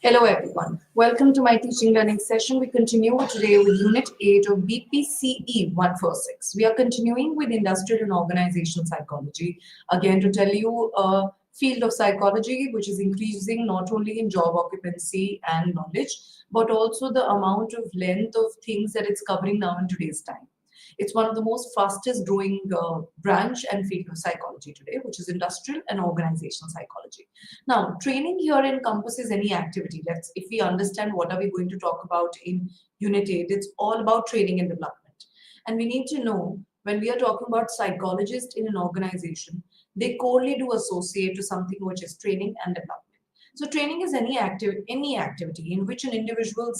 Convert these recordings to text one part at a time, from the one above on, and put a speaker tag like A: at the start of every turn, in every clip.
A: Hello everyone. Welcome to my teaching learning session. We continue today with Unit 8 of BPCE 146. We are continuing with Industrial and Organizational Psychology. Again, to tell you a field of psychology which is increasing not only in job occupancy and knowledge, but also the amount of length of things that it's covering now in today's time. It's one of the most fastest growing branch and field of psychology today, which is industrial and organizational psychology. Now, training here encompasses any activity. If we understand what are we going to talk about in Unit 8, it's all about training and development. And we need to know when we are talking about psychologists in an organization, they corely do associate to something which is training and development. So training is any activity in which an individual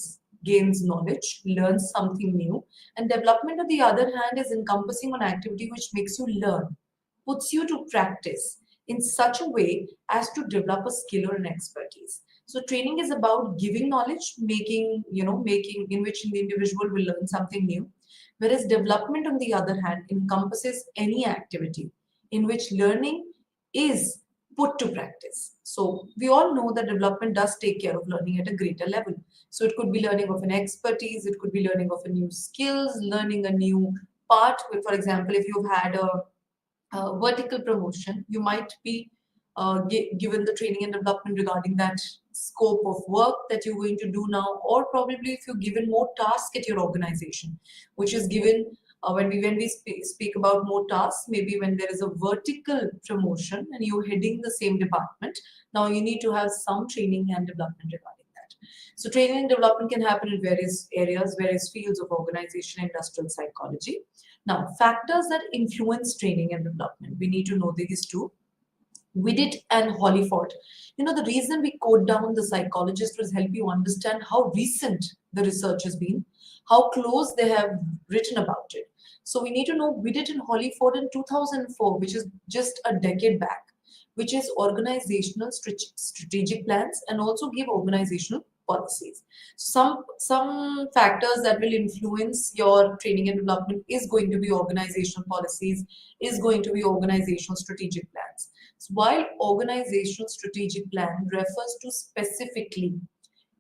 A: gains knowledge, learns something new, and development, on the other hand, is encompassing an activity which makes you learn, puts you to practice in such a way as to develop a skill or an expertise. So training is about giving knowledge, making in which the individual will learn something new. Whereas development, on the other hand, encompasses any activity in which learning is put to practice. So we all know that development does take care of learning at a greater level. So it could be learning of an expertise, it could be learning of a new skills, learning a new part. For example, if you've had a vertical promotion, you might be given the training and development regarding that scope of work that you're going to do now, or probably if you're given more tasks at your organization, which is given when we speak about more tasks, maybe when there is a vertical promotion and you're heading the same department, now you need to have some training and development regarding that. So training and development can happen in various areas, various fields of organization, industrial psychology. Now, factors that influence training and development, we need to know these two. Widdit and Hollyford. The reason we quote down the psychologist was help you understand how recent the research has been, how close they have written about it. So we need to know Widdit and Hollyford in 2004, which is just a decade back, which is organizational strategic plans and also give organizational policies. Some factors that will influence your training and development is going to be organizational policies, is going to be organizational strategic plans. So while organizational strategic plan refers to specifically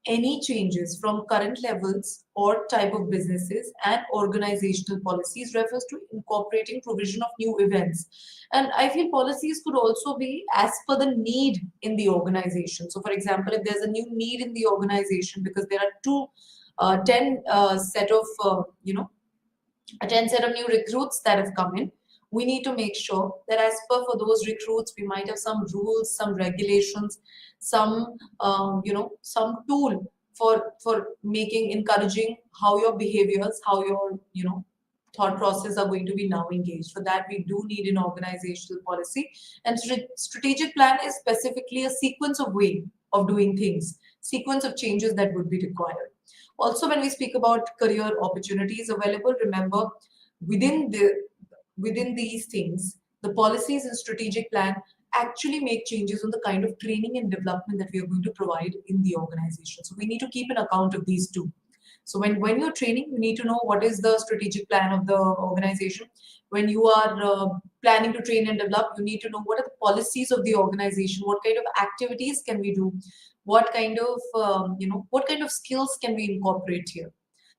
A: any changes from current levels or type of businesses, and organizational policies refers to incorporating provision of new events. And I feel policies could also be as per the need in the organization. So for example, if there's a new need in the organization because there are 10 set of new recruits that have come in, we need to make sure that as per for those recruits, we might have some rules, some regulations, some tool for making, encouraging how your behaviors, how your thought process are going to be now engaged. For that, we do need an organizational policy, and strategic plan is specifically a sequence of way of doing things, sequence of changes that would be required. Also, when we speak about career opportunities available, remember within these things, the policies and strategic plan actually make changes on the kind of training and development that we are going to provide in the organization. So we need to keep an account of these two. So when you're training, you need to know what is the strategic plan of the organization. When you are planning to train and develop, you need to know what are the policies of the organization, what kind of activities can we do, what kind of skills can we incorporate here.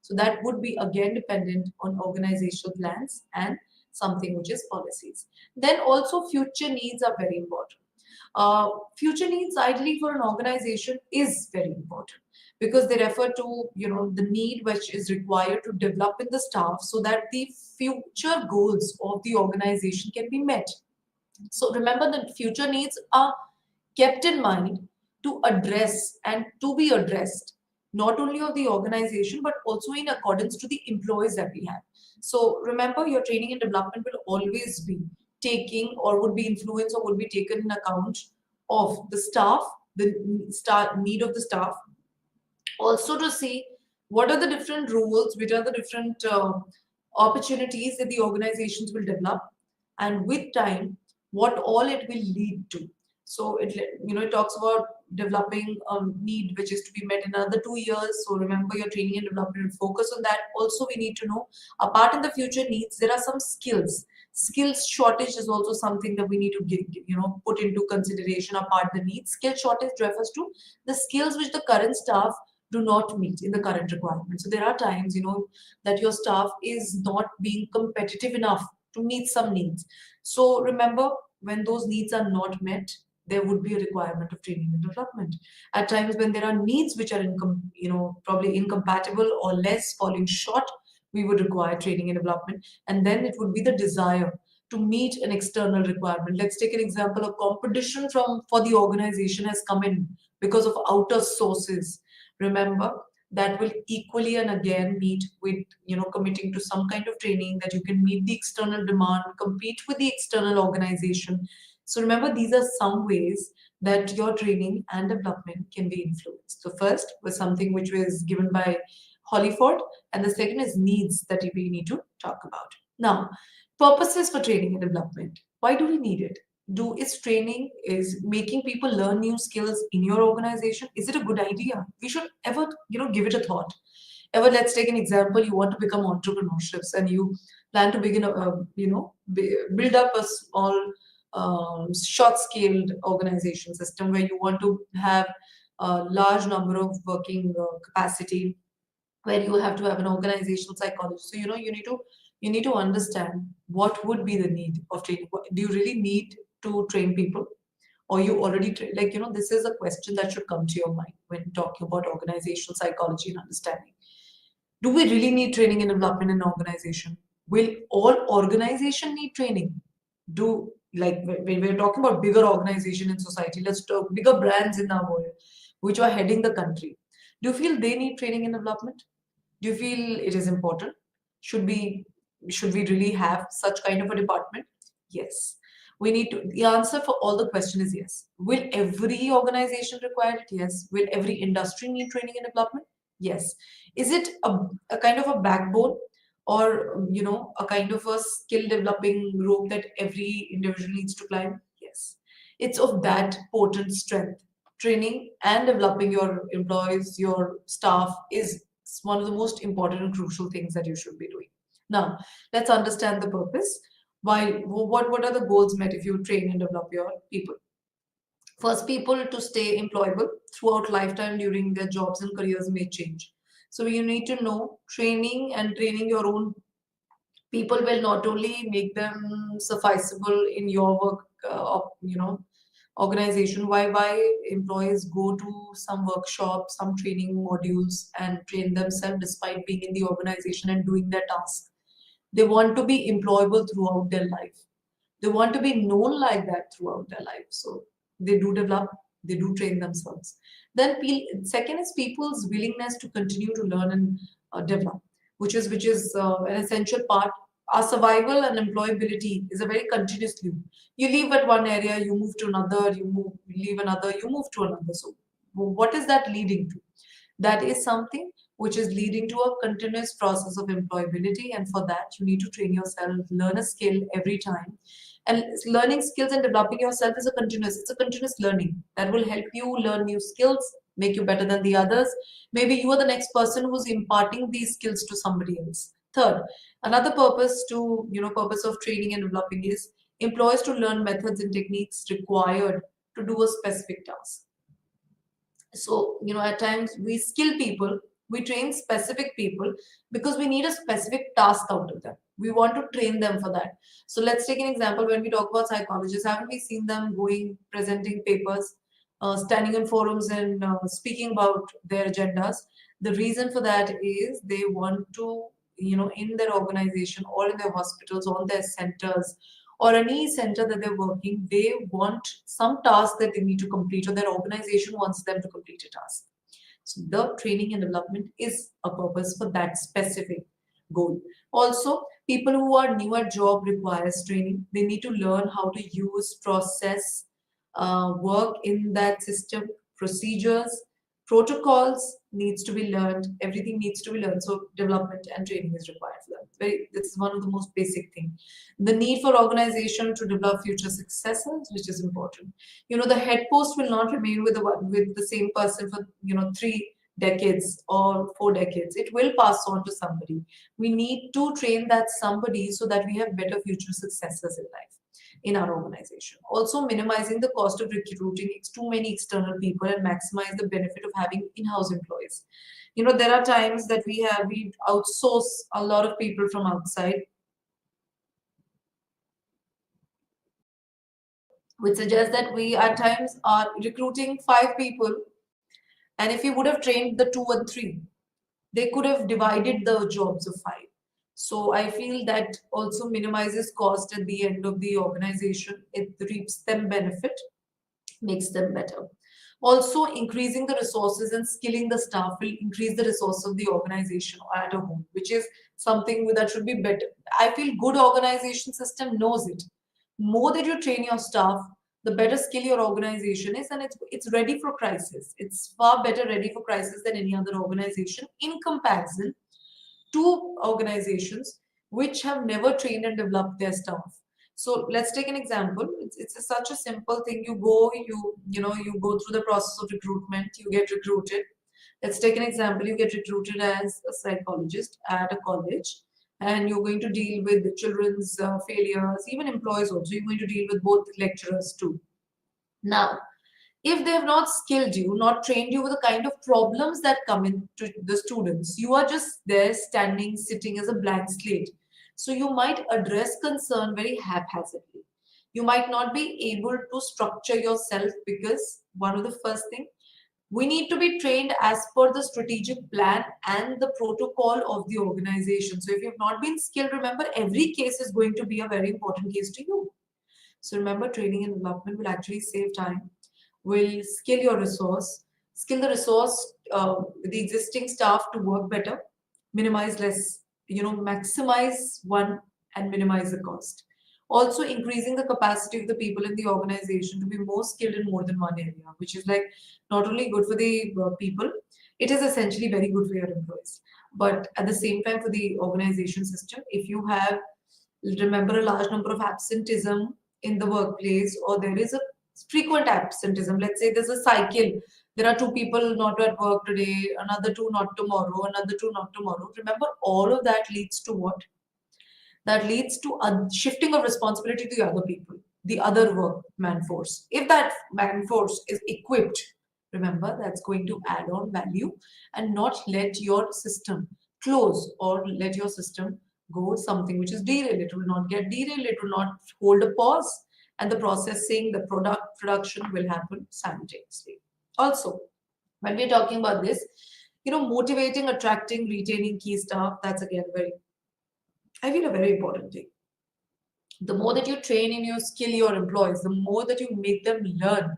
A: So that would be again dependent on organizational plans and something which is policies. Then also future needs are very important. Future needs ideally for an organization is very important because they refer to the need which is required to develop in the staff so that the future goals of the organization can be met. So remember that future needs are kept in mind to address and to be addressed not only of the organization but also in accordance to the employees that we have. So remember, your training and development will always be taking or would be influenced or would be taken in account of the staff, the need of the staff. Also to see what are the different rules, which are the different opportunities that the organizations will develop, and with time, what all it will lead to. So it talks about developing a need which is to be met in another 2 years. So remember your training and development and focus on that. Also, we need to know apart in the future needs, there are some skills. Skills shortage is also something that we need to put into consideration apart the needs. Skill shortage refers to the skills which the current staff do not meet in the current requirement. So there are times, that your staff is not being competitive enough to meet some needs. So remember, when those needs are not met, there would be a requirement of training and development. At times when there are needs which are probably incompatible or less falling short, we would require training and development. And then it would be the desire to meet an external requirement. Let's take an example of competition for the organization has come in because of outer sources. Remember, that will equally and again meet with committing to some kind of training that you can meet the external demand, compete with the external organization. So remember, these are some ways that your training and development can be influenced. So first was something which was given by Hollyford, and the second is needs that we need to talk about. Now, purposes for training and development. Why do we need it? Is training is making people learn new skills in your organization? Is it a good idea? We should ever give it a thought. Ever, let's take an example. You want to become entrepreneurships and you plan to begin build up a small short scaled organization system where you want to have a large number of working capacity, where you have to have an organizational psychologist. So you need to understand what would be the need of training. Do you really need to train people, or you already this is a question that should come to your mind when talking about organizational psychology and understanding. Do we really need training and development in an organization? Will all organization need training? Do like when we're talking about bigger organization in society, let's talk bigger brands in our world which are heading the country. Do you feel they need training and development? Do you feel it is important? Should we should we really have such kind of a department? Yes. We need to. The answer for all the question is yes. Will every organization require it? Yes. Will every industry need training and development? Yes. Is it a kind of a backbone, or a kind of a skill developing rope that every individual needs to climb? Yes. It's of that potent strength. Training and developing your employees, your staff is one of the most important and crucial things that you should be doing. Now, let's understand the purpose. Why? What are the goals met if you train and develop your people? First, people to stay employable throughout lifetime during their jobs and careers may change. So you need to know training your own people will not only make them sufficeable in your work, organization. Why employees go to some workshops, some training modules, and train themselves despite being in the organization and doing their task? They want to be employable throughout their life. They want to be known like that throughout their life. So they do develop, they do train themselves. Then second is people's willingness to continue to learn and develop, which is an essential part. Our survival and employability is a very continuous loop. You leave at one area, you move to another, you leave another, you move to another. So what is that leading to? That is something which is leading to a continuous process of employability. And for that, you need to train yourself, learn a skill every time. And learning skills and developing yourself is it's a continuous learning that will help you learn new skills, make you better than the others. Maybe you are the next person who's imparting these skills to somebody else. Third, another purpose of training and developing is employees to learn methods and techniques required to do a specific task. So at times we skill people, we train specific people because we need a specific task out of them. We want to train them for that. So let's take an example. When we talk about psychologists, haven't we seen them going presenting papers, standing in forums and speaking about their agendas? The reason for that is they want to, in their organization or in their hospitals or their centers or any center that they're working, they want some task that they need to complete, or their organization wants them to complete a task. So the training and development is a purpose for that specific goal. Also, people who are new at job requires training. They need to learn how to use process, work in that system, procedures, protocols, needs to be learned. Everything needs to be learned. So development and training is required for that. This is one of the most basic thing. The need for organization to develop future successors, which is important. The head post will not remain with the same person for 3 decades or 4 decades. It will pass on to somebody. We need to train that somebody so that we have better future successors in life in our organization. Also, minimizing the cost of recruiting too many external people and maximize the benefit of having in-house employees. There are times that we outsource a lot of people from outside, which suggests that we at times are recruiting 5 people, and if we would have trained the 2 and 3, they could have divided the jobs of 5. So I feel that also minimizes cost at the end of the organization. It reaps them benefit, makes them better. Also, increasing the resources and skilling the staff will increase the resource of the organization at a home, which is something that should be better. I feel good organization system knows it. More that you train your staff, the better skill your organization is, and it's ready for crisis. It's far better ready for crisis than any other organization in comparison to organizations which have never trained and developed their staff. So let's take an example. Such a simple thing. You go through the process of recruitment. You get recruited. Let's take an example. You get recruited as a psychologist at a college, and you're going to deal with the children's failures, even employees also. You're going to deal with both lecturers too. Now, if they have not skilled you, not trained you with the kind of problems that come into the students, you are just there standing, sitting as a blank slate. So you might address concern very haphazardly. You might not be able to structure yourself, because one of the first thing, we need to be trained as per the strategic plan and the protocol of the organization. So if you've not been skilled, remember, every case is going to be a very important case to you. So remember, training and development will actually save time, will skill the resource, the existing staff to work better, minimize less, maximize one and minimize the cost. Also, increasing the capacity of the people in the organization to be more skilled in more than one area, which is like not only good for the people, it is essentially very good for your employees. But at the same time, for the organization system, if you have, remember, a large number of absenteeism in the workplace, or there is a frequent absenteeism. Let's say there's a cycle. There are 2 people not at work today, another 2 not tomorrow, another 2 not tomorrow. Remember, all of that leads to what? That leads to a shifting of responsibility to the other people, the other man force. If that man force is equipped, remember, that's going to add on value and not let your system close or let your system go something which is derailed. It will not get derailed. It will not hold a pause, and the processing, the production will happen simultaneously. Also, when we're talking about this, motivating, attracting, retaining key staff, that's again I feel a very important thing. The more that you train and you skill your employees, the more that you make them learn,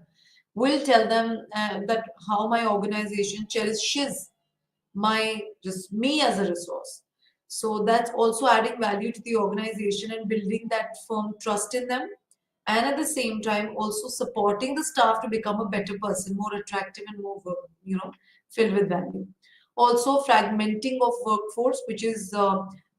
A: will tell them that how my organization cherishes just me as a resource. So that's also adding value to the organization and building that firm trust in them, and at the same time also supporting the staff to become a better person, more attractive and more filled with value. Also, fragmenting of workforce, which is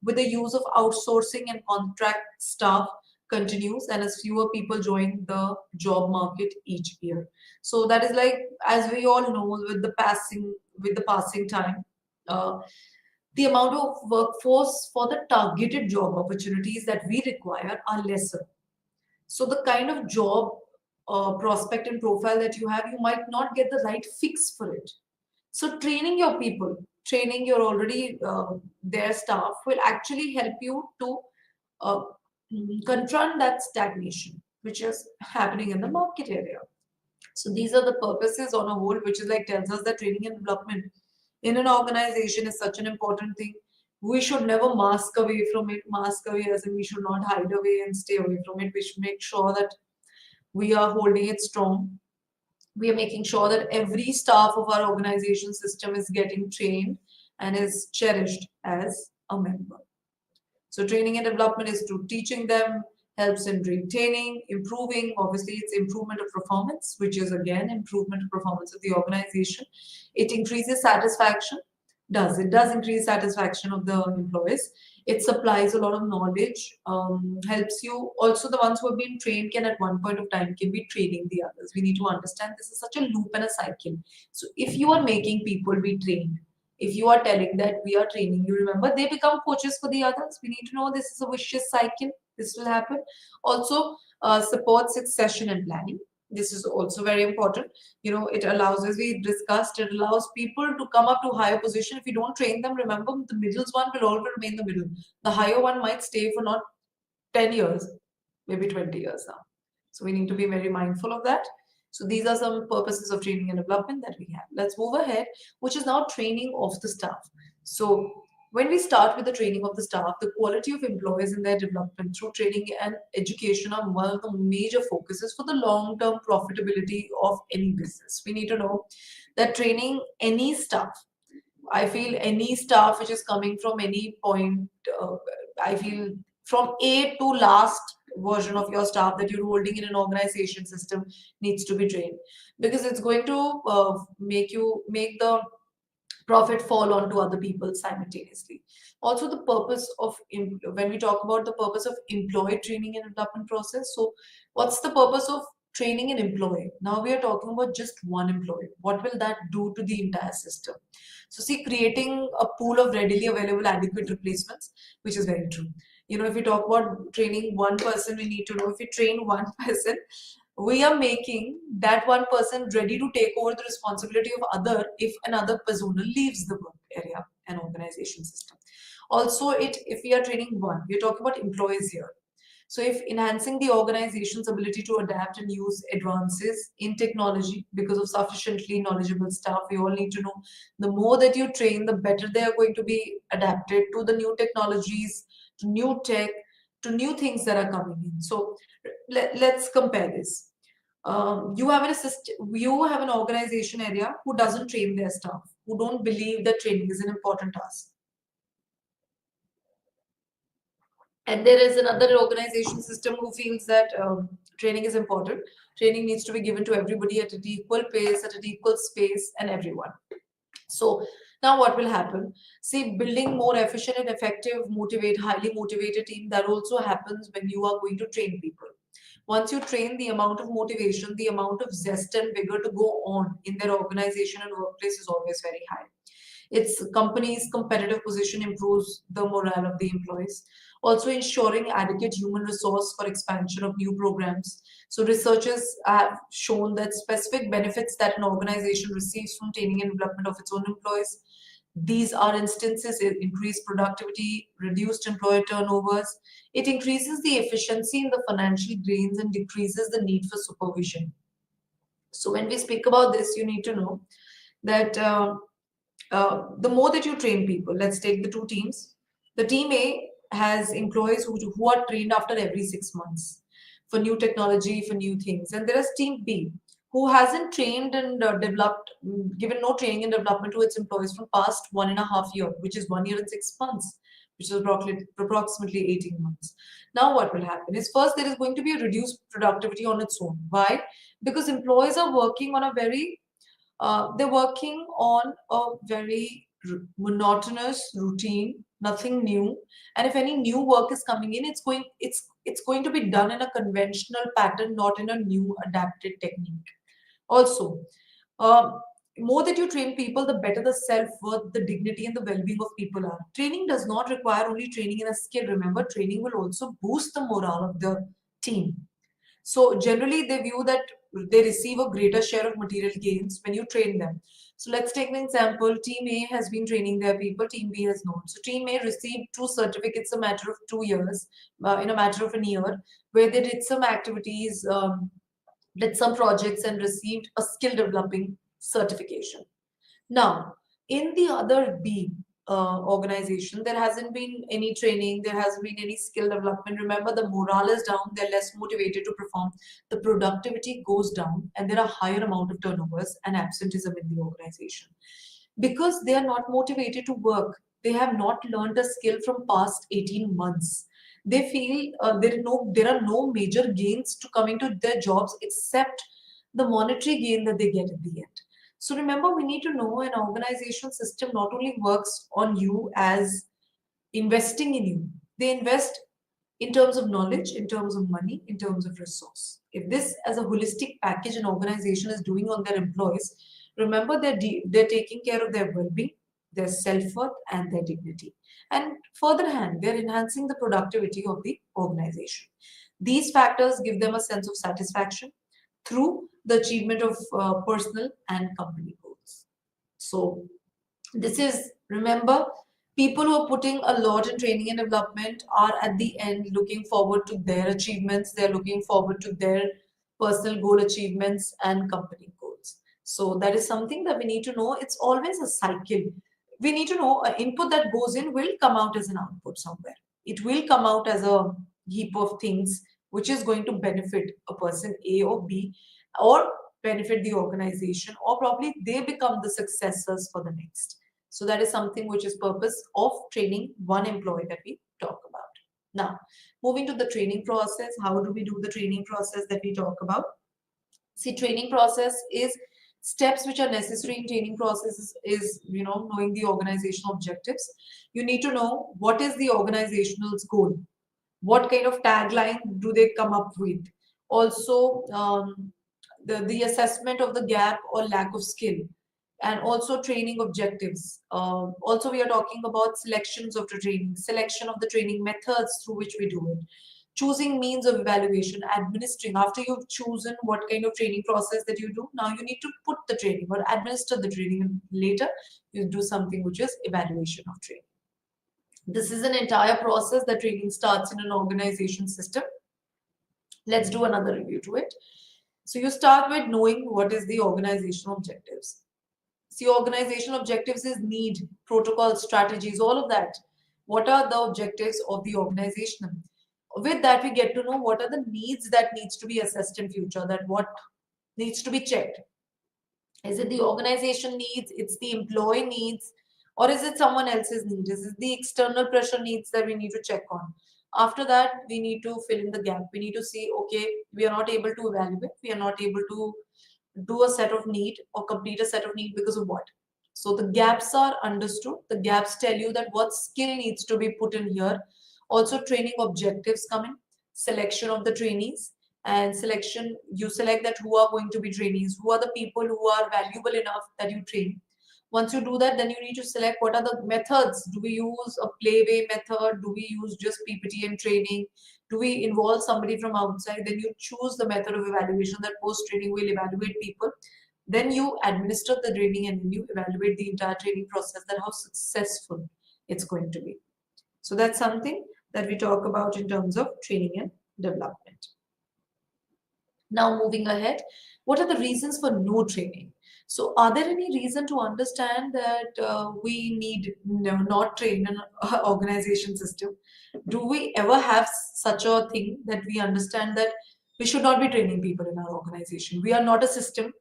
A: with the use of outsourcing and contract staff, continues, and as fewer people join the job market each year. So that is like, as we all know, with the passing time, uh, the amount of workforce for the targeted job opportunities that we require are lesser. So the kind of job prospect and profile that you have, you might not get the right fix for it. So training your people, training your already their staff will actually help you to uh, confront that stagnation which is happening in the market area. So these are the purposes on a whole, which is like tells us that training and development in an organization is such an important thing. We should never mask away from it. Mask away as in we should not hide away and stay away from it. We should make sure that we are holding it strong. We are making sure that every staff of our organization system is getting trained and is cherished as a member. So training and development is to teaching them, helps in retaining, improving, obviously it's improvement of performance, which is again improvement of performance of the organization. It increases satisfaction. It does increase satisfaction of the employees. It supplies a lot of knowledge, helps you. Also, the ones who have been trained can at one point of time can be training the others. We need to understand this is such a loop and a cycle. So if you are making people be trained, if you are telling that we are training you, remember they become coaches for the others. We need to know this is a vicious cycle. This will happen. Also, support succession and planning. This is also very important. It allows, as we discussed, it allows people to come up to higher position. If you don't train them, remember the middles one will always remain the middle. The higher one might stay for not 10 years, maybe 20 years now. So we need to be very mindful of that. So these are some purposes of training and development that we have. Let's move ahead, which is now training of the staff. So when we start with the training of the staff, the quality of employees and their development through training and education are one of the major focuses for the long-term profitability of any business. We need to know that training any staff, I feel any staff which is coming from any point, I feel from A to last version of your staff that you're holding in an organization system needs to be trained, because it's going to make the profit fall onto other people simultaneously. Also, the purpose of when we talk about the purpose of employee training and development process. So, what's the purpose of training an employee? Now we are talking about just one employee. What will that do to the entire system? So, see, creating a pool of readily available adequate replacements, which is very true. If we talk about training one person, we need to know if we train one person, we are making that one person ready to take over the responsibility of other if another persona leaves the work area and organization system. Also, if we are training one, we are talking about employees here. So if enhancing the organization's ability to adapt and use advances in technology because of sufficiently knowledgeable staff, we all need to know the more that you train, the better they are going to be adapted to the new technologies, to new tech, to new things that are coming in. So let's compare this. You have an organization area who doesn't train their staff, who don't believe that training is an important task. And there is another organization system who feels that training is important. Training needs to be given to everybody at an equal pace, at an equal space, and everyone. So now what will happen? See, building more efficient and effective, highly motivated team, that also happens when you are going to train people. Once you train, the amount of motivation, the amount of zest and vigor to go on in their organization and workplace is always very high. Its company's competitive position improves the morale of the employees. Also ensuring adequate human resource for expansion of new programs. So researchers have shown that specific benefits that an organization receives from training and development of its own employees. These are instances in increased productivity, reduced employee turnovers. It increases the efficiency in the financial gains and decreases the need for supervision. So when we speak about this, you need to know that the more that you train people, let's take the two teams. The team A has employees who are trained after every 6 months for new technology, for new things. And there is team B who hasn't trained and developed, given no training and development to its employees from past 1.5 years, which is 1 year and 6 months, which is approximately 18 months. Now what will happen is, first there is going to be a reduced productivity on its own. Why? Because employees are working on a very they're working on a very monotonous routine, nothing new. And if any new work is coming in, it's going to be done in a conventional pattern, not in a new adapted technique. Also, um, more that you train people, the better the self-worth, the dignity, and the well-being of people are. Training does not require only training in a skill. Remember, training will also boost the morale of the team. So generally, they view that they receive a greater share of material gains when you train them. So let's take an example. Team A has been training their people, Team B has not. So Team A received two certificates a matter of 2 years, in a matter of a year, where they did some activities, did some projects, and received a skill developing certification. Now, in the other B organization, there hasn't been any training, there hasn't been any skill development. Remember, the morale is down, they're less motivated to perform, the productivity goes down, and there are higher amount of turnovers and absenteeism in the organization. Because they are not motivated to work, they have not learned a skill from past 18 months. They feel there are no major gains to coming to their jobs except the monetary gain that they get at the end. So remember, we need to know an organizational system not only works on you as investing in you, they invest in terms of knowledge, in terms of money, in terms of resource. If this as a holistic package an organization is doing on their employees, remember they're taking care of their well-being, their self-worth, and their dignity. And further hand, they're enhancing the productivity of the organization. These factors give them a sense of satisfaction through the achievement of personal and company goals. So this is, remember, people who are putting a lot in training and development are at the end looking forward to their achievements. They're looking forward to their personal goal achievements and company goals. So that is something that we need to know. It's always a cycle. We need to know an input that goes in will come out as an output somewhere. It will come out as a heap of things which is going to benefit a person A or B, or benefit the organization, or probably they become the successors for the next. So that is something which is purpose of training one employee that we talk about. Now, moving to the training process, how do we do the training process that we talk about? See, training process is steps which are necessary in training processes is, knowing the organizational objectives. You need to know what is the organizational's goal, what kind of tagline do they come up with. Also, the assessment of the gap or lack of skill, and also training objectives. Also, we are talking about selections of the training, selection of the training methods through which we do it, choosing means of evaluation, administering. After you've chosen what kind of training process that you do, now you need to put the training or administer the training, and later you do something which is evaluation of training. This is an entire process that training starts in an organization system. Let's do another review to it. So you start with knowing what is the organizational objectives. See, organizational objectives is need, protocol, strategies, all of that. What are the objectives of the organization? With that, we get to know what are the needs that needs to be assessed in future, that what needs to be checked. Is it the organization needs, it's the employee needs, or is it someone else's need? Is it the external pressure needs that we need to check on? After that, we need to fill in the gap. We need to see, okay, we are not able to evaluate, we are not able to do a set of need or complete a set of need because of what? So the gaps are understood. The gaps tell you that what skill needs to be put in here. Also, training objectives come in, selection of the trainees, and selection, you select that who are going to be trainees, who are the people who are valuable enough that you train. Once you do that, then you need to select what are the methods. Do we use a playway method? Do we use just PPT and training? Do we involve somebody from outside? Then you choose the method of evaluation, that post training will evaluate people. Then you administer the training and then you evaluate the entire training process, that how successful it's going to be. So that's something that we talk about in terms of training and development. Now moving ahead, what are the reasons for no training? So are there any reason to understand that we need not train an organization system? Do we ever have such a thing that we understand that we should not be training people in our organization? We are not a system.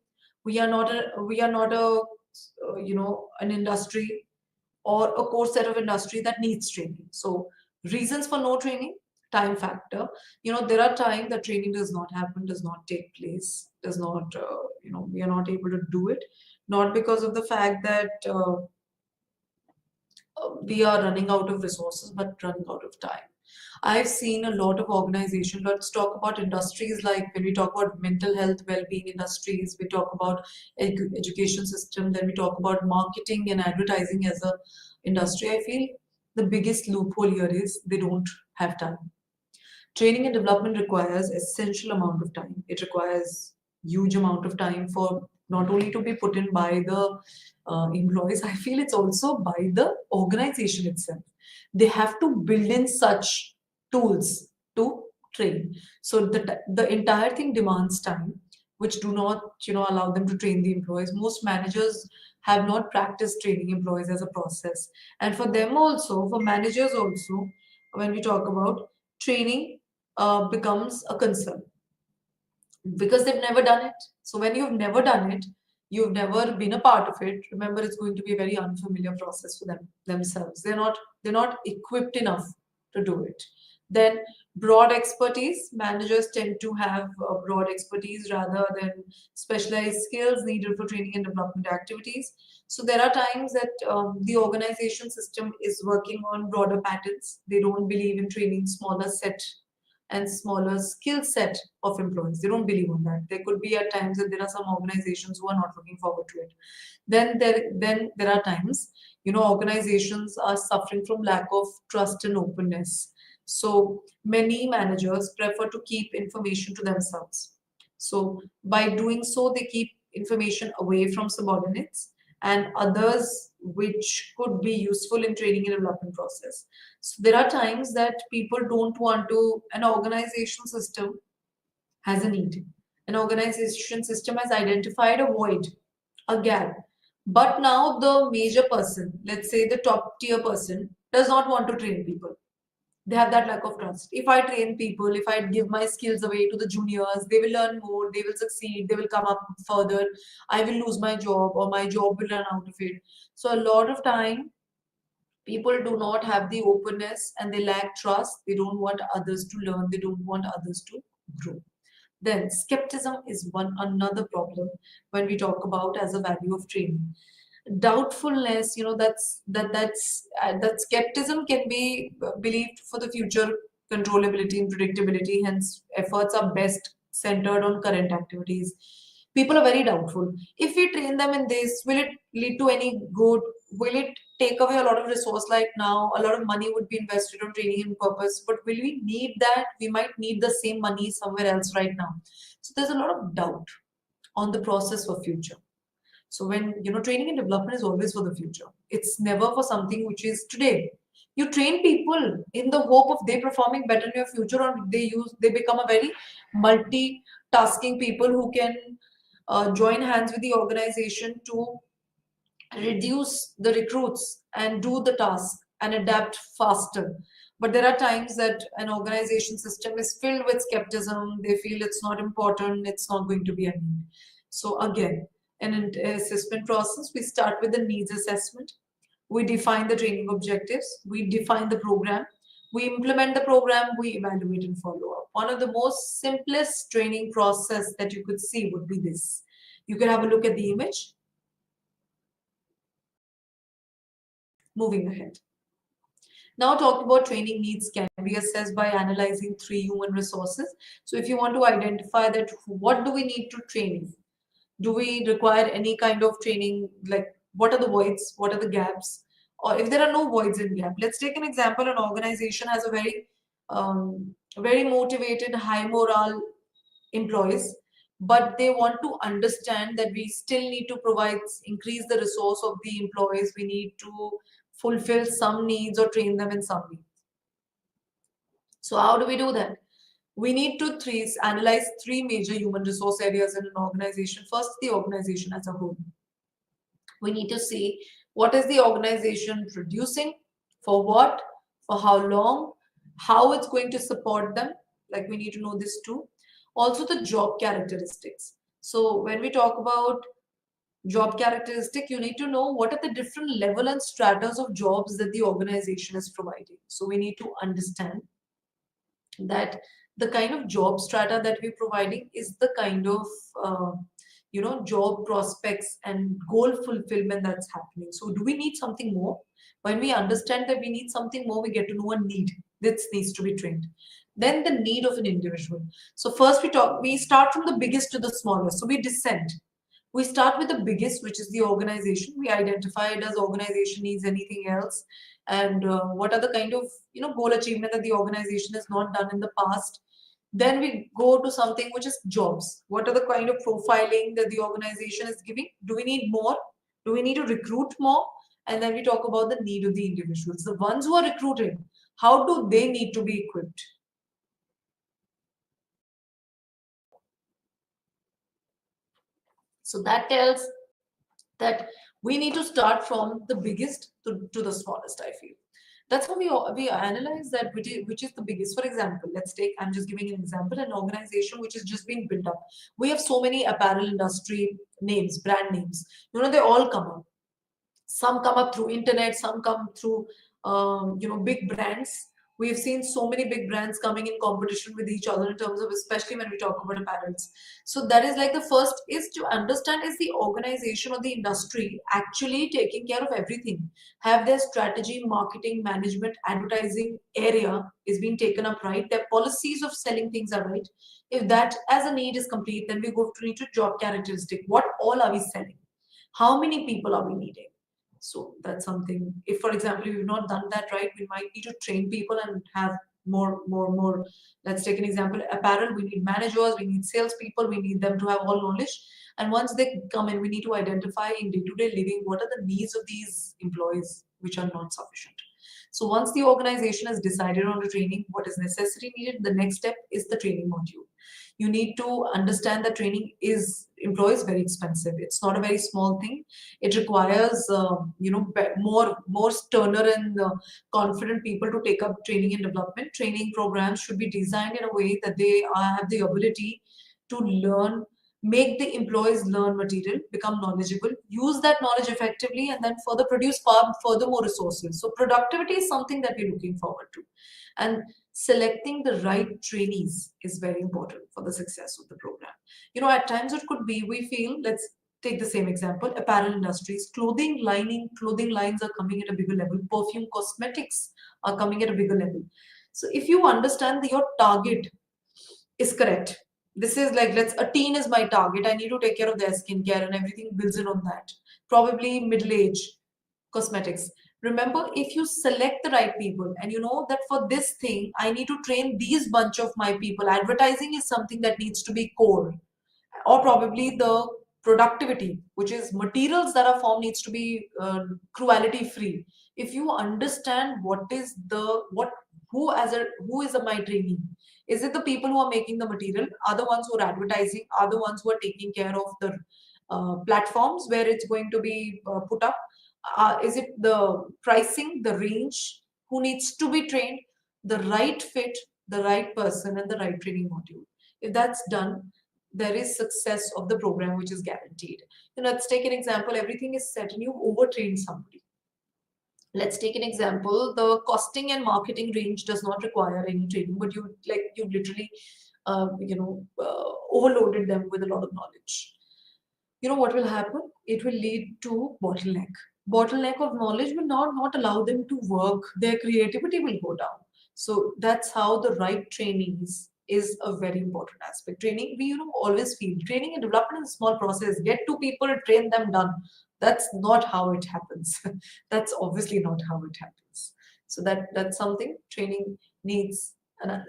A: We are not a an industry or a core set of industry that needs training. So reasons for no training, time factor. There are times that training does not happen, does not take place, does not, we are not able to do it, not because of the fact that we are running out of resources, but running out of time. I've seen a lot of organizations. Let's talk about industries, like when we talk about mental health, well-being industries, we talk about education system, then we talk about marketing and advertising as a industry. I feel the biggest loophole here is they don't have time. Training and development requires essential amount of time. It requires huge amount of time for not only to be put in by the employees. I feel it's also by the organization itself. They have to build in such tools to train. So the entire thing demands time, which do not allow them to train the employees. Most managers have not practiced training employees as a process, and for them also, for managers also, when we talk about training becomes a concern because they've never done it. So when you've never done it, you've never been a part of it. Remember, it's going to be a very unfamiliar process for them themselves. They're not equipped enough to do it. Then broad expertise. Managers tend to have broad expertise rather than specialized skills needed for training and development activities. So there are times that the organization system is working on broader patterns. They don't believe in training smaller set and smaller skill set of employees. They don't believe on that. There could be at times that there are some organizations who are not looking forward to it. Then there are times, organizations are suffering from lack of trust and openness. So many managers prefer to keep information to themselves. So by doing so, they keep information away from subordinates and others which could be useful in training and development process. So there are times that people don't want to, an organization system has a need. An organization system has identified a void, a gap. But now the major person, let's say the top tier person, does not want to train people. They have that lack of trust. If I train people, if I give my skills away to the juniors, they will learn more, they will succeed, they will come up further. I will lose my job or my job will run out of it. So a lot of time people do not have the openness and they lack trust. They don't want others to learn, they don't want others to grow. Then skepticism is one another problem when we talk about as a value of training. Doubtfulness, that skepticism can be believed for the future controllability and predictability. Hence, efforts are best centered on current activities. People are very doubtful. If we train them in this, will it lead to any good? Will it take away a lot of resource? Like now, a lot of money would be invested on training and purpose, but will we need that? We might need the same money somewhere else right now. So there's a lot of doubt on the process for future. So when training and development is always for the future. It's never for something which is today. You train people in the hope of they performing better in your future, or they become a very multitasking people who can join hands with the organization to reduce the recruits and do the task and adapt faster. But there are times that an organization system is filled with skepticism. They feel it's not important, it's not going to be a need. So again, in an assessment process, we start with the needs assessment. We define the training objectives, we define the program, we implement the program, we evaluate and follow up. One of the most simplest training process that you could see would be this. You can have a look at the image. Moving ahead. Now, talk about training needs can be assessed by analyzing three human resources. So, if you want to identify that, what do we need to train? Do we require any kind of training? Like, what are the voids? What are the gaps? Or if there are no voids in gap, let's take an example. An organization has a very motivated, high morale employees, but they want to understand that we still need to provide, increase the resource of the employees. We need to fulfill some needs or train them in some needs. So how do we do that? We need to analyze three major human resource areas in an organization. First, the organization as a whole. We need to see what is the organization producing, for what, for how long, how it's going to support them. Like we need to know this too. Also the job characteristics. So when we talk about job characteristic, you need to know what are the different level and stratas of jobs that the organization is providing. So we need to understand that the kind of job strata that we're providing is the kind of job prospects and goal fulfillment that's happening. So do we need something more? When we understand that we need something more, we get to know a need that needs to be trained. Then the need of an individual. So first we start from the biggest to the smallest. So we descend. We start with the biggest, which is the organization. We identify, does organization needs anything else, and what are the kind of goal achievement that the organization has not done in the past. Then we go to something which is jobs. What are the kind of profiling that the organization is giving? Do we need more? Do we need to recruit more? And then we talk about the need of the individuals, the ones who are recruited. How do they need to be equipped? So that tells that we need to start from the biggest to the smallest, I feel. That's how we analyze that which is the biggest. For example, let's take, I'm just giving an example, an organization which is just being built up. We have so many apparel industry names, brand names. They all come up. Some come up through internet, some come through big brands. We've seen so many big brands coming in competition with each other in terms of, especially when we talk about apparels. So that is like the first is to understand, is the organization or the industry actually taking care of everything? Have their strategy, marketing, management, advertising area is being taken up right? Their policies of selling things are right? If that as a need is complete, then we go to need to job characteristic. What all are we selling? How many people are we needing? So that's something. If, for example, we've not done that right, we might need to train people and have more. Let's take an example. Apparel, we need managers, we need salespeople, we need them to have all knowledge. And once they come in, we need to identify in day-to-day living what are the needs of these employees which are not sufficient. So once the organization has decided on the training, what is necessary needed, the next step is the training module. You need to understand that training is employees very expensive. It's not a very small thing. It requires more sterner and confident people to take up training and development. Training programs should be designed in a way that they have the ability to learn, make the employees learn material, become knowledgeable, use that knowledge effectively, and then further produce further more resources. So productivity is something that we're looking forward to. And selecting the right trainees is very important for the success of the program. At times it could be, we feel, let's take the same example, apparel industries, clothing lines are coming at a bigger level, perfume, cosmetics are coming at a bigger level. So if you understand that your target is correct, this is like, a teen is my target, I need to take care of their skincare and everything builds in on that. Probably middle age, cosmetics. Remember, if you select the right people and you know that for this thing, I need to train these bunch of my people, advertising is something that needs to be core, or probably the productivity, which is materials that are formed, needs to be cruelty free. If you understand what is the what who is my trainee, is it the people who are making the material, are the ones who are advertising, are the ones who are taking care of the platforms where it's going to be put up, is it the pricing, the range, who needs to be trained, the right fit, the right person, and the right training module. If that's done, there is success of the program which is guaranteed. Let's take an example. Everything is set and you overtrain somebody. Let's take an example. The costing and marketing range does not require any training, but you literally overloaded them with a lot of knowledge. What will happen? It will lead to bottleneck of knowledge will not allow them to work. Their creativity will go down. So that's how the right trainings is a very important aspect. Training, we always feel training and development is a small process. Get two people, train them, done. That's not how it happens. That's obviously not how it happens. So that's something training needs an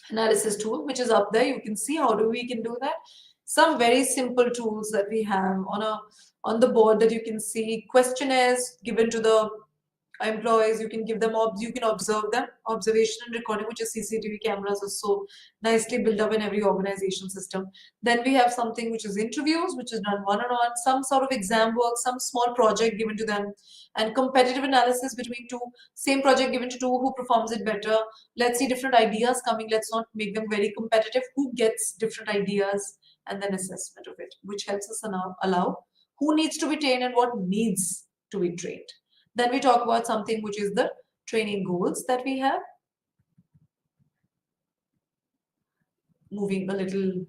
A: analysis tool, which is up there. You can see how we can do that. Some very simple tools that we have on the board that you can see. Questionnaires given to the employees. You can give them you can observe them. Observation and recording, which is CCTV cameras, are so nicely built up in every organization system. Then we have something which is interviews, which is done one-on-one, some sort of exam work, some small project given to them, and competitive analysis between two, same project given to two, who performs it better. Let's see different ideas coming. Let's not make them very competitive. Who gets different ideas, and then assessment of it, which helps us allow who needs to be trained and what needs to be trained. Then we talk about something which is the training goals that we have. Moving a little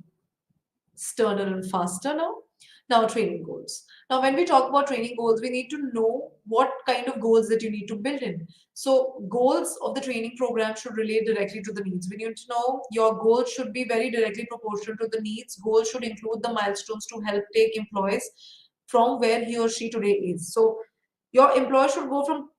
A: sterner and faster now. Now, training goals. Now, when we talk about training goals, we need to know what kind of goals that you need to build in. So, goals of the training program should relate directly to the needs. We need to know your goals should be very directly proportional to the needs. Goals should include the milestones to help take employees from where he or she today is. So, your employer should go from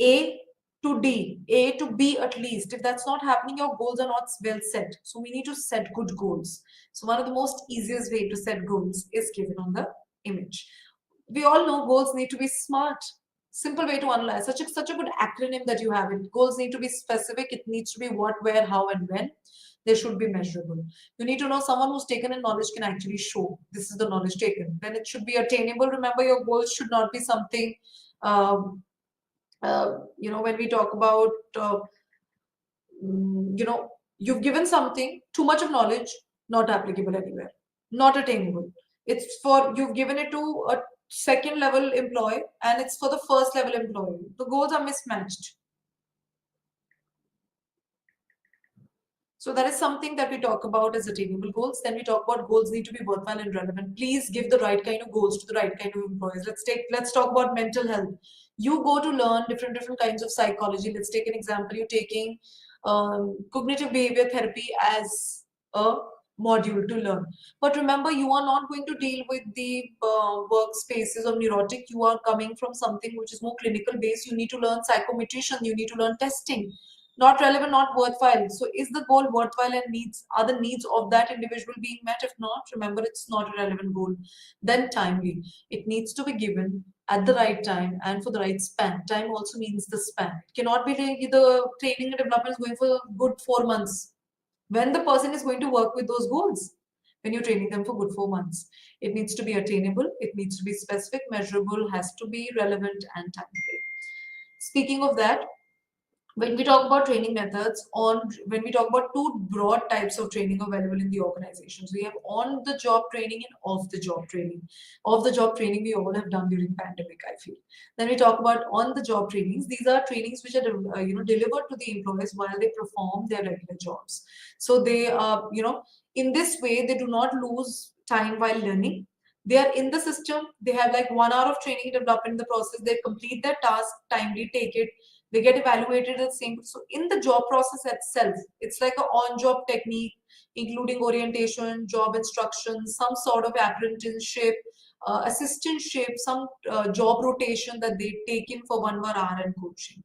A: A to D, A to B at least. If that's not happening, your goals are not well set. So we need to set good goals. So one of the most easiest way to set goals is given on the image. We all know goals need to be SMART. Simple way to analyze. Such a good acronym that you have. It goals need to be specific. It needs to be what, where, how, and when. They should be measurable. You need to know someone who's taken in knowledge can actually show this is the knowledge taken. Then it should be attainable. Remember, your goals should not be something when we talk about, you've given something, too much of knowledge, not applicable anywhere, not attainable. It's for, you've given it to a second level employee and it's for the first level employee. The goals are mismatched. So that is something that we talk about as attainable goals. Then we talk about goals need to be worthwhile and relevant. Please give the right kind of goals to the right kind of employees. Let's talk about mental health. You go to learn different kinds of psychology. Let's take an example. You're taking cognitive behavior therapy as a module to learn. But remember, you are not going to deal with the workspaces of neurotic. You are coming from something which is more clinical based. You need to learn psychometrician. You need to learn testing. Not relevant, not worthwhile. So is the goal worthwhile, and are the needs of that individual being met? If not, remember, it's not a relevant goal. Then timely. It needs to be given at the right time and for the right span. Time also means the span. It cannot be the training and development is going for good 4 months. When the person is going to work with those goals? When you're training them for good 4 months. It needs to be attainable, it needs to be specific, measurable, has to be relevant and timely. Speaking of that, when we talk about training methods, when we talk about two broad types of training available in the organizations, we have on the job training and off the job training. Off the job training we all have done during pandemic, I feel. Then we talk about on the job trainings. These are trainings which are delivered to the employees while they perform their regular jobs. So they are, in this way they do not lose time while learning. They are in the system, they have like 1 hour of training development in the process, they complete their task timely, take it, they get evaluated at the same. So in the job process itself, it's like an on-job technique, including orientation, job instruction, some sort of apprenticeship, assistantship, some job rotation that they take in for 1 hour and coaching.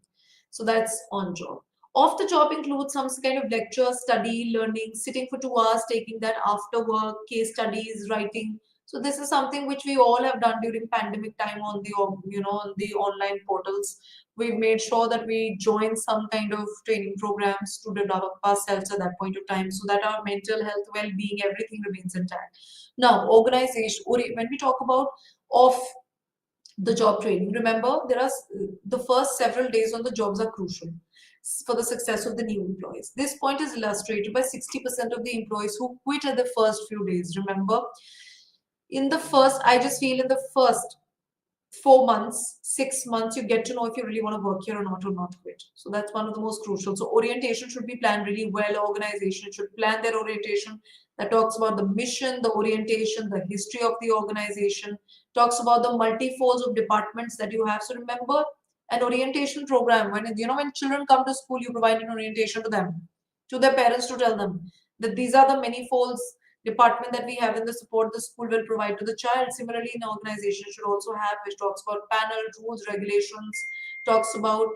A: So that's on job. Off the job includes some kind of lecture, study, learning, sitting for 2 hours, taking that after work, case studies, writing. So this is something which we all have done during pandemic time on the on the online portals. We've made sure that we join some kind of training programs to develop ourselves at that point of time, so that our mental health, well-being, everything remains intact. Now, organization. When we talk about off the job training, remember there are the first several days on the jobs are crucial for the success of the new employees. This point is illustrated by 60% of the employees who quit at the first few days. Remember, I just feel in the first 4 months, 6 months, you get to know if you really want to work here or not quit. So that's one of the most crucial. So orientation should be planned really well. Organization should plan their orientation. That talks about the mission, the orientation, the history of the organization, talks about the multi-folds of departments that you have. So remember, an orientation program, when children come to school, you provide an orientation to them, to their parents, to tell them that these are the many folds department that we have in the support the school will provide to the child. Similarly, an organization should also have, which talks about panel, rules, regulations, talks about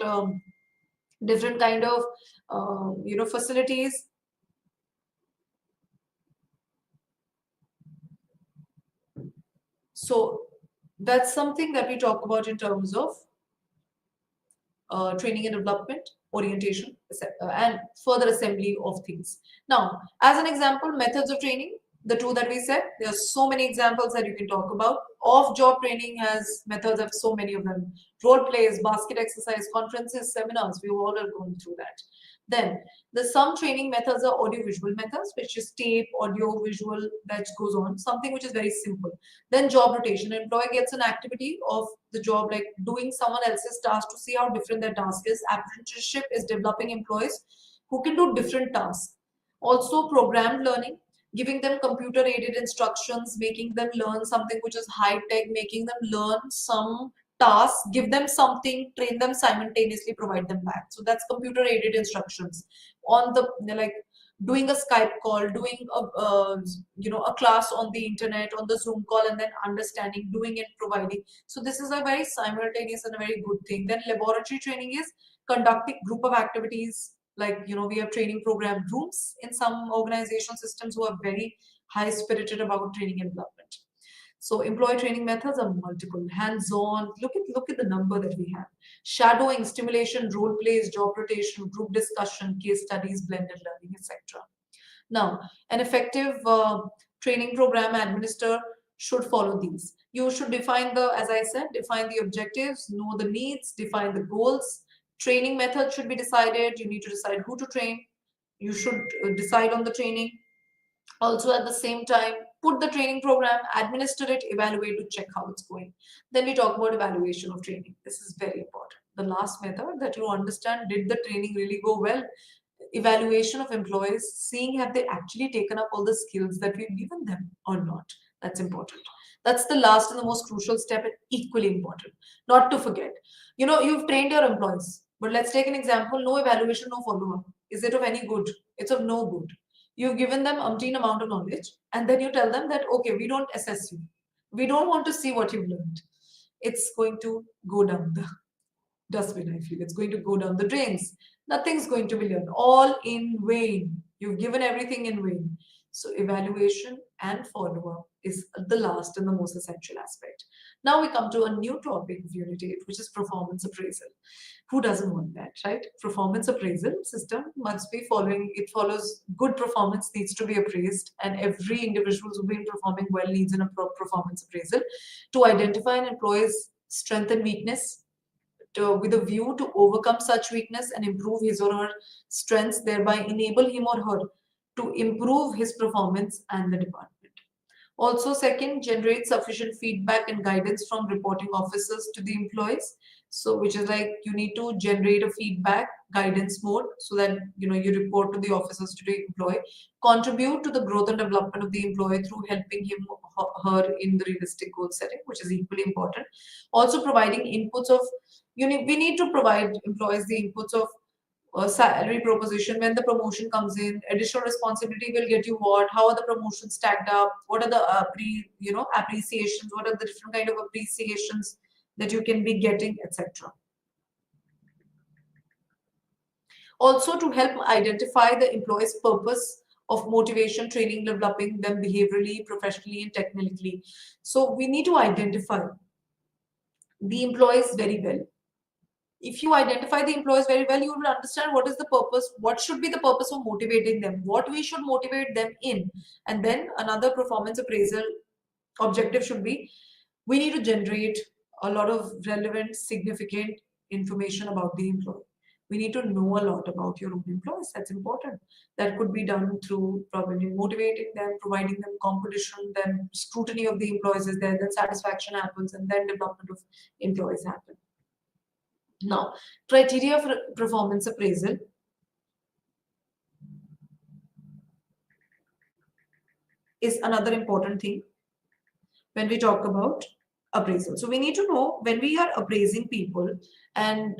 A: different kind of facilities. So that's something that we talk about in terms of training and development, orientation, and further assembly of things. Now, as an example, methods of training, the two that we said, there are so many examples that you can talk about. Off-job training has methods of so many of them. Role plays, basket exercise, conferences, seminars, we all are going through that. Then the some training methods are audio-visual methods, which is tape, audio, visual, that goes on, something which is very simple. Then job rotation, an employee gets an activity of the job, like doing someone else's task to see how different their task is. Apprenticeship is developing employees who can do different tasks. Also programmed learning, giving them computer aided instructions, making them learn something which is high tech, making them learn some task, give them something, train them simultaneously, provide them back. So that's computer aided instructions on the, like, doing a Skype call, doing a class on the internet, on the Zoom call, and then understanding, doing it, providing. So this is a very simultaneous and a very good thing. Then laboratory training is conducting group of activities, like we have training program rooms in some organization systems who are very high spirited about training and development. So employee training methods are multiple. Hands-on, look at the number that we have. Shadowing, stimulation, role plays, job rotation, group discussion, case studies, blended learning, etc. Now, an effective training program administrator should follow these. You should define as I said, define the objectives, know the needs, define the goals. Training method should be decided. You need to decide who to train. You should decide on the training. Also, at the same time, put the training program, administer it, evaluate to check how it's going. Then we talk about evaluation of training. This is very important. The last method, that you understand, did the training really go well? evaluation of employees, seeing have they actually taken up all the skills that we've given them or not. That's important. That's the last and the most crucial step, and equally important. Not to forget, you've trained your employees, but let's take an example: no evaluation, no follow up. Is it of any good? It's of no good. You've given them umpteen amount of knowledge, and then you tell them that, okay, we don't assess you. We don't want to see what you've learned. It's going to go down the dustbin, I feel. It's going to go down the drains. Nothing's going to be learned. All in vain. You've given everything in vain. So evaluation and follow-up is the last and the most essential aspect. Now we come to a new topic of Unit 8, which is performance appraisal. Who doesn't want that, right? Performance appraisal system must be following, it follows good performance needs to be appraised, and every individual who's been performing well needs a performance appraisal to identify an employee's strength and weakness, with a view to overcome such weakness and improve his or her strengths, thereby enable him or her to improve his performance and the department. Also, second, generate sufficient feedback and guidance from reporting officers to the employees. So, which is like you need to generate a feedback guidance mode so that you report to the officers to the employee. Contribute to the growth and development of the employee through helping him or her in the realistic goal setting, which is equally important. Also, providing inputs of we need to provide employees the inputs of salary proposition when the promotion comes in, additional responsibility will get you what, how are the promotions stacked up, what are the appreciations, what are the different kind of appreciations that you can be getting, etc. Also, to help identify the employee's purpose of motivation, training, developing them behaviorally, professionally, and technically. So we need to identify the employees very well. If you identify the employees very well, you will understand what is the purpose, what should be the purpose of motivating them, what we should motivate them in. And then another performance appraisal objective should be, we need to generate a lot of relevant, significant information about the employee. We need to know a lot about your own employees. That's important. That could be done through probably motivating them, providing them competition, then scrutiny of the employees is there, then satisfaction happens, and then development of employees happen. Now, criteria for performance appraisal. Is another important thing when we talk about appraisal. So we need to know when we are appraising people and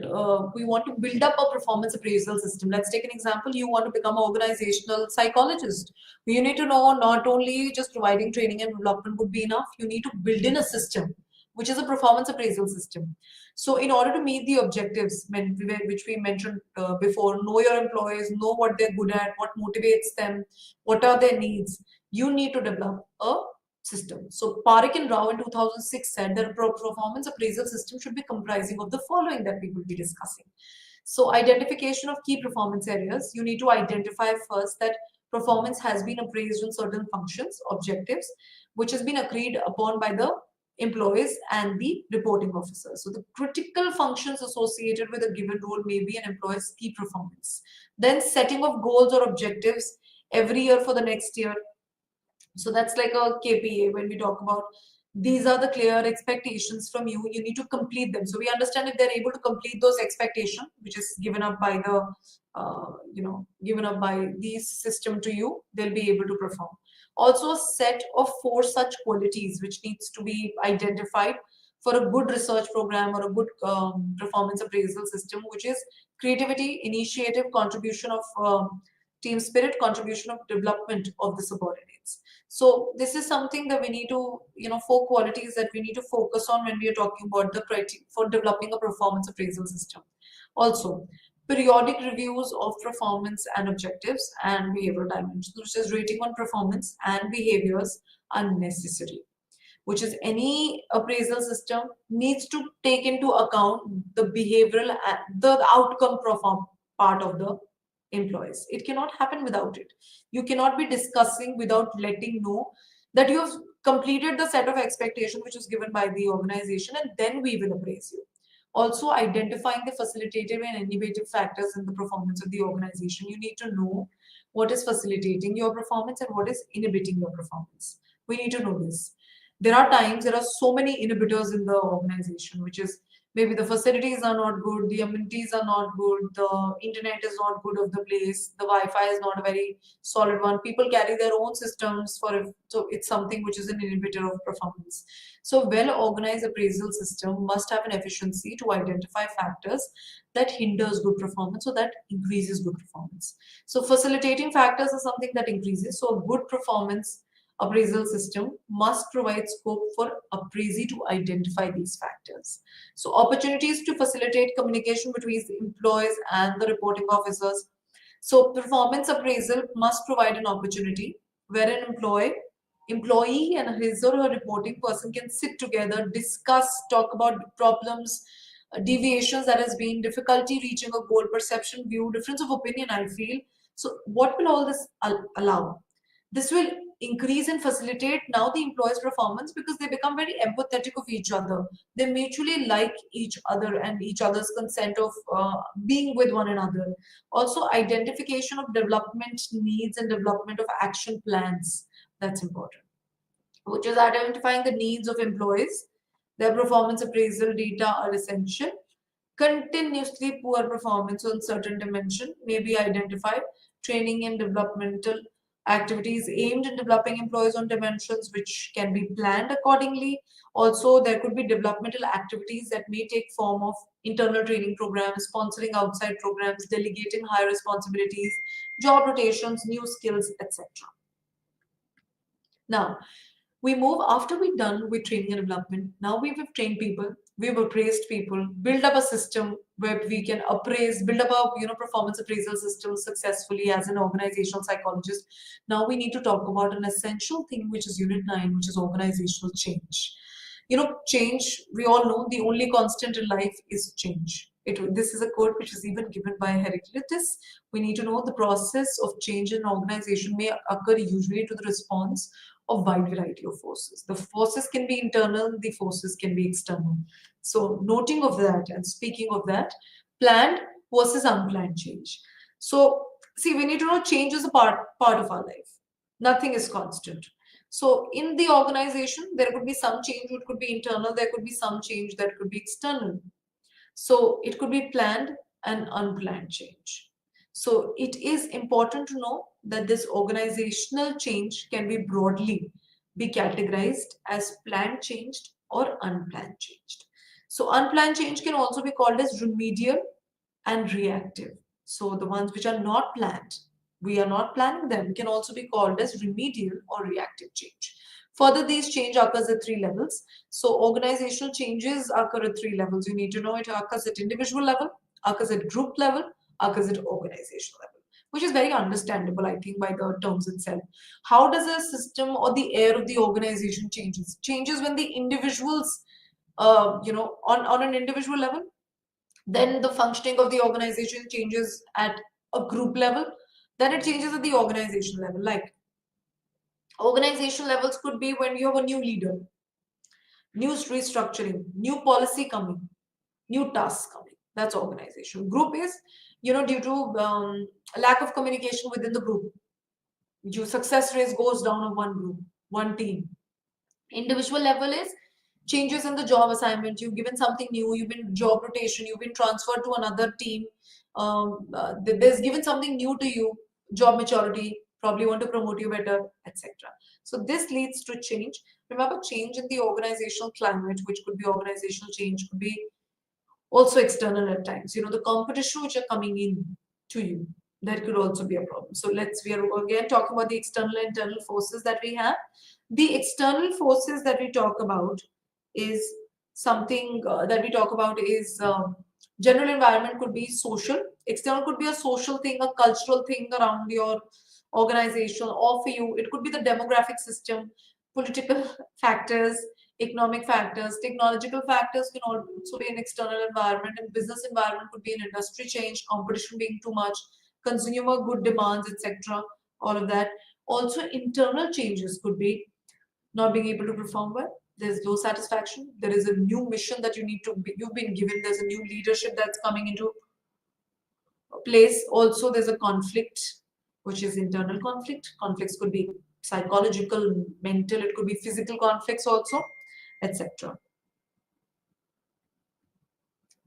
A: we want to build up a performance appraisal system. Let's take an example. You want to become an organizational psychologist. You need to know not only just providing training and development would be enough. You need to build in a system, which is a performance appraisal system. So in order to meet the objectives which we mentioned before, know your employees, know what they're good at, what motivates them, what are their needs, you need to develop a system. So Parekh and Rao in 2006 said that a performance appraisal system should be comprising of the following that we will be discussing. So identification of key performance areas. You need to identify first that performance has been appraised on certain functions, objectives, which has been agreed upon by the employees and the reporting officers. So the critical functions associated with a given role may be an employee's key performance. Then setting of goals or objectives every year for the next year. So that's like a KPA when we talk about these are the clear expectations from you. You need to complete them. So we understand if they're able to complete those expectations, which is given up by the, given up by the system to you, they'll be able to perform. Also a set of 4 such qualities which needs to be identified for a good research program or a good performance appraisal system, which is creativity, initiative, contribution of team spirit, contribution of development of the subordinates. So this is something that we need to, 4 qualities that we need to focus on when we are talking about the criteria for developing a performance appraisal system. Also, periodic reviews of performance and objectives and behavioral dimensions, which is rating on performance and behaviors are necessary, which is any appraisal system needs to take into account the behavioral, the outcome perform part of the employees. It cannot happen without it. You cannot be discussing without letting know that you have completed the set of expectation which is given by the organization, and then we will appraise you. Also, identifying the facilitative and innovative factors in the performance of the organization. You need to know what is facilitating your performance and what is inhibiting your performance. We need to know this. There are times there are so many inhibitors in the organization, which is maybe the facilities are not good, the amenities are not good, the internet is not good of the place, the Wi-Fi is not a very solid one, people carry their own systems for it, so it's something which is an inhibitor of performance. So well organized appraisal system must have an efficiency to identify factors that hinders good performance, so that increases good performance. So facilitating factors are something that increases, so a good performance appraisal system must provide scope for appraisee to identify these factors. So opportunities to facilitate communication between the employees and the reporting officers. So performance appraisal must provide an opportunity where an employee and his or her reporting person can sit together, discuss, talk about problems, deviations that has been, difficulty reaching a goal, perception, view, difference of opinion, I feel. So what will all this allow? This will increase and facilitate now the employees' performance because they become very empathetic of each other. They mutually like each other and each other's consent of being with one another. Also, identification of development needs and development of action plans. That's important, which is identifying the needs of employees. Their performance appraisal data are essential. Continuously poor performance on certain dimension may be identified. Training and developmental activities aimed at developing employees on dimensions which can be planned accordingly. Also, there could be developmental activities that may take form of internal training programs, sponsoring outside programs, delegating high responsibilities, job rotations, new skills, etc. Now, we move after we're done with training and development. Now we've trained people, we've appraised people, build up a system where we can appraise, build up a performance appraisal system successfully as an organizational psychologist. Now we need to talk about an essential thing, which is Unit 9, which is organizational change. Change, we all know the only constant in life is change. This is a quote which is even given by Heraclitus. We need to know the process of change in an organization may occur usually to the response of wide variety of forces. The forces can be internal, the forces can be external. So noting of that and speaking of that, planned versus unplanned change. So see, we need to know change is a part of our life. Nothing is constant. So in the organization, there could be some change, it could be internal, there could be some change that could be external. So it could be planned and unplanned change. So it is important to know that this organizational change can be broadly be categorized as planned changed or unplanned changed. So unplanned change can also be called as remedial and reactive. So the ones which are not planned, we are not planning them, can also be called as remedial or reactive change. Further, these change occurs at three levels. So organizational changes occur at three levels. You need to know it occurs at individual level, occurs at group level, occurs at organizational level, which is very understandable, I think, by the terms itself. How does a system or the air of the organization changes? Changes when the individuals, on an individual level, then the functioning of the organization changes at a group level, then it changes at the organization level. Like organization levels could be when you have a new leader, new restructuring, new policy coming, new tasks coming. That's organization. Group is, due to lack of communication within the group, your success rate goes down of one group, one team. Individual level is changes in the job assignment. You've given something new, you've been job rotation, you've been transferred to another team. There's given something new to you, job maturity, probably want to promote you better, etc. So this leads to change. Remember, change in the organizational climate, which could be organizational change, could be also external at times. The competition which are coming in to you, that could also be a problem. So we are again talking about the external and internal forces that we have. The external forces that we talk about is something that we talk about is general environment could be social. External could be a social thing, a cultural thing around your organization or for you. It could be the demographic system, political factors, economic factors, technological factors can also be an external environment, and business environment could be an industry change, competition being too much, consumer good demands, etc. All of that. Also, internal changes could be not being able to perform well. There's low satisfaction. There is a new mission that you've been given. There's a new leadership that's coming into place. Also, there's a conflict, which is internal conflict. Conflicts could be psychological, mental, it could be physical conflicts also, etc.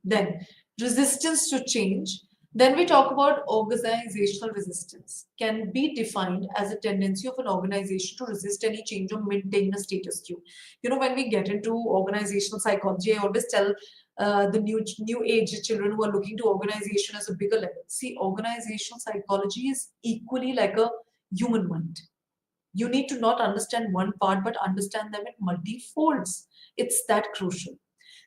A: Then resistance to change. Then we talk about organizational resistance. Can be defined as a tendency of an organization to resist any change or maintain a status quo. You know, when we get into organizational psychology, I always tell the new age children who are looking to organization as a bigger level. See, organizational psychology is equally like a human mind. You need to not understand one part but understand them in multi-folds. It's that crucial.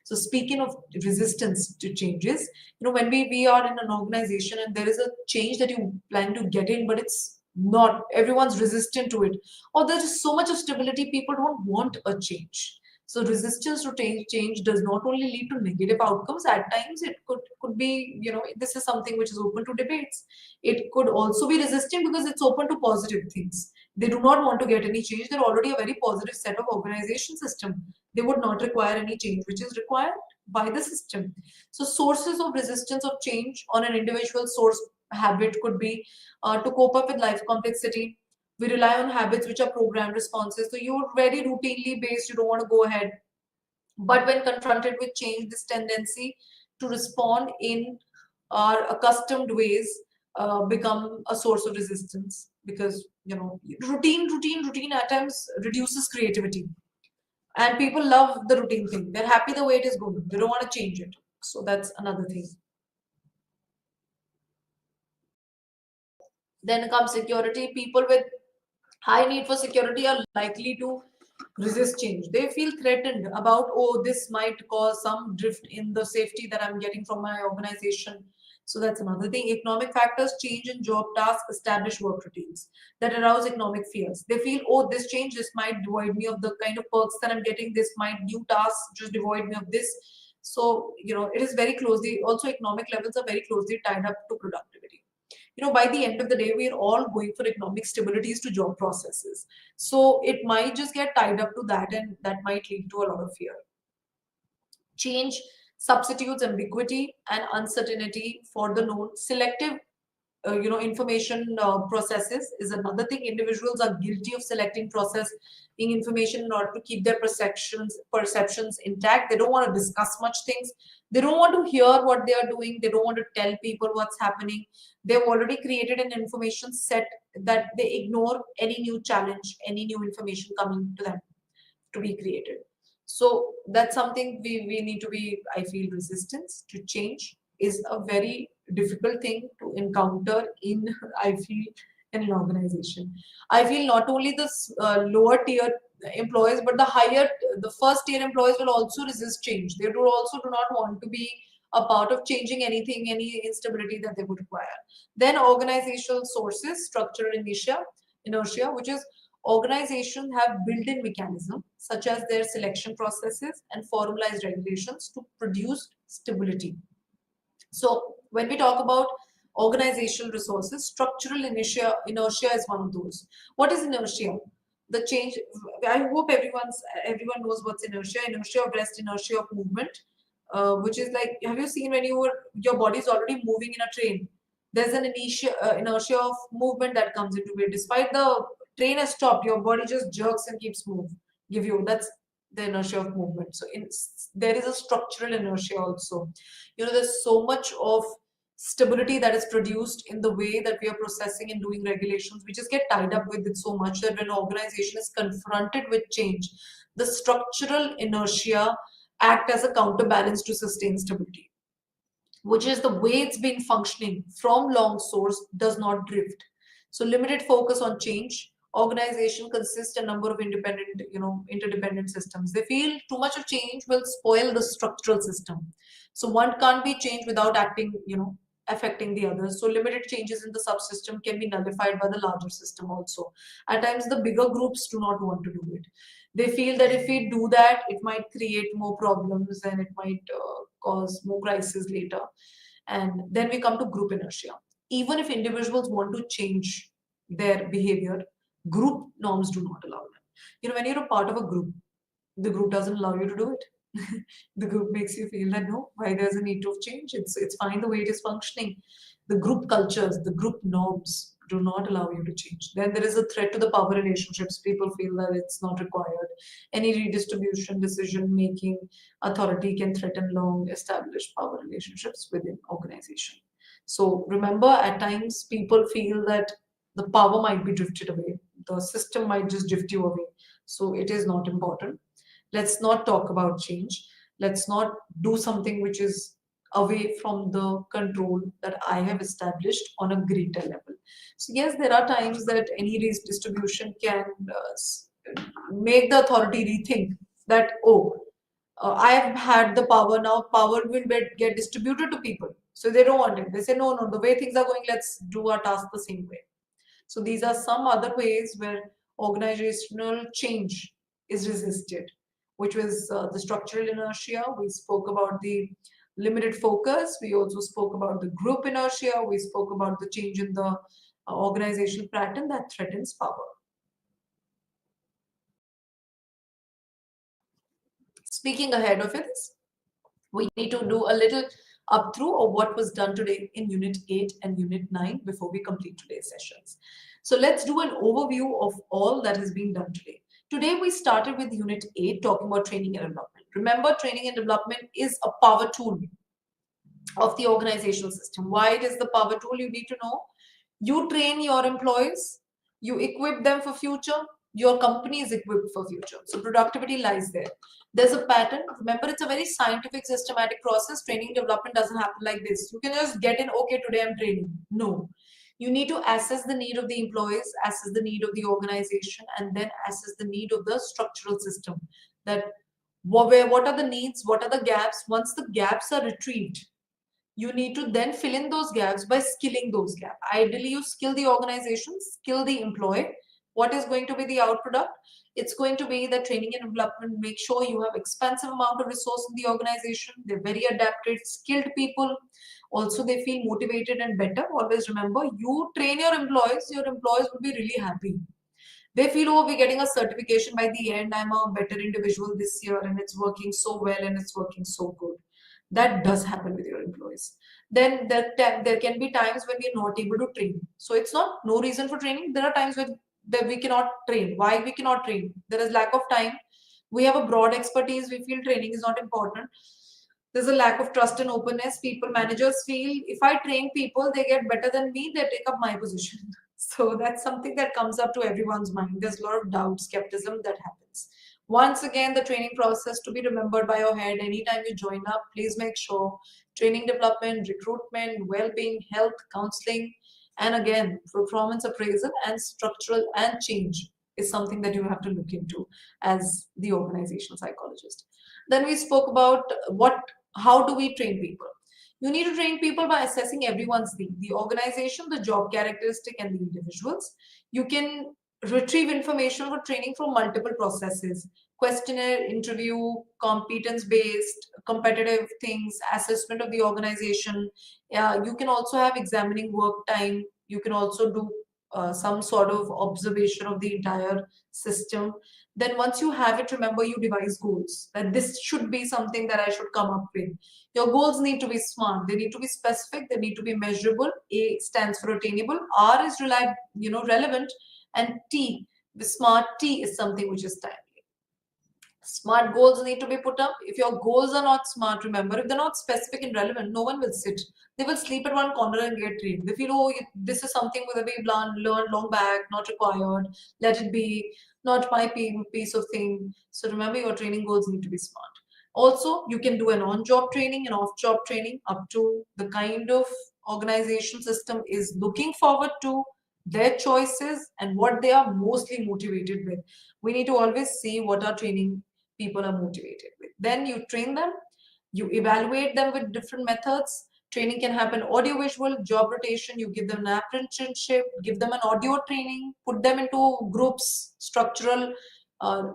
A: So speaking of resistance to changes, you know, when we are in an organization and there is a change that you plan to get in, but it's not, everyone's resistant to it, or there's just so much of stability, people don't want a change. So resistance to change does not only lead to negative outcomes, at times it could be, you know, this is something which is open to debates. It could also be resistant because it's open to positive things. They do not want to get any change. They're already a very positive set of organization system. They would not require any change, which is required by the system. So sources of resistance of change on an individual source habit could be to cope up with life complexity. We rely on habits which are programmed responses. So you're very routinely based, you don't want to go ahead. But when confronted with change, this tendency to respond in our accustomed ways become a source of resistance, because you know routine at times reduces creativity, and people love the routine thing. They're happy the way it is going. They don't want to change it. So that's another thing. Then comes security. People with high need for security are likely to resist change. They feel threatened about, oh, this might cause some drift in the safety that I'm getting from my organization. So that's another thing. Economic factors, change in job tasks, establish work routines that arouse economic fears. They feel, oh, this change, this might devoid me of the kind of perks that I'm getting. This might, new tasks just devoid me of this. So, you know, it is very closely, also economic levels are very closely tied up to productivity. You know, by the end of the day, we're all going for economic stabilities to job processes. So it might just get tied up to that, and that might lead to a lot of fear. Change substitutes ambiguity and uncertainty for the known. Selective information processes is another thing. Individuals are guilty of selecting processing information in order to keep their perceptions intact. They don't want to discuss much things. They don't want to hear what they are doing. They don't want to tell people what's happening. They've already created an information set that they ignore any new challenge, any new information coming to them to be created. So that's something we need to be, I feel, resistance to change is a very difficult thing to encounter in, I feel, in an organization. I feel not only the lower tier employees, but the first tier employees will also resist change. They do also do not want to be a part of changing anything, any instability that they would require. Then organizational sources, structural inertia, which is organizations have built-in mechanisms such as their selection processes and formalized regulations to produce stability. So when we talk about organizational resources, structural inertia is one of those. What is inertia? The change. I hope everyone knows what's inertia. Inertia of rest, inertia of movement, which is like, have you seen when your body is already moving in a train? There's an inertia of movement that comes into it. Despite the train has stopped, your body just jerks and keeps moving. That's the inertia of movement. So there is a structural inertia also. You know, there's so much of stability that is produced in the way that we are processing and doing regulations. We just get tied up with it so much that when an organization is confronted with change, the structural inertia act as a counterbalance to sustain stability, which is the way it's been functioning from long source does not drift. So limited focus on change. Organization consists a number of independent, interdependent systems. They feel too much of change will spoil the structural system. So one can't be changed without acting, affecting the others. So limited changes in the subsystem can be nullified by the larger system also. At times, the bigger groups do not want to do it. They feel that if we do that, it might create more problems and it might cause more crisis later. And then we come to group inertia. Even if individuals want to change their behavior, group norms do not allow them. You know, when you're a part of a group, the group doesn't allow you to do it. The group makes you feel that no, why there's a need to change? It's fine the way it is functioning. The group cultures, the group norms do not allow you to change. Then there is a threat to the power relationships. People feel that it's not required. Any redistribution, decision making authority can threaten long established power relationships within organization. So remember, at times people feel that the power might be drifted away, the system might just drift you away. So it is not important. Let's not talk about change. Let's not do something which is away from the control that I have established on a greater level. So yes, there are times that any redistribution can make the authority rethink that, oh, I have had the power, now power will get distributed to people. So they don't want it. They say, no, no, the way things are going, let's do our task the same way. So these are some other ways where organizational change is resisted, which was the structural inertia. We spoke about the limited focus. We also spoke about the group inertia. We spoke about the change in the organizational pattern that threatens power. Speaking ahead of it, we need to do a little up through of what was done today in Unit 8 and Unit 9 before we complete today's sessions. So let's do an overview of all that has been done today. Today we started with Unit 8 talking about training and development. Remember, training and development is a power tool of the organizational system. Why it is the power tool, you need to know. You train your employees, you equip them for future, your company is equipped for future. So productivity lies there. There's a pattern. Remember, it's a very scientific, systematic process. Training development doesn't happen like this. You can just get in, okay, today I'm training. No. You need to assess the need of the employees, assess the need of the organization, and then assess the need of the structural system. That what are the needs, what are the gaps? Once the gaps are retrieved, you need to then fill in those gaps by skilling those gaps. Ideally, you skill the organization, skill the employee. What is going to be the out product? It's going to be the training and development. Make sure you have expansive amount of resource in the organization. They're very adapted, skilled people. Also, they feel motivated and better. Always remember, you train your employees will be really happy. They feel, oh, we're getting a certification by the end. I'm a better individual this year and it's working so well and it's working so good. That does happen with your employees. Then there can be times when we're not able to train. So it's not no reason for training. There are times when that we cannot train. Why we cannot train? There is lack of time. We have a broad expertise. We feel training is not important. There's a lack of trust and openness. People managers feel if I train people, they get better than me. They take up my position. So that's something that comes up to everyone's mind. There's a lot of doubt, skepticism that happens. Once again, the training process to be remembered by your head. Anytime you join up, please make sure training development, recruitment, well-being, health, counseling, and again, performance appraisal and structural and change is something that you have to look into as the organizational psychologist. Then we spoke about how do we train people? You need to train people by assessing everyone's need, the organization, the job characteristic, and the individuals. You can retrieve information for training from multiple processes: questionnaire, interview, competence based, competitive things, assessment of the organization. You can also have examining work time. You can also do some sort of observation of the entire system. Then once you have it, remember, you devise goals that this should be something that I should come up with. Your goals need to be smart, they need to be specific, they need to be measurable. A stands for attainable, R is relevant, and T, the smart T, is something which is timely. Smart goals need to be put up. If your goals are not smart, remember, if they're not specific and relevant, no one will sit. They will sleep at one corner and get trained. They feel, oh, this is something that we've learned long back, not required, let it be, not my piece of thing. So remember, your training goals need to be smart. Also, you can do an on-job training and off-job training up to the kind of organization system is looking forward to, their choices, and what they are mostly motivated with. We need to always see what our training people are motivated with. Then you train them, you evaluate them with different methods. Training can happen audio-visual, job rotation, you give them an apprenticeship, give them an audio training, put them into groups, structural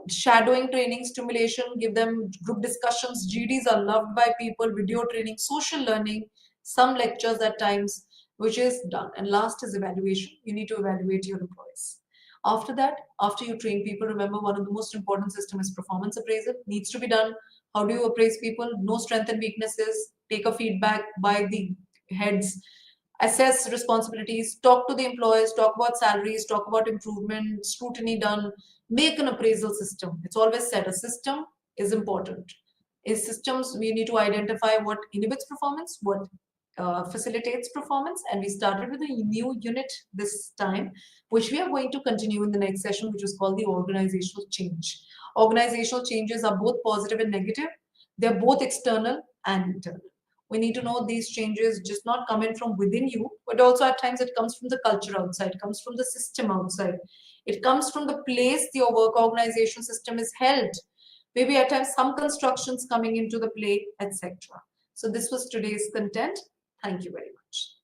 A: shadowing training, stimulation, give them group discussions. GDs are loved by people, video training, social learning, some lectures at times, which is done. And last is evaluation. You need to evaluate your employees. After that, after you train people, remember, one of the most important systems is performance appraisal. Needs to be done. How do you appraise people? Know strengths and weaknesses. Take a feedback by the heads. assess responsibilities, talk to the employers, talk about salaries, talk about improvement, scrutiny done, make an appraisal system. It's always said a system is important. In systems, we need to identify what inhibits performance, what facilitates performance, and we started with a new unit this time, which we are going to continue in the next session, which is called the organizational change. Organizational changes are both positive and negative. They're both external and internal. We need to know these changes just not come in from within you, but also at times it comes from the culture outside, it comes from the system outside, it comes from the place your work organization system is held. Maybe at times some constructions coming into the play, etc. So this was today's content. Thank you very much.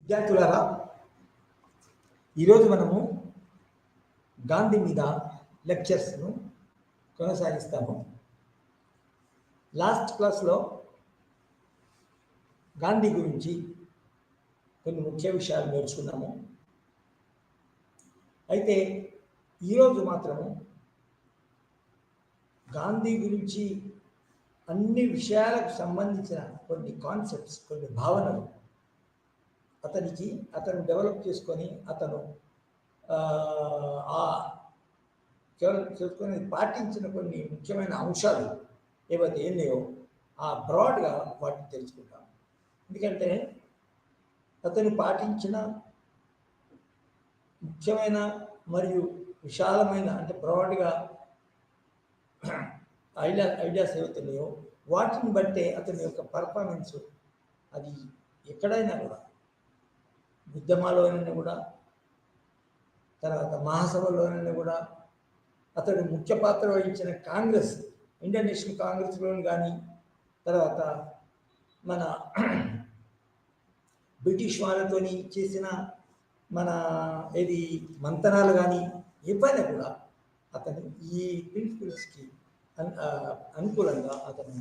B: విద్యార్థులారా, ఈరోజు మనము గాంధీ మీద లెక్చర్స్ను కొనసాగిస్తాము. Last క్లాస్లో గాంధీ గురించి కొన్ని ముఖ్య విషయాలు నేర్చుకున్నాము. అయితే ఈరోజు మాత్రము గాంధీ గురించి అన్ని విషయాలకు సంబంధించిన కొన్ని కాన్సెప్ట్స్, కొన్ని భావనలు అతను డెవలప్ చేసుకొని చేసుకొని పాటించిన కొన్ని ముఖ్యమైన అంశాలు ఏవైతే ఏమో ఆ బ్రాడ్గా వాటిని తెలుసుకుంటాం. ఎందుకంటే అతను పాటించిన ముఖ్యమైన మరియు విశాలమైన, అంటే బ్రాడ్గా ఐడియాస్ ఏవైతున్నాయో వాటిని బట్టే అతని యొక్క పర్ఫార్మెన్స్ అది ఎక్కడైనా కూడా, ఉద్యమాల్లోనైనా కూడా, తర్వాత మహాసభలోనైనా కూడా, అతడు ముఖ్య పాత్ర వహించిన కాంగ్రెస్, ఇండియన్ నేషనల్ కాంగ్రెస్లోని కానీ, తర్వాత మన బ్రిటిష్ వాళ్ళతోని చేసిన మన మంతనాలు కానీ, ఏవైనా కూడా అతను ఈ ప్రిన్సిపల్స్కి అనుకూలంగా అతను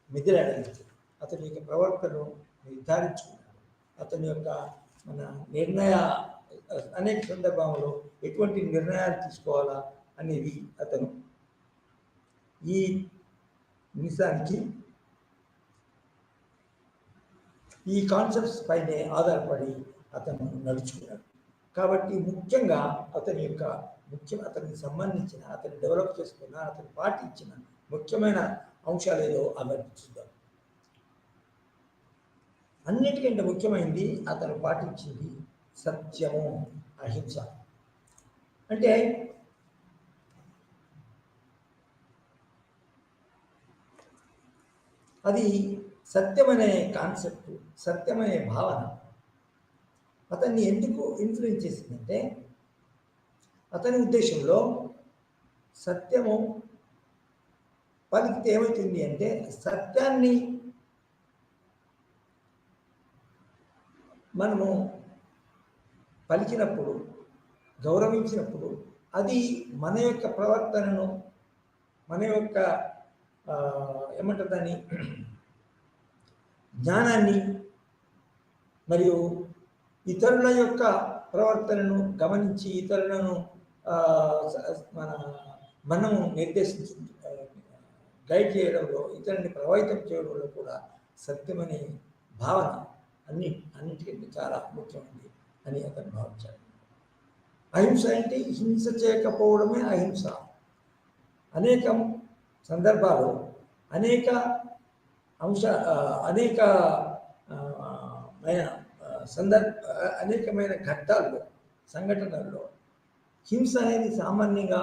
B: మెదిలాడలేదు. అతని యొక్క ప్రవర్తనను నిర్ధారించుకున్నాడు. అతని యొక్క అనేక సందర్భంలో ఎటువంటి నిర్ణయాలు తీసుకోవాలా అనేది అతను ఈ నిమిషానికి ఈ కాన్సెప్ట్స్ పైనే ఆధారపడి అతను నడుచుకున్నాడు. కాబట్టి ముఖ్యంగా అతనికి సంబంధించిన, అతను డెవలప్ చేసుకున్న, అతను పాటించిన ముఖ్యమైన అంశాలు ఏదో అవన్నీ చూద్దాం. అన్నిటికంటే ముఖ్యమైనది అతను పాటించింది సత్యము, అహింస. అంటే అది సత్యమనే కాన్సెప్ట్, సత్యమనే భావన అతన్ని ఎందుకు ఇన్ఫ్లుయెన్స్ చేసిందంటే, అతని ఉద్దేశంలో సత్యము పలికితే ఏమవుతుంది అంటే, సత్యాన్ని మనము పలికినప్పుడు, గౌరవించినప్పుడు అది మన యొక్క ప్రవర్తనను, మన యొక్క ఏమంటారు దాన్ని, జ్ఞానాన్ని మరియు ఇతరుల యొక్క ప్రవర్తనను గమనించి ఇతరులను మనము గైడ్ చేయడంలో, ఇతరుని ప్రభావితం చేయడంలో కూడా సత్యమనే భావన అన్నిటికంటే చాలా ముఖ్యమైనది అని అతను భావించాడు. అహింస అంటే హింస చేయకపోవడమే అహింస. అనేక సందర్భాలు, అనేకమైన ఘట్టాల్లో, సంఘటనల్లో హింస అనేది సామాన్యంగా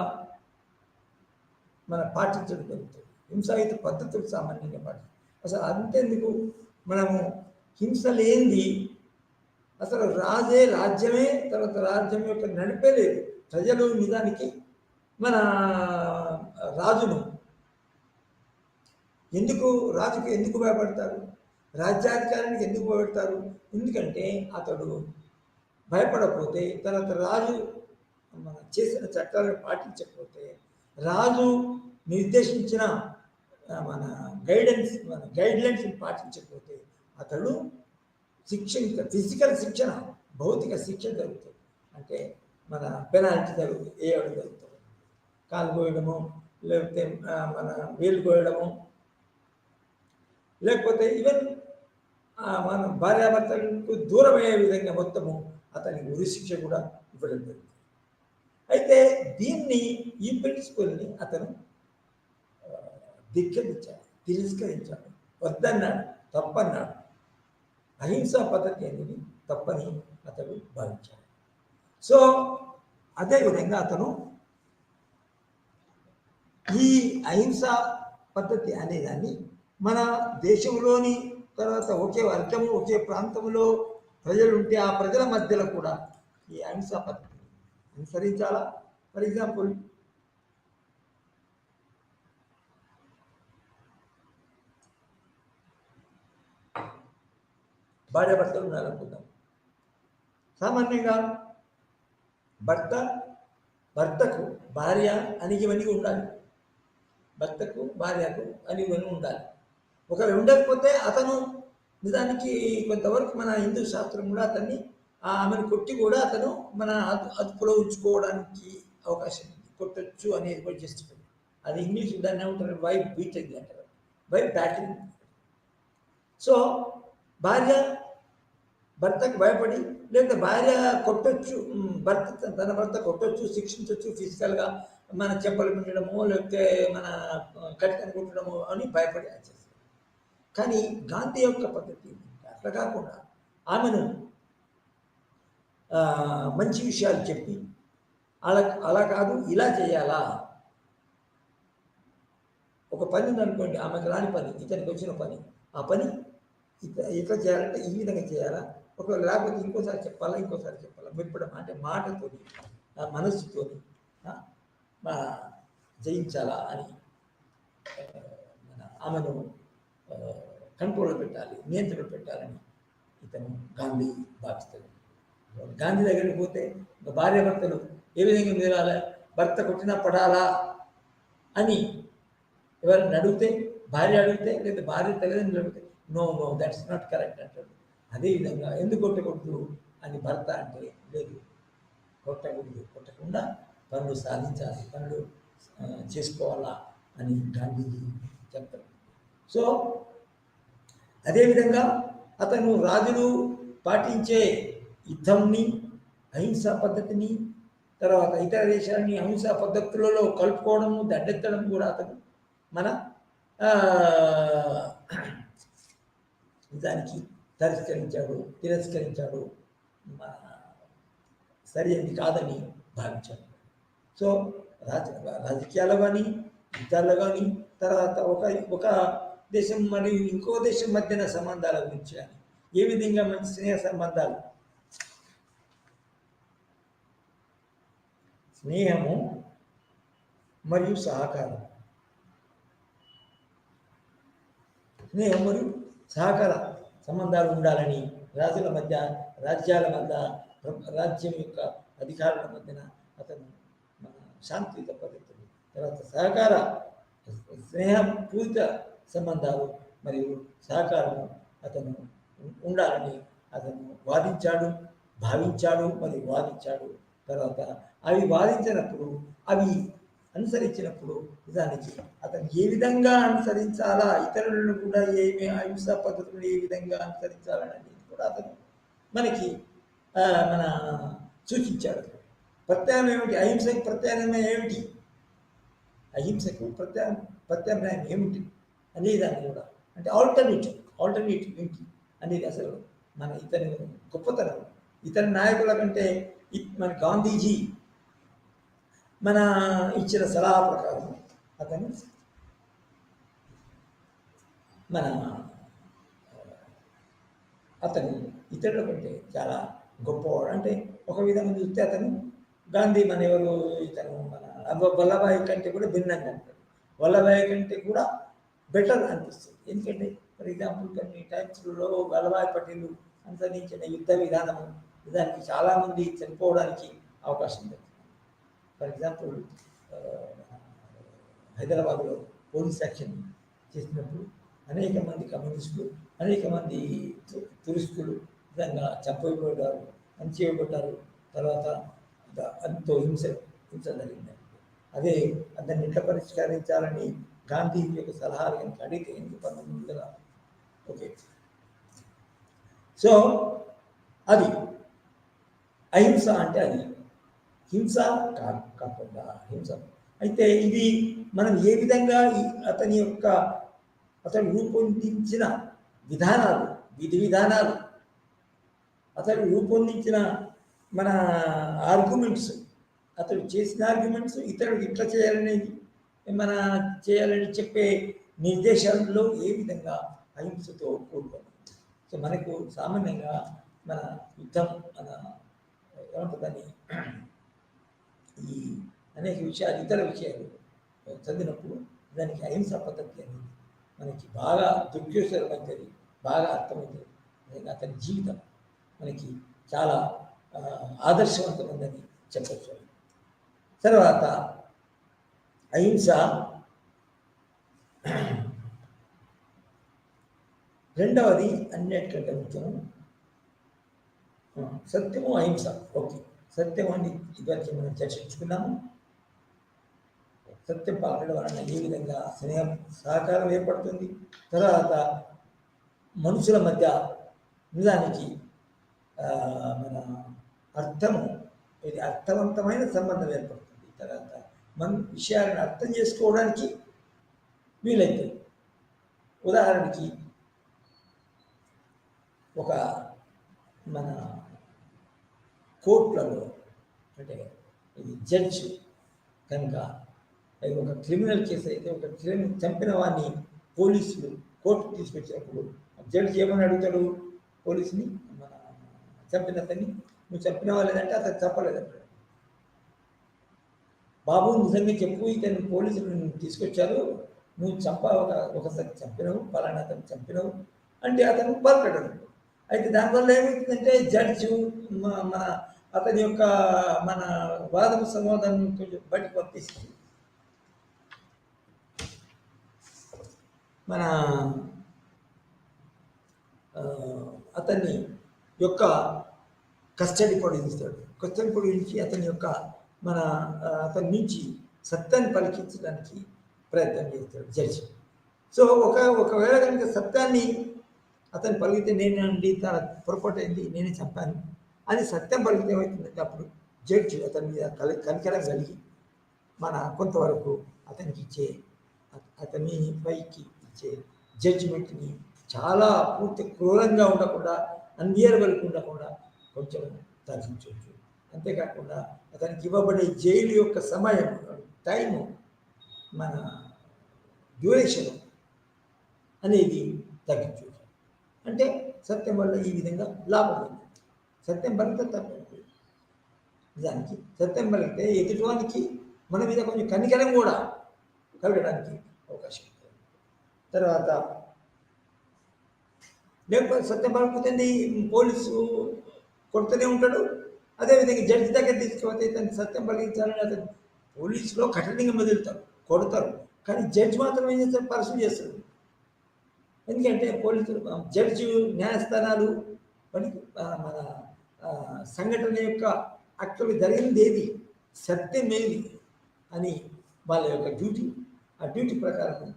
B: మనం పాటించడం జరుగుతుంది. హింసాయుత పద్ధతులు సామాన్యంగా పాటించాలి. అసలు అంతెందుకు, మనము హింస లేనిది అసలు రాజ్యమే, తర్వాత రాజ్యం యొక్క నడిపే లేదు. ప్రజలు నిజానికి మన రాజుకు ఎందుకు భయపడతారు, రాజ్యాధికారానికి ఎందుకు భయపడతారు? ఎందుకంటే అతడు భయపడకపోతే, తర్వాత రాజు చేసిన చట్టాలను పాటించకపోతే, రాజు నిర్దేశించిన గైడ్లైన్స్ని పాటించకపోతే అతడు ఫిజికల్ శిక్షణ, భౌతిక శిక్షణ జరుగుతుంది. అంటే మన పెనాల్టీ జరుగుతుంది, కాలు కోయడము, లేకపోతే మన వేలు కోయడము, లేకపోతే ఈవెన్ మన భార్యాభర్తలకు దూరమయ్యే విధంగా మొత్తము అతనికి ఉరిశిక్ష కూడా ఇవ్వడం జరుగుతుంది. అయితే ఈ ప్రిన్సిపల్ని అతను ధిక్కరించాడు, తిరస్కరించాడు, వద్దన్నాడు, తప్పన్నాడు. అహింసా పద్ధతి అనేది తప్పని అతడు భావించాడు. సో అదేవిధంగా అతను ఈ అహింసా పద్ధతి అనేదాన్ని మన దేశంలోని, తర్వాత ఒకే వర్గము, ఒకే ప్రాంతంలో ప్రజలు ఉంటే ఆ ప్రజల మధ్యలో కూడా ఈ అహింసా పద్ధతిని అనుసరించాలా. ఫర్ ఎగ్జాంపుల్, భార్యాభర్తలు ఉన్నారనుకుందాం. సామాన్యంగా భర్తకు భార్య అణిగిమణిగి ఉండాలి. భర్తకు భార్యకు అణిగిమణి ఉండాలి. ఒకవేళ ఉండకపోతే అతను నిజానికి కొంతవరకు మన హిందూ శాస్త్రం కూడా అతన్ని ఆమెను కొట్టి కూడా అతను మన అదుపులో ఉంచుకోవడానికి అవకాశం ఉంది. కొట్టచ్చు అనేది కూడా చేస్తుంది. అది ఇంగ్లీష్ దాన్ని ఏమంటారు, వైఫ్ బీటింగ్ అంటారు, వైఫ్ బ్యాటింగ్. సో భార్య భర్తకు భయపడి, లేదా భార్య కొట్టొచ్చు, తన భర్త కొట్టొచ్చు, శిక్షించవచ్చు, ఫిజికల్గా మన చెంపలు పిండడము, లేకపోతే మన కట్టికను కొట్టడము అని భయపడి చేస్తారు. కానీ గాంధీ యొక్క పద్ధతి అట్లా కాకుండా ఆమెను మంచి విషయాలు చెప్పి, అలా కాదు ఇలా చేయాలా, ఒక పని ఉందనుకోండి, ఆమెకు రాని పని, ఇతనికి వచ్చిన పని, ఆ పని ఇట్లా చేయాలంటే ఈ విధంగా చేయాలా, ఒకవేళ లేకపోతే ఇంకోసారి చెప్పాలా, మెప్పడం అంటే మాటతోని, మనస్సుతోని జయించాలా అని ఆమెను కంట్రోల్లో పెట్టాలి, నియంత్రణ పెట్టాలని ఇతను గాంధీ భావిస్తాడు. గాంధీ దగ్గరికి పోతే భార్య భర్తలు ఏ విధంగా మెదలాలి, భర్త కొట్టినా పడాలా అని ఎవరైనా అడిగితే, భార్య అడిగితే, లేదా భార్య తల్లిదండ్రులు అడిగితే నో దట్స్ నాట్ కరెక్ట్ అంటాడు. అదేవిధంగా ఎందుకు కొట్టకూడదు అని భర్త అంటే, లేదు కొట్టకుండా పనులు సాధించాలి, పనులు చేసుకోవాలా అని గాంధీజీ చెప్తారు. సో అదేవిధంగా అతను రాజులు పాటించే యుద్ధంని, అహింసా పద్ధతిని, తర్వాత ఇతర దేశాలని అహింసా పద్ధతులలో కలుపుకోవడము, దండెత్తడం కూడా అతను మన దానికి తిరస్కరించాడు, మన సరి అది కాదని భావించాడు. సో రాజకీయాలు కానీ, యుద్ధాలు కానీ, తర్వాత ఒక దేశం మరియు ఇంకో దేశం మధ్యన సంబంధాల గురించి కానీ, ఏ విధంగా మంచి స్నేహ సంబంధాలు, స్నేహము మరియు సహకారం, సహకార సంబంధాలు ఉండాలని, రాజుల మధ్య, రాజ్యాల మధ్య, రాజ్యం యొక్క అధికారుల మధ్యన అతను మన శాంతియుత పద్ధతులు, తర్వాత సహకార స్నేహపూరిత సంబంధాలు మరియు సహకారము అతను ఉండాలని అతను భావించాడు మరియు వాదించాడు. తర్వాత అవి వాదించినప్పుడు, అవి అనుసరించినప్పుడు నిజానికి అతను ఏ విధంగా అనుసరించాలా, ఇతరులను కూడా ఏమి అహింసా పద్ధతులను ఏ విధంగా అనుసరించాలనేది కూడా అతను మనకి మన సూచించాడు. ప్రత్యామ్నాయం ఏమిటి, అహింసకు ప్రత్యామ్నాయం ఏమిటి, అహింసకు ప్రత్యామ్నాయం ఏమిటి అనేదాన్ని కూడా, అంటే ఆల్టర్నేటివ్ ఏంటి అనేది అసలు మన ఇతని గొప్పతనం. ఇతర నాయకుల కంటే మన గాంధీజీ మన ఇచ్చిన సలహా ప్రకారం అతను ఇతరుల కంటే చాలా గొప్పవాడు. అంటే ఒక విధంగా చూస్తే అతను గాంధీ ఇతను వల్లభాయ్ కంటే కూడా భిన్నంగా ఉంటాడు. వల్లభాయ్ కంటే కూడా బెటర్ అనిపిస్తుంది. ఎందుకంటే ఫర్ ఎగ్జాంపుల్ కొన్ని టైమ్స్లో వల్లభాయ్ పటేల్ అనుసరించిన యుద్ధ విధానము దానికి చాలామంది చనిపోవడానికి అవకాశం ఉంది. ఫర్ ఎగ్జాంపుల్ హైదరాబాద్లో పోలీస్ యాక్షన్ చేసినప్పుడు అనేక మంది కమ్యూనిస్టులు, అనేక మంది టూరిస్టులు విధంగా చంపబడ్డారు, అంచేయబడ్డారు. తర్వాత ఎంతో హింస జరిగింది. అదే దాన్ని ఎట్లా పరిష్కరించాలని గాంధీజీ యొక్క సలహాలు కనుక అడిగితే 1900 ఓకే. సో అది అహింస అంటే అది హింస కాకుండా హింస. అయితే ఇది మనం ఏ విధంగా అతను రూపొందించిన విధి విధానాలు, అతను రూపొందించిన మన ఆర్గ్యుమెంట్స్, అతడు చేసిన ఆర్గ్యుమెంట్స్, ఇతరులు ఇట్లా చేయాలని చెప్పే నిర్దేశాలలో ఏ విధంగా అహింసతో కూడుకుంది. సో మనకు సామాన్యంగా మన యుద్ధం ఏమంటుందని ఈ అనేక విషయాలు, ఇతర విషయాలు చదివినప్పుడు దానికి అహింసా పద్ధతి అనేది మనకి బాగా దుర్యోసరమైతుంది, బాగా అర్థమవుతుంది. అతని జీవితం మనకి చాలా ఆదర్శవంతమైందని చెప్పచ్చు. తర్వాత అహింస రెండవది అన్నిటికంటే ముఖ్యము సత్యము అహింస. ఓకే, సత్యం అని ఇదివరకు మనం చర్చించుకున్నాము. సత్యం పాలన వలన ఏ విధంగా స్నేహం సహకారం ఏర్పడుతుంది. తర్వాత మనుషుల మధ్య నిజానికి మన అర్థము ఇది అర్థవంతమైన సంబంధం ఏర్పడుతుంది. తర్వాత మన విషయాలను అర్థం చేసుకోవడానికి వీలైతుంది. ఉదాహరణకి ఒక మన కోర్టులలో అంటే ఇది జడ్జి కనుక ఒక క్రిమినల్ కేసు అయితే ఒక చంపిన వాడిని పోలీసులు కోర్టుకు తీసుకొచ్చినప్పుడు జడ్జి ఏమని అడుగుతాడు పోలీసుని, మన చంపిన అతన్ని, నువ్వు చంపిన వాళ్ళేదంటే అతను చంపలేదంటాడు. బాబు నిజంగా చెప్పు, ఇతను పోలీసులు తీసుకొచ్చారు, నువ్వు ఒకసారి చంపినవు, పలానా అతను చంపినవు అంటే అతను పలకడు. అయితే దానివల్ల ఏమవుతుందంటే జడ్జి మన అతని యొక్క మన వాదము సమాధానం కొంచెం బయటకు పంపిస్తుంది. మన అతన్ని యొక్క కస్టడీ పొడిగిస్తాడు. కస్టడీ పొడిగించి అతని యొక్క అతని నుంచి సత్యాన్ని పలికించడానికి ప్రయత్నం చేస్తాడు జడ్జి. సో ఒకవేళ కనుక సత్యాన్ని అతను పలికితే నేనండి తన పొరపాటు అయింది, నేనే చంపాను అని సత్యం పలికితే ఏమవుతుందంటే అప్పుడు జడ్జి అతని మీద కనికరం కలిగి కొంతవరకు అతని పైకి ఇచ్చే జడ్జిమెంట్ని చాలా పూర్తి క్రూరంగా ఉండకుండా అన్నియరబలికి ఉండకుండా కొంచెం తగ్గించవచ్చు. అంతేకాకుండా అతనికి ఇవ్వబడే జైలు యొక్క సమయం టైము మన డ్యూరేషన్ అనేది తగ్గించవచ్చు. అంటే సత్యం వల్ల ఈ విధంగా లాభం ఉంది. సత్యం పలికితే తప్పదు. నిజానికి సత్యం పలికితే ఎదుటివానికి మన మీద కొంచెం కనికరం కూడా కలగడానికి అవకాశం ఉంటుంది. తర్వాత లేకపోతే సత్యం పలుకుతుంది పోలీసు కొడుతూనే ఉంటాడు. అదేవిధంగా జడ్జి దగ్గర తీసుకుపోతే తను సత్యం పలికించాలని అతను పోలీసులో కఠినంగా మొదలుతారు, కొడతారు. కానీ జడ్జి మాత్రం ఏం చేస్తారు, పరిశీలన చేస్తారు. ఎందుకంటే పోలీసులు జడ్జి న్యాయస్థానాలు మన సంఘటన యొక్క యాక్చువల్గా జరిగింది ఏది, సత్యం ఏది అని వాళ్ళ యొక్క డ్యూటీ. ఆ డ్యూటీ ప్రకారం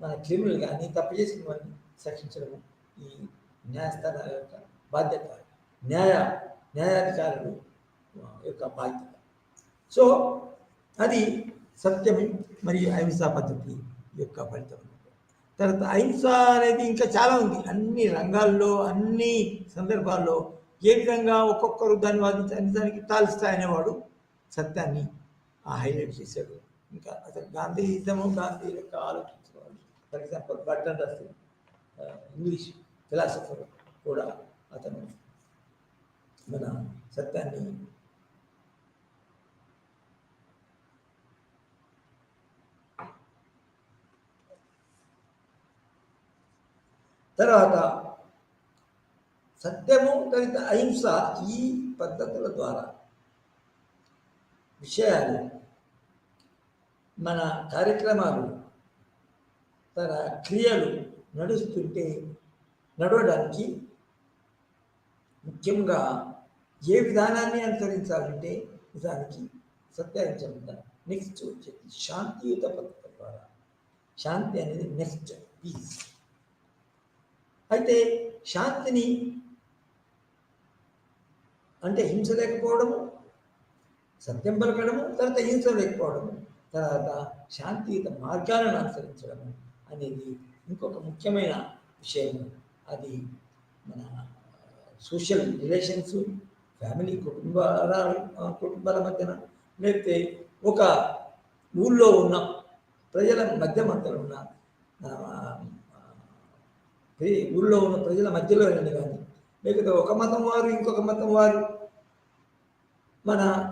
B: మన క్రిమినల్ కానీ తప్పు చేసిన వారిని శిక్షించడం ఈ న్యాయస్థానాల యొక్క బాధ్యత, న్యాయాధికారులు యొక్క బాధ్యత. సో అది సత్యమే మరియు అహింసా పద్ధతి యొక్క ఫలితం. తర్వాత అహింస అనేది ఇంకా చాలా ఉంది. అన్ని రంగాల్లో అన్ని సందర్భాల్లో ఏ విధంగా ఒక్కొక్కరు దాన్ని వాదించడానికి టాల్స్టాయ్ అనేవాడు సత్యాన్ని హైలైట్ చేశాడు. ఇంకా అసలు గాంధీ యొక్క ఆలోచించేవాడు. For example Bertrand Russell English philosopher కూడా అతను మన సత్యాన్ని తర్వాత సత్యము తర్వాత అహింస ఈ పద్ధతుల ద్వారా విషయాలు మన కార్యక్రమాలు తన క్రియలు నడవడానికి ముఖ్యంగా ఏ విధానాన్ని అనుసరించాలంటే నిజానికి సత్యాహించడం. నెక్స్ట్ వచ్చేది శాంతియుత పద్ధతుల ద్వారా. శాంతి అనేది నెక్స్ట్ పీస్. అయితే శాంతిని అంటే హింస లేకపోవడము, సత్యం పలకడము, తర్వాత హింస లేకపోవడము, తర్వాత శాంతియుత మార్గాలను అనుసరించడము అనేది ఇంకొక ముఖ్యమైన విషయం. అది మన సోషల్ రిలేషన్స్, ఫ్యామిలీ కుటుంబాల మధ్యన, లేకపోతే ఒక ఊళ్ళో ఉన్న ప్రజల మధ్యలో ఉన్న ఊళ్ళో ఉన్న ప్రజల మధ్యలో కానీ, లేకపోతే ఒక మతం వారు ఇంకొక మతం వారు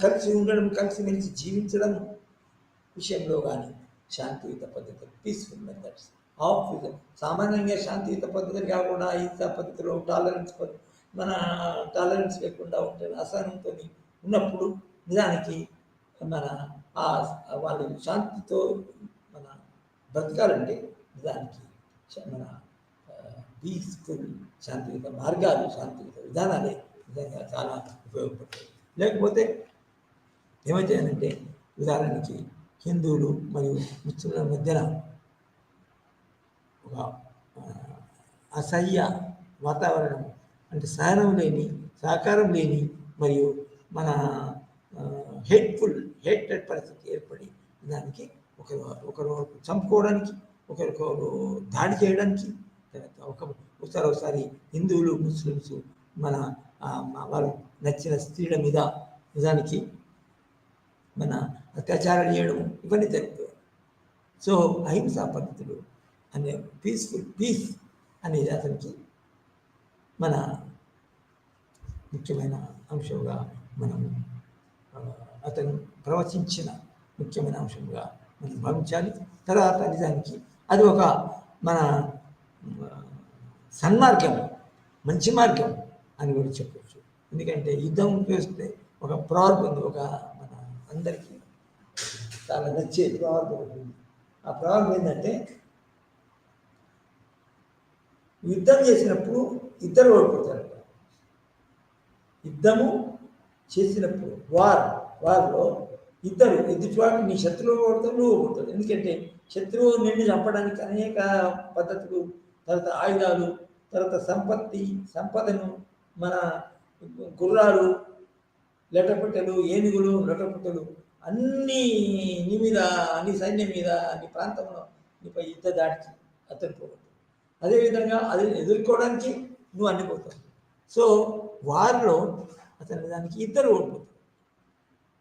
B: కలిసి ఉండడం, కలిసిమెలిసి జీవించడం విషయంలో కానీ శాంతియుత పద్ధతులు, పీస్ఫుల్ మెథడ్స్ ఆఫ్ సామాన్యంగా శాంతియుత పద్ధతులు కాకుండా అహింసా పద్ధతులు, టాలరెన్స్ మన టాలరెన్స్ లేకుండా ఉంటే అసహనంతో ఉన్నప్పుడు నిజానికి మన ఆ వాళ్ళు శాంతితో మన బ్రతకాలంటే నిజానికి మన పీస్ఫుల్ శాంతియుత మార్గాలు, శాంతియుత విధానాలే నిజంగా చాలా ఉపయోగపడతాయి. లేకపోతే ఏమైతాయనంటే ఉదాహరణకి హిందువులు మరియు ముస్లింల మధ్యన ఒక అసహ్య వాతావరణం, అంటే సహనం లేని, సహకారం లేని మరియు మన హేటెడ్ పరిస్థితి ఏర్పడి దానికి ఒకరు చంపుకోవడానికి, ఒకరికొకరు దాడి చేయడానికి, ఒకసారి హిందువులు ముస్లిమ్స్ మన వారు నచ్చిన స్త్రీల మీద నిజానికి మన అత్యాచారాలు చేయడం ఇవన్నీ జరుగుతాయి. సో అహింసా పద్ధతులు అనే పీస్ అనేది అతనికి మన ముఖ్యమైన అంశంగా మనం అతను ప్రవచించిన ముఖ్యమైన అంశంగా మనం భావించాలి. తర్వాత నిజానికి అది ఒక మన సన్మార్గం, మంచి మార్గం అని కూడా చెప్పవచ్చు. ఎందుకంటే యుద్ధం చేస్తే ఒక ప్రాబ్లం ఉంది, ఒక మన అందరికీ చాలా నచ్చే ప్రాబ్లం ఉంటుంది. ఆ ప్రాబ్లం ఏంటంటే యుద్ధం చేసినప్పుడు ఇద్దరు ఓడిపోతారు. యుద్ధము చేసినప్పుడు వార్లో ఇద్దరు ఎదుటివాడు, నీ శత్రువు ఓడతావు, నువ్వు ఓడతావు. ఎందుకంటే శత్రువు నిన్ను చంపడానికి అనేక పద్ధతులు, తర్వాత ఆయుధాలు, తర్వాత సంపదను, మన గుర్రాలు, లెటపుట్టలు, ఏనుగులు, లెటపుట్టలు అన్నీ నీ మీద, నీ సైన్యం మీద, నీ ప్రాంతంలో నీపై యుద్ధ దాడికి అతను పోగొట్టు. అదేవిధంగా అది ఎదుర్కోవడానికి నువ్వు అన్నిపోతావు. సో వారిలో అతని దానికి ఇద్దరు ఓడిపోతారు.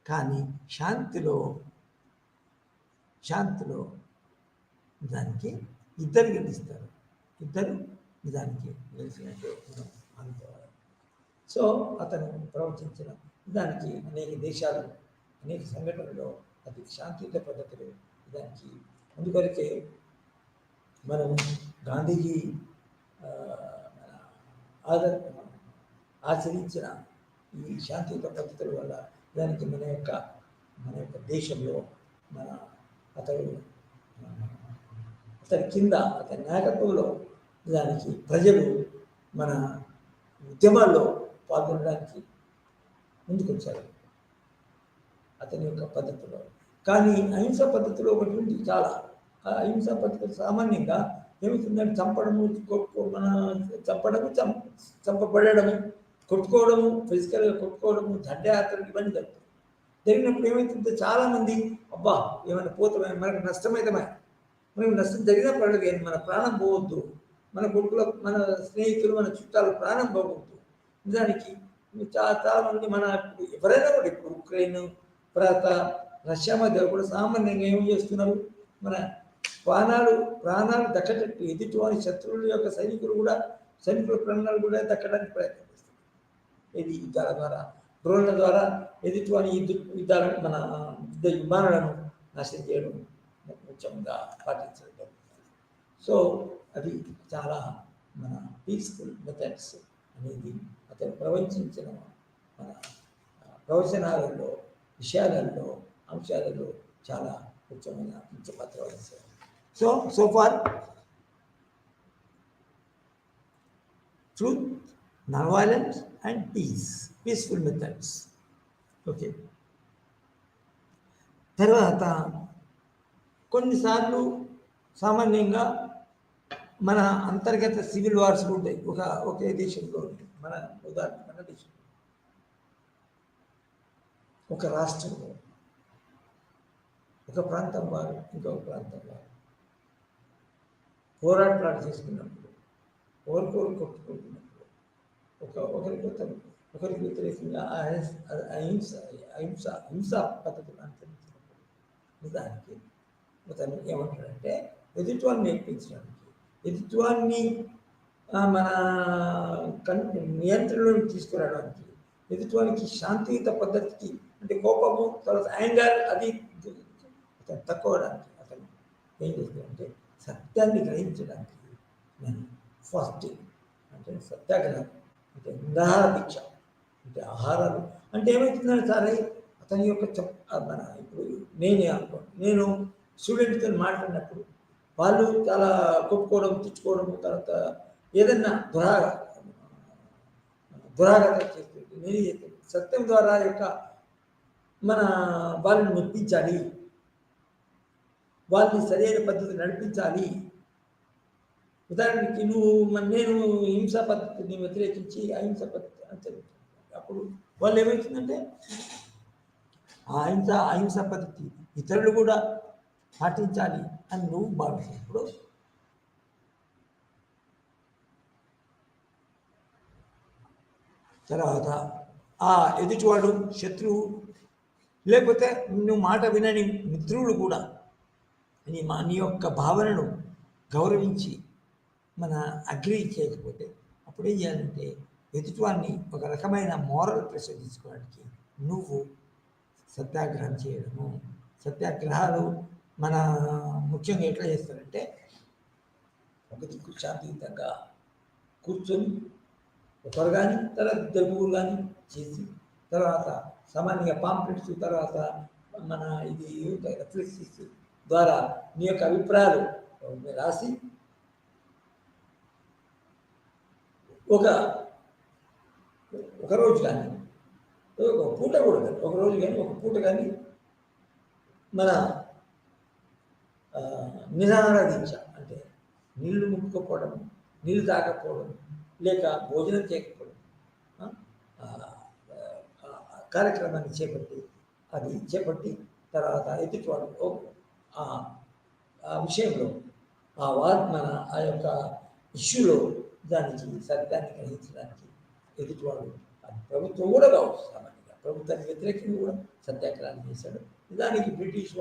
B: కానీ శాంతిలో దానికి ఇద్దరు గెలుస్తారు, ఇద్దరు నిజానికి గెలిచినట్టు మనం అనుకోవాలి. సో అతను ప్రవచించిన దానికి అనేక దేశాలు, అనేక సంఘటనలో అది శాంతియుత పద్ధతులు దానికి అందుకొరకే మనం గాంధీజీ ఆచరించిన ఈ శాంతియుత పద్ధతుల వల్ల దానికి మన యొక్క దేశంలో అతని కింద, అతని నాయకత్వంలో దానికి ప్రజలు మన ఉద్యమాల్లో పాల్గొనడానికి ముందుకొచ్చారు అతని యొక్క పద్ధతిలో. కానీ అహింసా పద్ధతిలో ఒకటి ఉంది చాలా. ఆ అహింసా పద్ధతులు సామాన్యంగా ఏమవుతుందంటే చంపబడము, కొట్టుకోవడము, ఫిజికల్గా కొట్టుకోవడము, దండయాత్రలు ఇవన్నీ జరుగుతాయి. జరిగినప్పుడు ఏమవుతుందో చాలామంది అబ్బా ఏమైనా పోతామే, మనకు నష్టమైతమే, మనకు నష్టం జరిగినా పడలేదు, మన ప్రాణం పోవద్దు, మన కొడుకుల, మన స్నేహితులు, మన చుట్టాలు ప్రాణం పోవద్దు. నిజానికి చాలామంది మన ఎవరైనా కూడా ఇప్పుడు ఉక్రెయిన్, తర్వాత రష్యా మధ్య కూడా సామాన్యంగా ఏం చేస్తున్నారు, మన ప్రాణాలు దక్కటట్టు ఎదుటివారి శత్రువుల యొక్క సైనికుల ప్రాణాలు కూడా దక్కడానికి ప్రయత్నం చేస్తారు. ఇది యుద్ధాల ద్వారా, డ్రోన్ల ద్వారా ఎదుటివారి యుద్ధాలను, మన విమానాలను నాశనం చేయడం ముఖ్యంగా పాటించడం జరుగుతుంది. సో అది చాలా మన పీస్ఫుల్ మెథడ్స్ అనేది అతను ప్రవచించిన మన ప్రవచనాలలో, విషయాలలో, అంశాలలో చాలా ముఖ్య పాత్ర వహించారు. So far, truth, non-violence and peaceful methods. Okay. తర్వాత కొన్నిసార్లు సామాన్యంగా మన అంతర్గత సివిల్ వార్స్ ఉంటాయి ఒకే దేశంలో. మన ఉదాహరణ, మన దేశంలో ఒక రాష్ట్రంలో ఒక ప్రాంతం వారు ఇంకొక ప్రాంతం వారు పోరాటాలు చేసుకున్నప్పుడు, ఒకరికొకరు కొట్టుకుంటున్నప్పుడు, ఒకరికి వ్యతిరేకంగా హింసా పద్ధతులు అనుసరించినప్పుడు నిజానికి అతను ఏమంటాడంటే ఎదుటివాన్ని నేర్పించడానికి, ఎదుటివాన్ని మన నియంత్రణలోకి తీసుకురావడానికి, ఎదుటివానికి శాంతియుత పద్ధతికి, అంటే కోపము, తర్వాత యాంగర్ అది అతను తక్కువడానికి అతను ఏం చేస్తాడంటే సత్యాన్ని గ్రహించడానికి నేను ఫాస్టింగ్ అంటే సత్యాగ్రహం అంటే నిరాహార దీక్ష అంటే ఆహారాలు అంటే ఏమవుతుందంటే సరే అతని యొక్క మన ఇప్పుడు నేనే అనుకోండి, నేను స్టూడెంట్తో మాట్లాడినప్పుడు వాళ్ళు చాలా కొట్టుకోవడం తిట్టుకోవడం తర్వాత ఏదన్నా దురాగతం చేస్తుంది. నేను సత్యం ద్వారా యొక్క మన వాళ్ళని మెప్పించాలి, వాళ్ళని సరైన పద్ధతి నడిపించాలి. ఉదాహరణకి నేను హింసా పద్ధతిని వ్యతిరేకించి అహింస పద్ధతి అని చెప్తాను. అప్పుడు వాళ్ళు ఏమవుతుందంటే అహింస పద్ధతి ఇతరులు కూడా పాటించాలి అని నువ్వు భావించినప్పుడు తర్వాత ఆ ఎదుటివాడు శత్రువు లేకపోతే నువ్వు మాట వినని మిత్రులు కూడా నీ యొక్క భావనను గౌరవించి మన అగ్రి చేయకపోతే అప్పుడు ఏం చేయాలంటే ఎదుటివాడిని ఒక రకమైన మోరల్ ప్రెషర్ తీసుకోవడానికి నువ్వు సత్యాగ్రహం చేయడము. సత్యాగ్రహాలు మన ముఖ్యంగా ఎట్లా చేస్తారంటే ఒక దిక్కు శాంతియుతంగా కూర్చొని ఒకరు కానీ తర్వాత ఇద్దరు ముగ్గురు కానీ చేసి తర్వాత సామాన్యంగా పాంప్లెట్స్ తర్వాత మన ఇది రిఫ్లెక్సెస్ ద్వారా నీ యొక్క అభిప్రాయాలు రాసి ఒక రోజు కానీ ఒక పూట కూడా కానీ ఒక రోజు కానీ ఒక పూట కానీ మన నిరాహార దీక్ష అంటే నీళ్లు ముట్టుకోకపోవడం, నీళ్ళు తాగకపోవడం, లేక భోజనం చేయకపోవడం కార్యక్రమాన్ని చేపట్టి తర్వాత ఎదుటివాడు ఆ విషయంలో మన ఆ యొక్క ఇష్యూలో దానికి సత్యాన్ని గ్రహించడానికి ఎదుటివాడు ప్రభుత్వం కూడా కావచ్చు. సామాన్యంగా ప్రభుత్వానికి వ్యతిరేకంగా కూడా సత్యాగ్రహాన్ని చేశాడు. నిజానికి బ్రిటిష్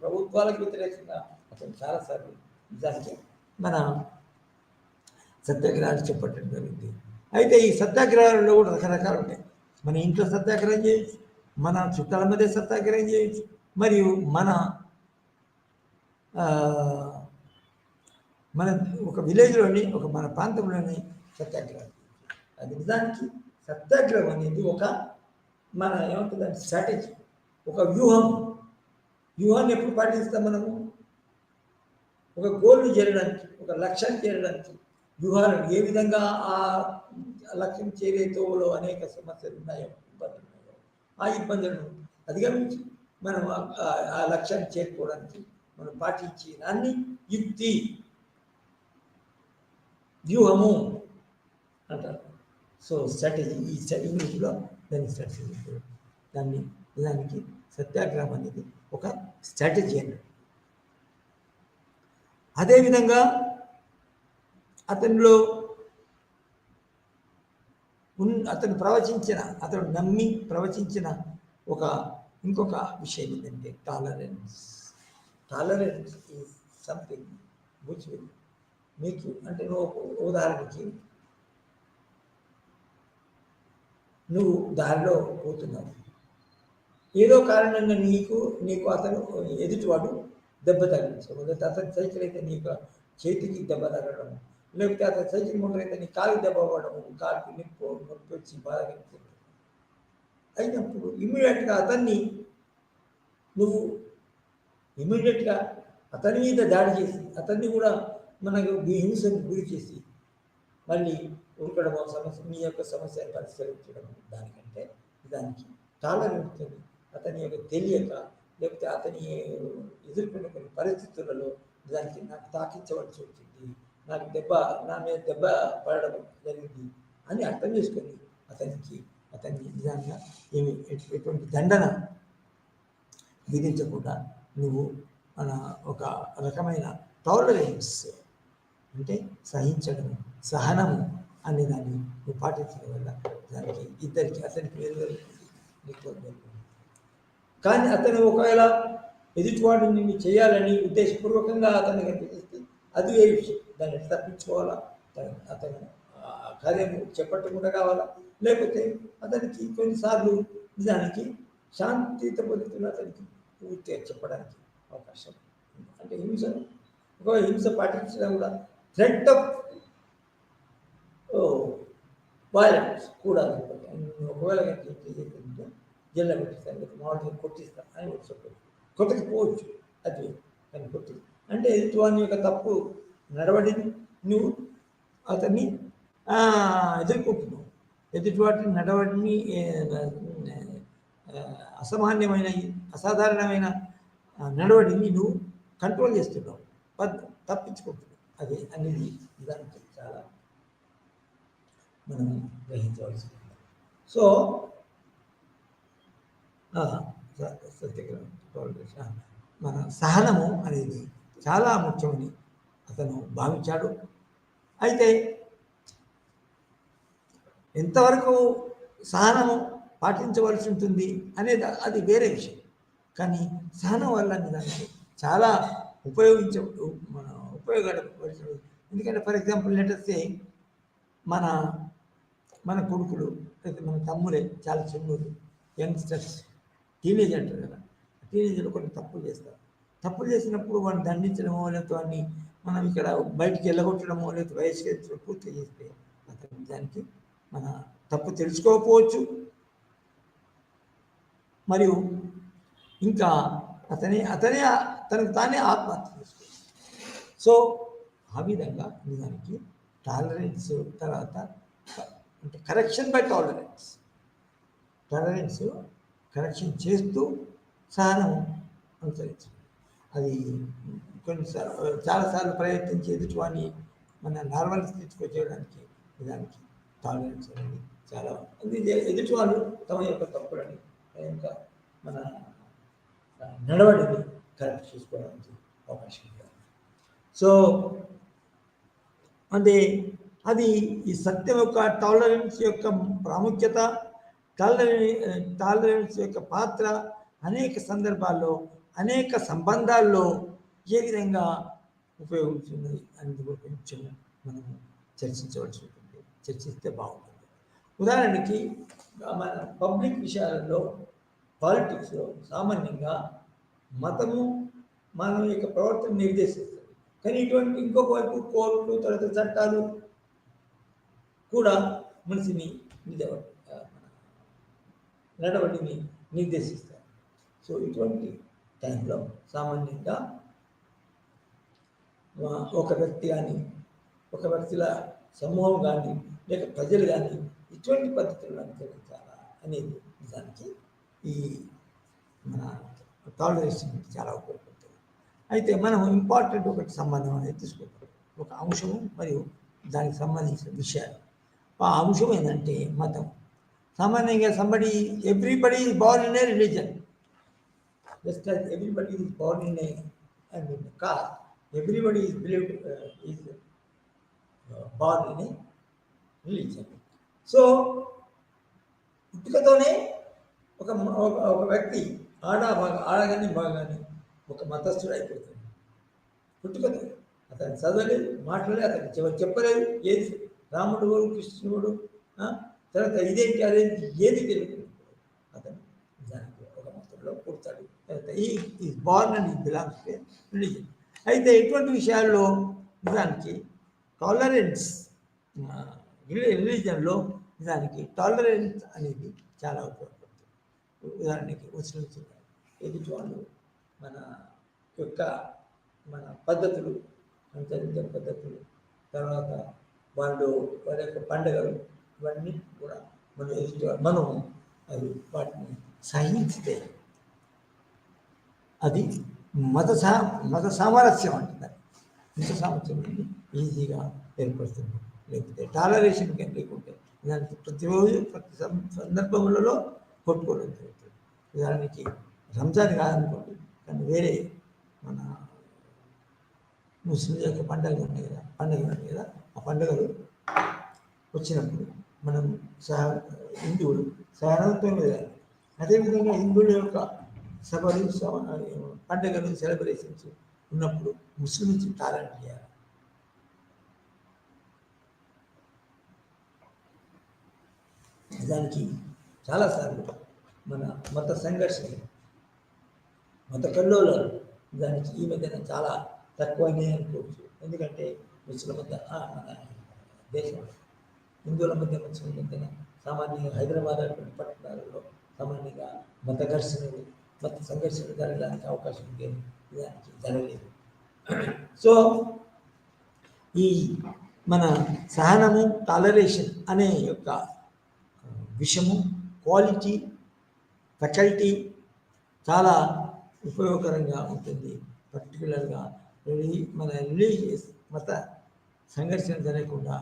B: ప్రభుత్వాలకు వ్యతిరేకంగా అతను చాలాసార్లు నిజానికి మన సత్యాగ్రహాలు చేపట్టడం జరిగింది. అయితే ఈ సత్యాగ్రహాలలో కూడా రకరకాలు ఉంటాయి. మన ఇంట్లో సత్యాగ్రహం చేయొచ్చు, మన చుట్టాల మధ్య సత్యాగ్రహం చేయొచ్చు, మరియు మన ఒక విలేజ్లోని మన ప్రాంతంలోని సత్యాగ్రహం. అది నిజానికి సత్యాగ్రహం అనేది మన ఏమంటుందంటే స్ట్రాటజీ, ఒక వ్యూహాన్ని ఎప్పుడు పాటిస్తాం మనము? ఒక గోల్ని చేరడానికి, ఒక లక్ష్యాన్ని చేరడానికి వ్యూహాలను ఏ విధంగా ఆ లక్ష్యం చేరేతోలో అనేక సమస్యలు ఉన్నాయో, ఇబ్బందులు ఉన్నాయో, ఆ ఇబ్బందులను అధిగమించి మనం ఆ లక్ష్యాన్ని చేరుకోవడానికి మనం పాటించి దాన్ని యుక్తి, వ్యూహము అంటారు. సో స్ట్రాటజీ, ఇంగ్లీష్లో దాన్ని స్ట్రాటజీ. దానికి సత్యాగ్రహం అనేది ఒక స్ట్రాటజీ అన్నట్టు. అదేవిధంగా అతను నమ్మి ప్రవచించిన ఇంకొక విషయం ఏంటంటే tolerance is something which will మీకు అంటే ఉదాహరణకి నువ్వు దారిలో పోతున్నావు, ఏదో కారణంగా నీకు అతను ఎదుటివాడు దెబ్బ తగిలించడం, అతని సైకిల్ అయితే నీకు చేతికి దెబ్బ తగలడం, లేకపోతే అతని సైకిల్ మోటార్ అయితే నీ కాలు దెబ్బ అవ్వడం, కాలుకి నొప్పి వచ్చి బాధ అయినప్పుడు ఇమ్మీడియట్గా అతని మీద దాడి చేసి అతన్ని కూడా మనకు హింసకు గురి చేసి మళ్ళీ ఉరకడం నీ యొక్క సమస్యను పరిష్కరించడం దానికంటే దానికి టాలరెన్స్ అతని యొక్క తెలియక లేకపోతే అతని ఎదుర్కొన్న కొన్ని పరిస్థితులలో దానికి నాకు తాకించవలసి వచ్చింది, నా మీద దెబ్బ పడడం జరిగింది అని అర్థం చేసుకొని అతన్ని నిజంగా ఎటువంటి దండన విధించకుండా నువ్వు ఒక రకమైన టాలరెన్స్ అంటే సహించడం, సహనము అనే దాన్ని నువ్వు పాటించడం వల్ల దానికి ఇద్దరికి అతనికి వేరు కానీ అతను ఒకవేళ ఎదుటివాడు నిన్ను చేయాలని ఉద్దేశపూర్వకంగా అతన్ని కనిపిస్తే అది వేరే విషయం. దాన్ని తప్పించుకోవాలా, అతను కార్యము చెప్పకుండా కావాలా, లేకపోతే అతనికి కొన్నిసార్లు నిజానికి శాంతియుత పద్ధతిలో అతనికి పూర్తిగా చెప్పడానికి అవకాశం. అంటే హింస పాటించడం కూడా థ్రెట్ ఆఫ్ వైలెన్స్ కూడా ఒకవేళ చేస్తుంటే జైల్లో పెట్టిస్తాను, మామూలుగా కొట్టిస్తాను అని చెప్పారు. కొట్టకపోవచ్చు అది, కానీ కొట్టి అంటే ఎదుటివాని యొక్క తప్పు నడవడిని నువ్వు అతన్ని ఎదుర్కొంటున్నావు. ఎదుటివాటి నడవడిని అసామాన్యమైన అసాధారణమైన నడవడిని నువ్వు కంట్రోల్ చేస్తున్నావు, తప్పించుకుంటున్నావు. అది అనేది దానికి చాలా మనం గ్రహించవలసి ఉంది. సో మన సహనము అనేది చాలా ముఖ్యమని అతను భావించాడు. అయితే ఎంతవరకు సహనము పాటించవలసి ఉంటుంది అనేది అది వేరే విషయం. కానీ సహనం వల్ల దానికి చాలా ఉపయోగపడవలసి. ఎందుకంటే ఫర్ ఎగ్జాంపుల్ లెటర్సే మన కొడుకులు అయితే మన తమ్ముడే చాలా చిన్నోళ్ళు, యంగ్స్టర్స్, టీనేజ్ అంటారు కదా, టీనేజ్లో కొన్ని తప్పులు చేస్తారు. తప్పులు చేసినప్పుడు వాడిని దండించడమో లేకపోతే వాడిని మనం ఇక్కడ బయటికి వెళ్ళగొట్టడమో లేకపోతే వయస్సు పూర్తి చేస్తే అతను దానికి మన తప్పు తెలుసుకోకపోవచ్చు, మరియు ఇంకా తనకు తానే ఆత్మహత్య చేసుకోవచ్చు. సో ఆ విధంగా నిజానికి టాలరెన్స్ తర్వాత అంటే కరెక్షన్ బై టాలరెన్స్ కరెక్షన్ చేస్తూ సహనం అనుసరించాలి. అది చాలాసార్లు ప్రయత్నించి ఎదుటివాన్ని మన నార్మల్ స్థితికి వచ్చేయడానికి నిజానికి టాలరెన్స్ అనేది చాలా ఎదుటి వాళ్ళు తమ యొక్క తప్పులని ఇంకా మన నడవడిని కరెక్ట్ చేసుకోవడానికి అవకాశం ఉంటుంది. సో అంటే అది ఈ సత్యం యొక్క టాలరెన్స్ యొక్క ప్రాముఖ్యత, టాలరెన్స్ యొక్క పాత్ర అనేక సందర్భాల్లో అనేక సంబంధాల్లో ఏ విధంగా ఉపయోగించున్నది అనేది కొంచెం మనం చర్చించవలసి ఉంటుంది. చర్చిస్తే బాగుంటుంది. ఉదాహరణకి మన పబ్లిక్ విషయాలలో పాలిటిక్స్లో సామాన్యంగా మతము మన యొక్క ప్రవర్తన నిర్దేశిస్తుంది. కానీ ఇటువంటి ఇంకొక వైపు కోర్టులు తర్వాత చట్టాలు కూడా మనిషిని నడవడిని నిర్దేశిస్తారు. సో ఇటువంటి టైంలో సామాన్యంగా ఒక వ్యక్తి కానీ ఒక వ్యక్తుల సమూహం కానీ లేక ప్రజలు కానీ ఇటువంటి పద్ధతులను అనుసరించాలా అనేది నిజానికి ఈ మన టాలరెన్షన్ చాలా ఉపయోగపడుతుంది. అయితే మనం ఇంపార్టెంట్ ఒకటి సంబంధం అనేది తీసుకుంటాం, ఒక అంశము మరియు దానికి సంబంధించిన విషయాలు. ఆ అంశం ఏంటంటే మతం. సామాన్యంగా everybody is Born in a religion, just like everybody is Born in a cost, everybody is believed is Born in a religion. So పుట్టుకతోనే ఒక వ్యక్తి ఆడగాని బాగాని ఒక మతస్థుడు అయిపోతుంది. పుట్టుకతో అతను చదవలేదు, మాట్లాడలేదు, అతను చెప్పలేదు, ఏది రాముడు కృష్ణుడు తర్వాత ఇదేంటి అదేంటి ఏది తెలియదు. అతను నిజానికి ఒక మతంలో పుడతాడు. ఈ బార్న్ అండ్ ఈ బిలాంగ్స్ టు రిలీజన్. అయితే ఇటువంటి విషయాల్లో నిజానికి టాలరెన్స్, రిలీజన్లో నిజానికి టాలరెన్స్ అనేది చాలా ఉపయోగపడుతుంది. ఉదాహరణకి ముస్లిమ్స్ ఎదుటి వాళ్ళు మన పద్ధతులు, అనుసరించే పద్ధతులు, తర్వాత వాళ్ళ యొక్క పండుగలు ఇవన్నీ కూడా మనం వాటిని సహించితే అది మత సామరస్యం అంటున్నారు. మత సామరస్యం ఈజీగా ఏర్పడుతుంది. లేకపోతే టాలరేషన్ లేకుంటే దానికి ప్రతిరోజు ప్రతి సందర్భములలో కొట్టుకోవడం జరుగుతుంది. ఉదాహరణకి రంజాన్ కాదనుకోండి, కానీ వేరే మన ముస్లిం యొక్క పండుగలు ఉన్నాయి కదా, ఆ పండుగలు వచ్చినప్పుడు మనం హిందువులు సహనంతో లేదు. అదేవిధంగా హిందువుల యొక్క సభలు పండుగలు సెలబ్రేషన్స్ ఉన్నప్పుడు ముస్లిమ్స్ టాలెంట్ చేయాలి. దానికి చాలాసార్లు మన మత సంఘర్షణ, మత కల్లోలాలు దానికి ఈ మధ్యన చాలా తక్కువనే అనుకోవచ్చు. ఎందుకంటే ముస్లిం మన దేశం హిందువుల మధ్య మంచి ఉంటుందని సామాన్యంగా హైదరాబాద్ అటువంటి పట్టణాలలో సామాన్యంగా మత ఘర్షణలు మత సంఘర్షణలు జరగడానికి అవకాశం ఉండేది, దానికి జరగలేదు. సో ఈ మన సహనము టాలరేషన్ అనే యొక్క విషము క్వాలిటీ ఫ్యాకల్టీ చాలా ఉపయోగకరంగా ఉంటుంది. పర్టికులర్గా మన రిలీజియస్ మత సంఘర్షణ జరగకుండా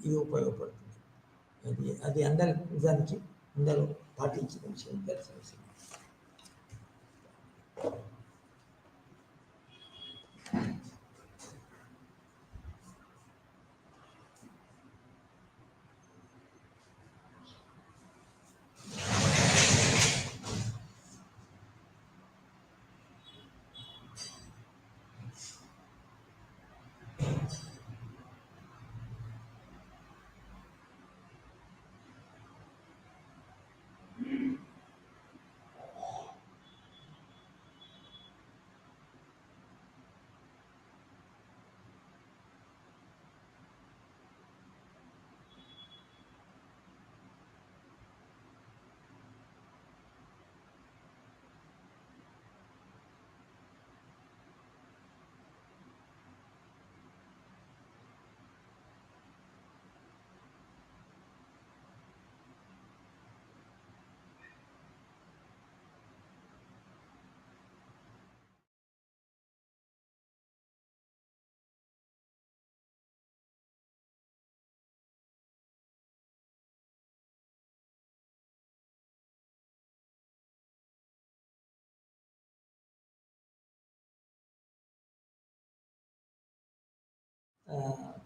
B: ఇది ఉపయోగపడుతుంది. అది అందరి నిజానికి అందరూ పాటించిన విషయం, తెలిసిన విషయం.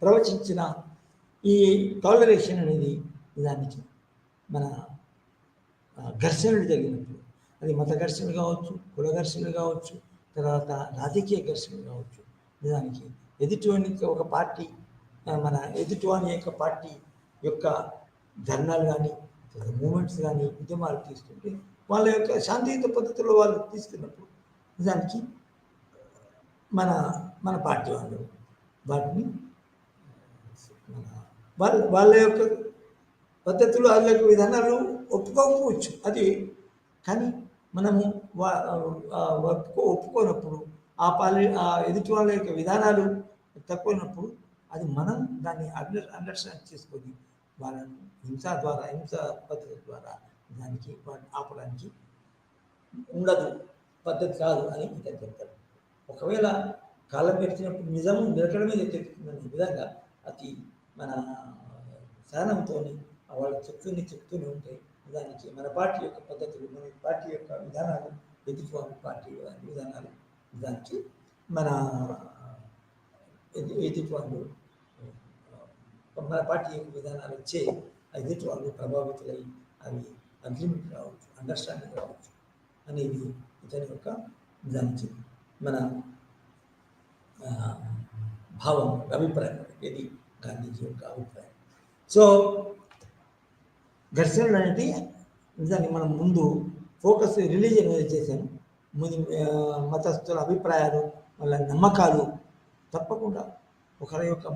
B: ప్రవచించిన ఈ టాలరేషన్ అనేది నిజానికి మన ఘర్షణలు జరిగినప్పుడు, అది మత ఘర్షణలు కావచ్చు, కుల ఘర్షణలు కావచ్చు, తర్వాత రాజకీయ ఘర్షణలు కావచ్చు, నిజానికి ఎదుటివాని ఒక పార్టీ మన ఎదుటివాని యొక్క పార్టీ యొక్క ధర్నాలు కానీ మూమెంట్స్ కానీ ఉద్యమాలు తీసుకుంటే వాళ్ళ యొక్క శాంతియుత పద్ధతుల్లో వాళ్ళు తీసుకున్నప్పుడు నిజానికి మన మన పార్టీ వాళ్ళు వాటిని వాళ్ళ యొక్క పద్ధతులు వాళ్ళ యొక్క విధానాలు ఒప్పుకోకపోవచ్చు, అది కానీ మనము ఒప్పుకోనప్పుడు ఆ ఎదుటి వాళ్ళ యొక్క విధానాలు తక్కువైనప్పుడు అది మనం దాన్ని అండర్స్టాండ్ చేసుకొని వాళ్ళను హింస పద్ధతి ద్వారా దానికి ఆపడానికి ఉండదు, పద్ధతి కాదు అని ఇతను చెప్తాడు. ఒకవేళ కాలం పెరిచినప్పుడు నిజము నిలకడమే చెప్తుందనే విధంగా అది మన సహనంతో వాళ్ళు చెప్తూనే ఉంటే దానికి మన పార్టీ యొక్క పద్ధతులు, మన పార్టీ యొక్క విధానాలు, ఎదుటి పార్టీ విధానాలు దానికి మన ఎదుటి వాళ్ళు మన పార్టీ యొక్క విధానాలు వచ్చే ఎదుటి వాళ్ళు ప్రభావితులై అవి అగ్రిమెంట్ రావచ్చు, అండర్స్టాండింగ్ రావచ్చు అనేది ఇతని యొక్క దానికి మన భావం, అభిప్రాయం. ఇది గాంధీజీ యొక్క అభిప్రాయం. సో ఘర్షణలు అనేది నిజాన్ని మనం ముందు ఫోకస్ రిలీజియన్ మీద చేశాను. ముందు మతస్థుల అభిప్రాయాలు, వాళ్ళ నమ్మకాలు తప్పకుండా ఒకరి యొక్క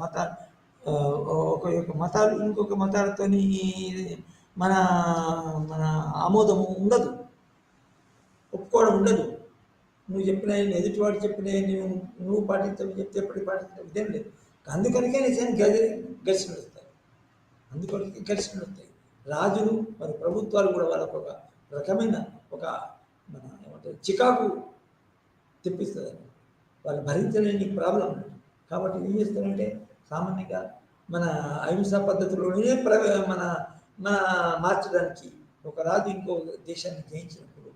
B: మతాలు ఇంకొక మతాలతో మన మన ఆమోదము ఉండదు, ఒప్పుకోవడం ఉండదు. నువ్వు చెప్పిన ఎదుటివాడు చెప్పిన నువ్వు పాటించవు, చెప్తే ఎప్పటికి పాటించవు, ఇదేం లేదు. అందుకనికే నిజానికి ఘర్షణలు వస్తాయి, అందుకనికే ఘర్షణలు వస్తాయి. రాజులు మరి ప్రభుత్వాలు కూడా వాళ్ళకు ఒక రకమైన ఒక మన ఏమంటారు చికాకు తెప్పిస్తుంది, వాళ్ళు భరించలేని ప్రాబ్లం. కాబట్టి ఏం చేస్తారంటే సామాన్యంగా మన అహింసా పద్ధతిలోనే మన మన మార్చడానికి ఒక రాజు ఇంకో దేశాన్ని జయించినప్పుడు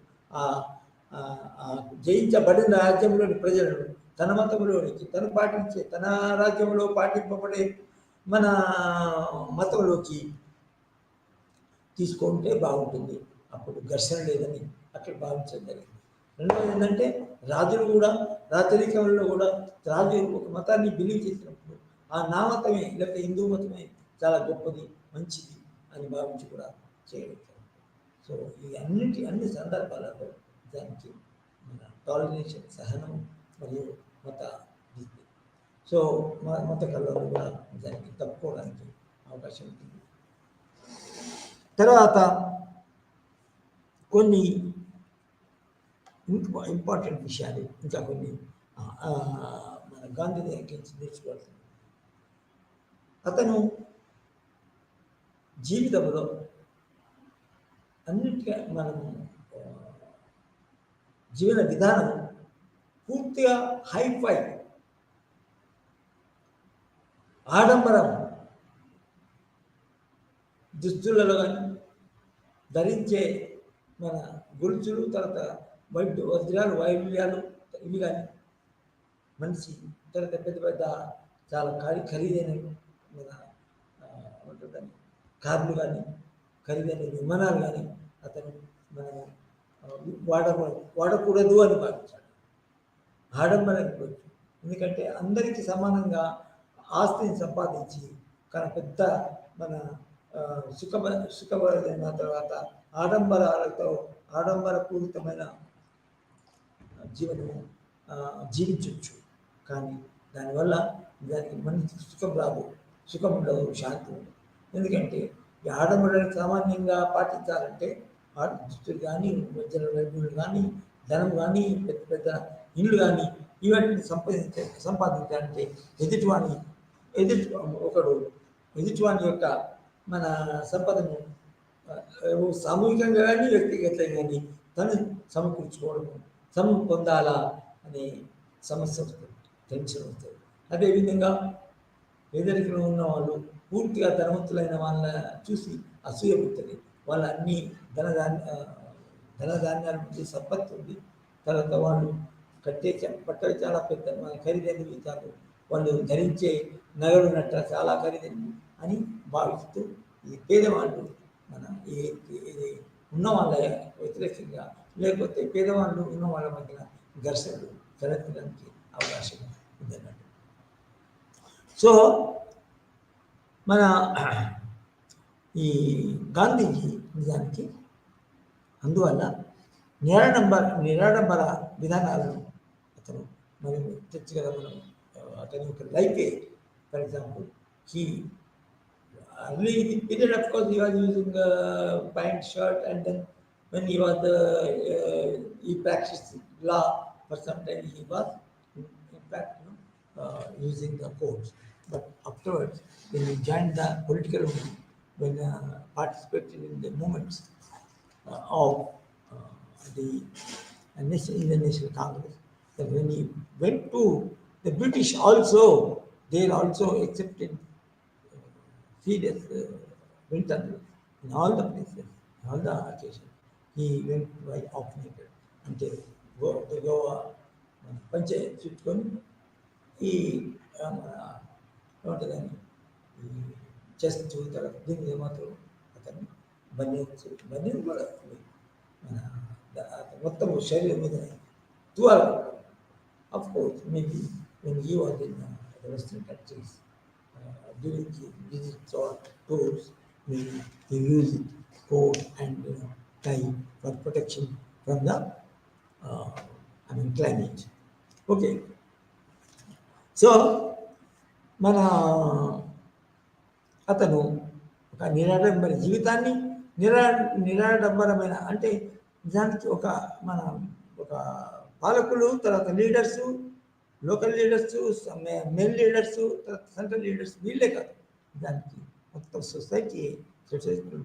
B: జయించబడిన రాజ్యంలోని ప్రజలను తన మతంలోనికి తను పాటించే తన రాజ్యంలో పాటింపబడే మన మతంలోకి తీసుకుంటే బాగుంటుంది, అప్పుడు ఘర్షణ లేదని అక్కడ భావించడం జరిగింది. రెండవది ఏంటంటే రాజులు కూడా రాచరికంలో కూడా రాజు ఒక మతాన్ని బిలీవ్ చేసినప్పుడు నా మతమే లేకపోతే హిందూ మతమే చాలా గొప్పది, మంచిది అని భావించి కూడా చేయగలుగుతారు. సో ఈ అన్ని సందర్భాలలో దానికి మన టాలరేషన్, సహనం మరియు మత సో మత కళలు కూడా దానికి తప్పుకోవడానికి అవకాశం ఉంటుంది. తర్వాత కొన్ని ఇంపార్టెంట్ విషయాలు ఇంకా కొన్ని మన గాంధీ దగ్గర నుంచి నేర్చుకోవాలి. అతను జీవితంలో అన్నిటికీ మనము జీవన విధానం పూర్తిగా హైఫై ఆడంబరం దుస్తులలో కానీ ధరించే మన గొలుసులు తర్వాత వజ్రాలు వైఢూర్యాలు ఇవి కానీ మనిషి తర్వాత పెద్ద పెద్ద చాలా ఖరీదైన మన ఉంటుందని కార్లు కానీ ఖరీదైన విమానాలు కానీ అతను మనం వాడకూడదు అని భావించాడు. ఆడంబరం ఎందుకంటే అందరికీ సమానంగా ఆస్తిని సంపాదించి కానీ పెద్ద మన సుఖపరమైన తర్వాత ఆడంబరపూరితమైన జీవనము జీవించవచ్చు. కానీ దానివల్ల దానికి మంచి సుఖం రాదు, సుఖం ఉండదు, శాంతి ఉండదు. ఎందుకంటే ఈ ఆడంబరాన్ని సామాన్యంగా పాటించాలంటే దుస్తులు కానీ వజ్ర వైభవులు కానీ ధనం కానీ పెద్ద పెద్ద ఇళ్ళు కానీ ఇవన్నీ సంపాదించాలంటే ఎదుటివాని యొక్క మన సంపదను సామూహికంగా కానీ వ్యక్తిగతంగా కానీ తను సమకూర్చుకోవడం పొందాలా అనే సమస్య వస్తుంది, టెన్షన్ వస్తుంది. అదేవిధంగా పేదరికంలో ఉన్న వాళ్ళు పూర్తిగా ధనవంతులైన వాళ్ళ చూసి అసూయ పుడుతుంది. వాళ్ళ అన్ని ధనధాన్యాల నుంచి సంపత్తి ఉంది. తర్వాత వాళ్ళు కట్టే బట్టలు చాలా పెద్ద ఖరీదైనవి కాదు, వాళ్ళు ధరించే నగలు నట్ట చాలా ఖరీదైనవి అని భావిస్తూ ఈ పేదవాళ్ళు మన ఇది ఉన్న వాళ్ళ వ్యతిరేకంగా లేకపోతే పేదవాళ్ళు ఉన్న వాళ్ళ మధ్య ఘర్షణలు తలెత్తడానికి అవకాశం ఉందన్నట్టు. సో మన ఈ గాంధీజీ నిజానికి అందువల్ల నిరాడంబర విధానాలను అతను మనం తెచ్చగల మనం అతని యొక్క లైఫే. For example early in the period, of course, he was using pant shirt, and then when he practiced law for some time, he was in fact using the coats. But afterwards, when he joined the political movement, when participated in the movements of the Indian National Congress, that when he went to the British also, they also accepted serious winter in all the places, in all the occasions. He went by off naked until the Goa Panchayat చుట్టుకొని ఈ ఏమంటుందని ఈ chest తర్వాత దీన్ని ఏమాత్రం అతను బన్నీ కూడా మన మొత్తం శరీరం మీద తువాలు. Of course maybe when he was in the Western countries, during the visits or tours, he used coat and tie for protection from the climate. Okay. So, మన అతను ఒక నిరాడంబర జీవితాన్ని నిరాడంబరమైన అంటే నిజానికి ఒక పాలకులు తర్వాత leaders, local leaders, main leaders, తర్వాత సెంట్రల్ లీడర్స్ వీళ్ళే కాదు, దానికి మొత్తం సొసైటీ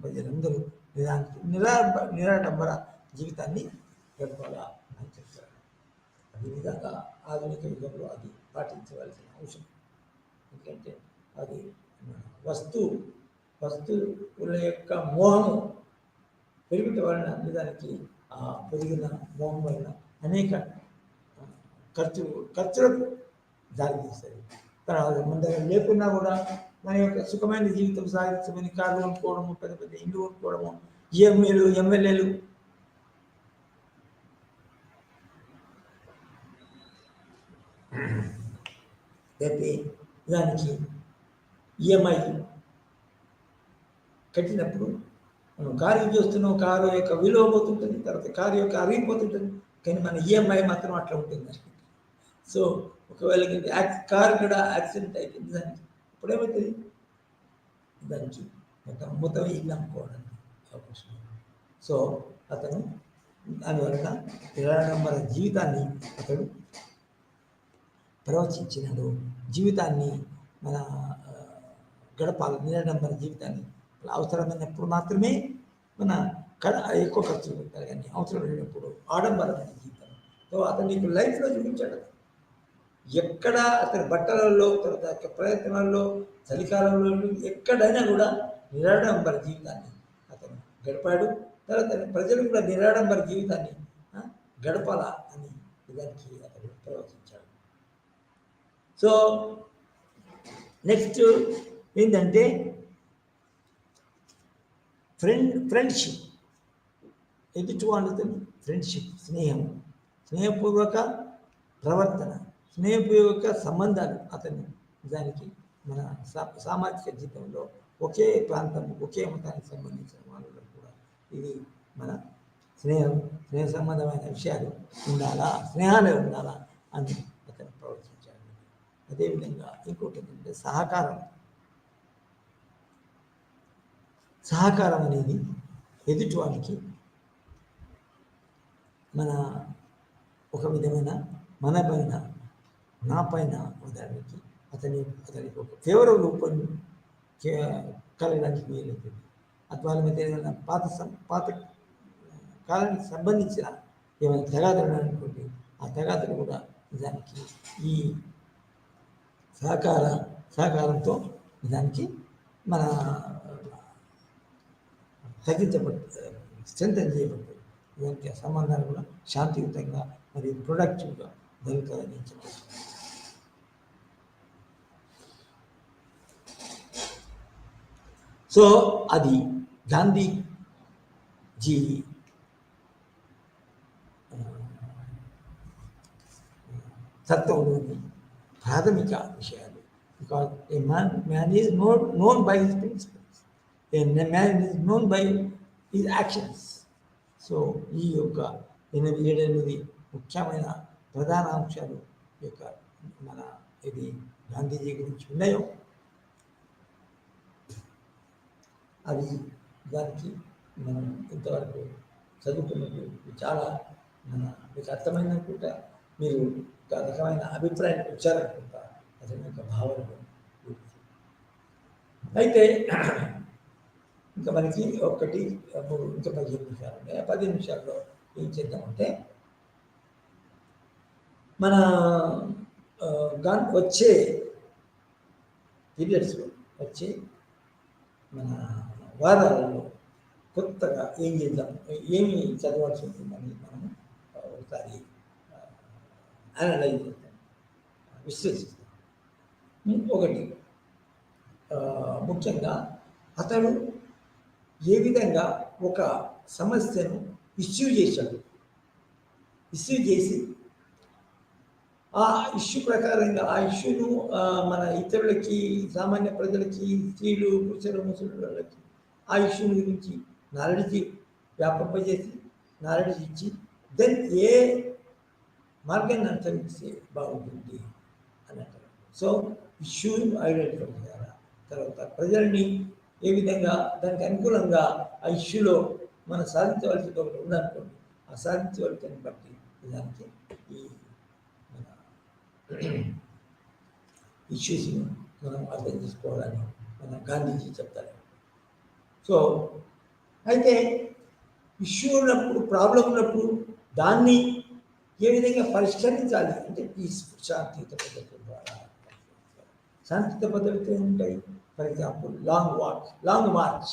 B: ప్రజలందరూ దానికి నిరాడంబర జీవితాన్ని గడపాలా అని చెప్తారు. అది విధంగా ఆధునిక యుగంలో అది పాటించవలసిన అవసరం. ఎందుకంటే అది వస్తువుల యొక్క మోహము పెరుగుట వలన నిజానికి ఆ పెరిగిన మోహం వలన అనేక ఖర్చులకు దారితీస్తుంది. తర్వాత మన దగ్గర లేకున్నా కూడా మన యొక్క సుఖమైన జీవితం సాగించమని కార్లు కొనుక్కోవడము, పెద్ద పెద్ద ఇల్లు కొనుక్కోవడము, ఈఎంఏలు, ఎమ్మెల్యేలు, అయితే దానికి ఈఎంఐ కట్టినప్పుడు మనం కారు యూజ్ చేస్తున్నాం, కారు యొక్క విలువ పోతుంటుంది, తర్వాత కారు యొక్క అరిగిపోతుంటుంది, కానీ మన ఈఎంఐ మాత్రం అట్లా ఉంటుంది. సో ఒకవేళ కారు కూడా యాక్సిడెంట్ అవుతుంది దానికి, ఇప్పుడు ఏమవుతుంది దానికి మొత్తం ఇల్లు అమ్ముకోవడానికి అవకాశం ఉంది. సో అతను దానివలన నిరాడంబర జీవితాన్ని అతడు ప్రవచించినాడు. జీవితాన్ని మన గడపాలి, నిరాడంబర జీవితాన్ని అవసరమైనప్పుడు మాత్రమే మన ఎక్కువ ఖర్చులు పెట్టాలి, కానీ అవసరం లేనప్పుడు ఆడంబరమైన జీవితం. సో అతను నీకు లైఫ్లో చూపించాడు. ఎక్కడ అతని బట్టలలో, తర్వాత ప్రయత్నాల్లో, చలికాలంలో ఎక్కడైనా కూడా నిరాడంబర జీవితాన్ని అతను గడిపాడు. తర్వాత ప్రజలు కూడా నిరాడంబర జీవితాన్ని గడపాలా అని దానికి అతను ప్రవర్తించాడు. సో నెక్స్ట్ ఏంటంటే ఫ్రెండ్షిప్. ఎదుటి వాళ్ళతో ఫ్రెండ్షిప్, స్నేహపూర్వక ప్రవర్తన, స్నేహపూర్వక సంబంధాలు అతను నిజానికి మన సామాజిక జీవితంలో ఒకే ప్రాంతం, ఒకే మతానికి సంబంధించిన వాళ్ళలో కూడా ఇది మన స్నేహ సంబంధమైన విషయాలు స్నేహాలే ఉండాలా అని అతను ప్రవర్తించాడు. అదేవిధంగా ఇంకోటి ఏంటంటే సహకారం అనేది ఎదుటి వాళ్ళకి మన ఒక విధమైన మన పైన, నా పైన ఉదాహరణకి అతనికి ఒక ఫేవరబుల్ రూపం కలగడానికి వీలవుతుంది. వాళ్ళ మధ్య ఏదైనా పాత కాలానికి సంబంధించిన ఏమైనా తగాదులు అనుకోండి, ఆ తగాదులు కూడా నిజానికి ఈ సహకారంతో నిజానికి మన స్ట్రెంథెన్ చేయబడుతుంది. ఇలాంటి సంబంధాలు కూడా శాంతియుతంగా మరియు ప్రొడక్టివ్గా జరుగుతుందని చెప్పచ్చు. సో అది గాంధీజీ తత్వంలోని ప్రాథమిక విషయాలు. Because a man is known by his principles, a man is known by his actions. So ఈ యొక్క 8 ముఖ్యమైన ప్రధాన అంశాలు యొక్క మన ఇది గాంధీజీ గురించి ఉన్నాయో అవి దానికి మనం ఇంతవరకు చదువుకున్నట్టు చాలా మీకు అర్థమైందనుకుంటా. మీరు ఒక రకమైన అభిప్రాయం వచ్చారనుకుంటా అతని యొక్క భావనలు. అయితే ఇంకా మనకి 1, 3, ఇంకా 15 నిమిషాలు ఉన్నాయి. 10 నిమిషాల్లో ఏం చేద్దామంటే మన వచ్చే పీరియడ్స్లో, వచ్చే మన వారాలలో కొత్తగా ఏం చేద్దాం, ఏమి చదవాల్సి ఉంటుందని మనం ఒకసారి అనలైజ్ చేద్దాం, విశ్లేషిస్తాం. ఒకటి ముఖ్యంగా అతను ఏ విధంగా ఒక సమస్యను ఇష్యూ చేసి ఆ ఇష్యూ ప్రకారంగా ఆ ఇష్యూను మన ఇతరులకి, సామాన్య ప్రజలకి, స్త్రీలు, పురుషులు, ముసలిళ్ళకి ఆ ఇష్యూని గురించి నాలెడ్జ్ వ్యాపింపజేసి, నాలెడ్జ్ ఇచ్చి దెన్ ఏ మార్గాన్ని అనుసరిస్తే బాగుంటుంది అని అంటారు. సో ఇష్యూని ఐడెంటిఫై చేయాలి. తర్వాత ప్రజల్ని ఏ విధంగా దానికి అనుకూలంగా ఆ ఇష్యూలో మనం సాధించవలసి ఒకటి ఉందనుకోండి, ఆ సాధించవలసిని బట్టి దానికి ఈ మన ఇష్యూస్ని మనం అర్థం చేసుకోవాలని మన గాంధీజీ చెప్తారు. సో అయితే ఇష్యూ ఉన్నప్పుడు, ప్రాబ్లం ఉన్నప్పుడు దాన్ని ఏ విధంగా పరిష్కరించాలి అంటే పీస్ఫుల్, శాంతియుత పద్ధతుల ద్వారా. శాంతియుత పద్ధతులు ఉంటాయి. For example long march.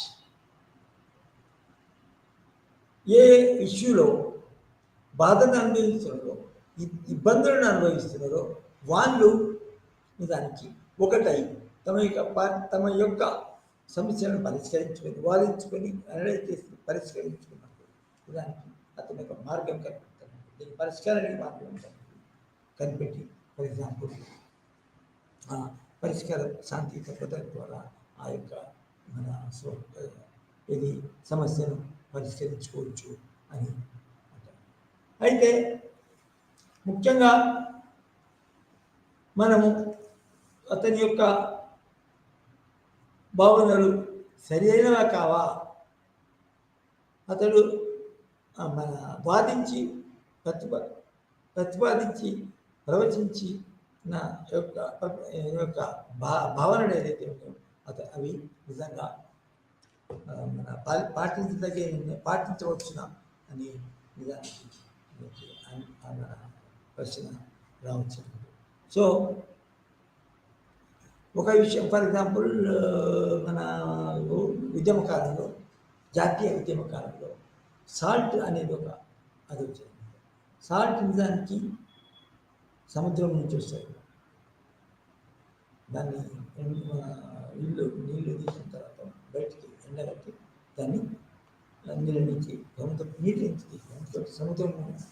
B: ఏ ఇష్యూలో బాధను అనుభవిస్తున్నారో, ఇబ్బందులను అనుభవిస్తున్నారో వాళ్ళు నిజానికి ఒకటై తమ యొక్క సమస్యలను పరిష్కరించుకొని, వాదించుకొని, అనలైజ్ చేసి పరిష్కరించుకున్నప్పుడు నిజానికి అతని యొక్క మార్గం కనిపెడతాడు. దీని పరిష్కారానికి మార్గం కనిపెట్టి, ఫర్ ఎగ్జాంపుల్ పరిష్కారం శాంతియుత పద్ధతి ద్వారా ఆ యొక్క మన ఇది సమస్యను పరిష్కరించుకోవచ్చు అని అంటారు. అయితే ముఖ్యంగా మనము అతని యొక్క భావనలు సరైనవా కావా అతడు మన వాదించి ప్రతిపాదించి ప్రవచించి నా యొక్క భావనలు ఏదైతే ఉన్నాయో అవి నిజంగా మన పాటించవచ్చునా అని నిజానికి మన ప్రశ్న రావచ్చు. సో ఒక విషయం, ఫర్ ఎగ్జాంపుల్ మన ఉద్యమ కాలంలో, జాతీయ ఉద్యమ కాలంలో సాల్ట్ అనేది అది వచ్చింది. సాల్ట్ నిజానికి సముద్రం నుంచి వస్తుంది. దాన్ని నీళ్ళు తీసిన తర్వాత బయటికి ఎండగట్టి దాన్ని నీళ్ళ నుంచి నీళ్ళు నుంచి సముద్రం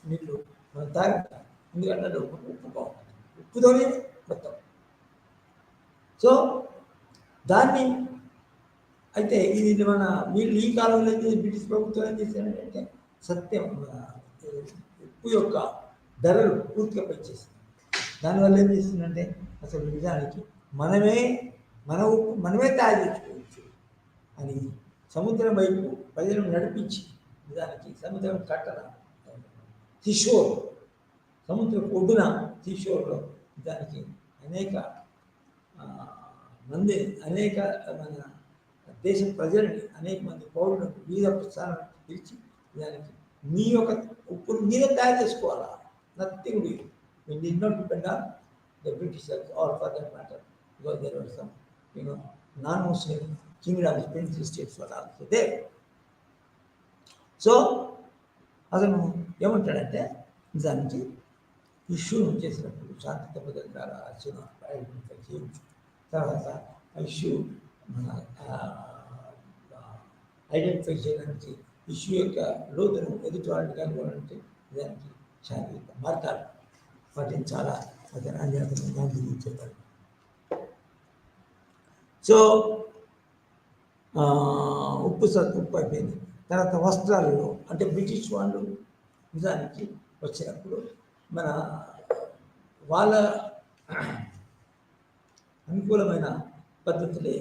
B: నీళ్ళు మనం తాగుతాం. ఎందుకంటే ఉప్పు బాగుంటుంది, ఉప్పుతోనే మొత్తం. సో దాన్ని అయితే ఇది మన వీళ్ళు ఈ కాలంలో బ్రిటిష్ ప్రభుత్వం ఏం చేశారంటే సత్యం ఉప్పు యొక్క ధరలు పూర్తిగా పెంచేసింది. దానివల్ల ఏం చేస్తుందంటే అసలు నిజానికి మన ఉప్పు మనమే తయారు చేసుకోవచ్చు అని సముద్రం వైపు ప్రజలను నడిపించి నిజానికి సముద్రం కట్టన కిషోర్ సముద్ర ఒడ్డున కిషోర్లో నిజానికి అనేక మన దేశ ప్రజల్ని, అనేక మంది పౌరులకు వివిధ ప్రస్థానాలను పిలిచి దానికి మీ యొక్క ఉప్పును మీరే తయారు చేసుకోవాలా, nothing we did not depend on the Britishers or for that matter, because there were some non-Muslim kingdoms, princely states were also there. So అతను ఏమంటాడంటే నిజానికి ఇష్యూను చేసినప్పుడు శాంతి భద్రత ద్వారా ఇష్యూను ఐడెంటిఫై చేయవచ్చు. తర్వాత ఇష్యూ ఐడెంటిఫై చేయడానికి ఇష్యూ యొక్క లోతును ఎదుటి వాళ్ళని కనుగొనాలంటే దానికి శాంతియుత మార్గాలు వాటిని చాలా అతను గాంధీ చెప్పాడు. సో ఉప్పు అయిపోయింది. తర్వాత వస్త్రాలలో అంటే బ్రిటిష్ వాళ్ళు నిజానికి వచ్చినప్పుడు వాళ్ళ అనుకూలమైన పద్ధతులే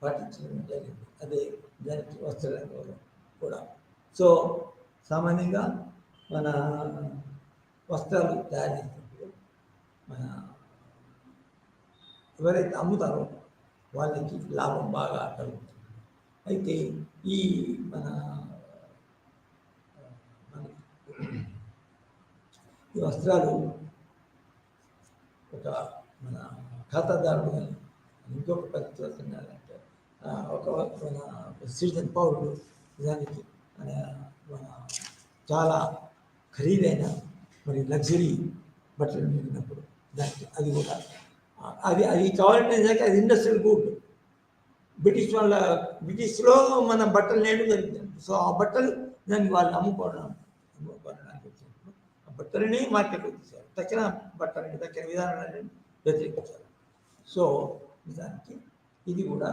B: పాటించడం జరిగింది. అదే దానికి వస్త్రాలలో కూడా. సో సామాన్యంగా మన వస్త్రాలు తయారు చేసినప్పుడు ఎవరైతే అమ్ముతారో వాళ్ళకి లాభం బాగా కలుగుతుంది. అయితే ఈ ఈ వస్త్రాలు మన ఖాతాదారుడు కానీ ఇంకొక పద్ధతిలో తినాలంటే మన సిటిజన్ పౌరుడు దానికి చాలా ఖరీదైన మరి లగ్జరీ బట్టలు మిగిలినప్పుడు దానికి అది కూడా అది కావాలంటే అది ఇండస్ట్రియల్ గుడ్. బ్రిటిష్లో మన బట్టలు నేడు జరుగుతుంది. సో ఆ బట్టలు దానికి వాళ్ళు అమ్ముకోవడానికి వచ్చినప్పుడు ఆ బట్టలని మార్కెట్ వచ్చేసారు. తక్కిన బట్టలని తక్కిన విధానాలని వ్యతిరేకించారు. సో నిజానికి ఇది కూడా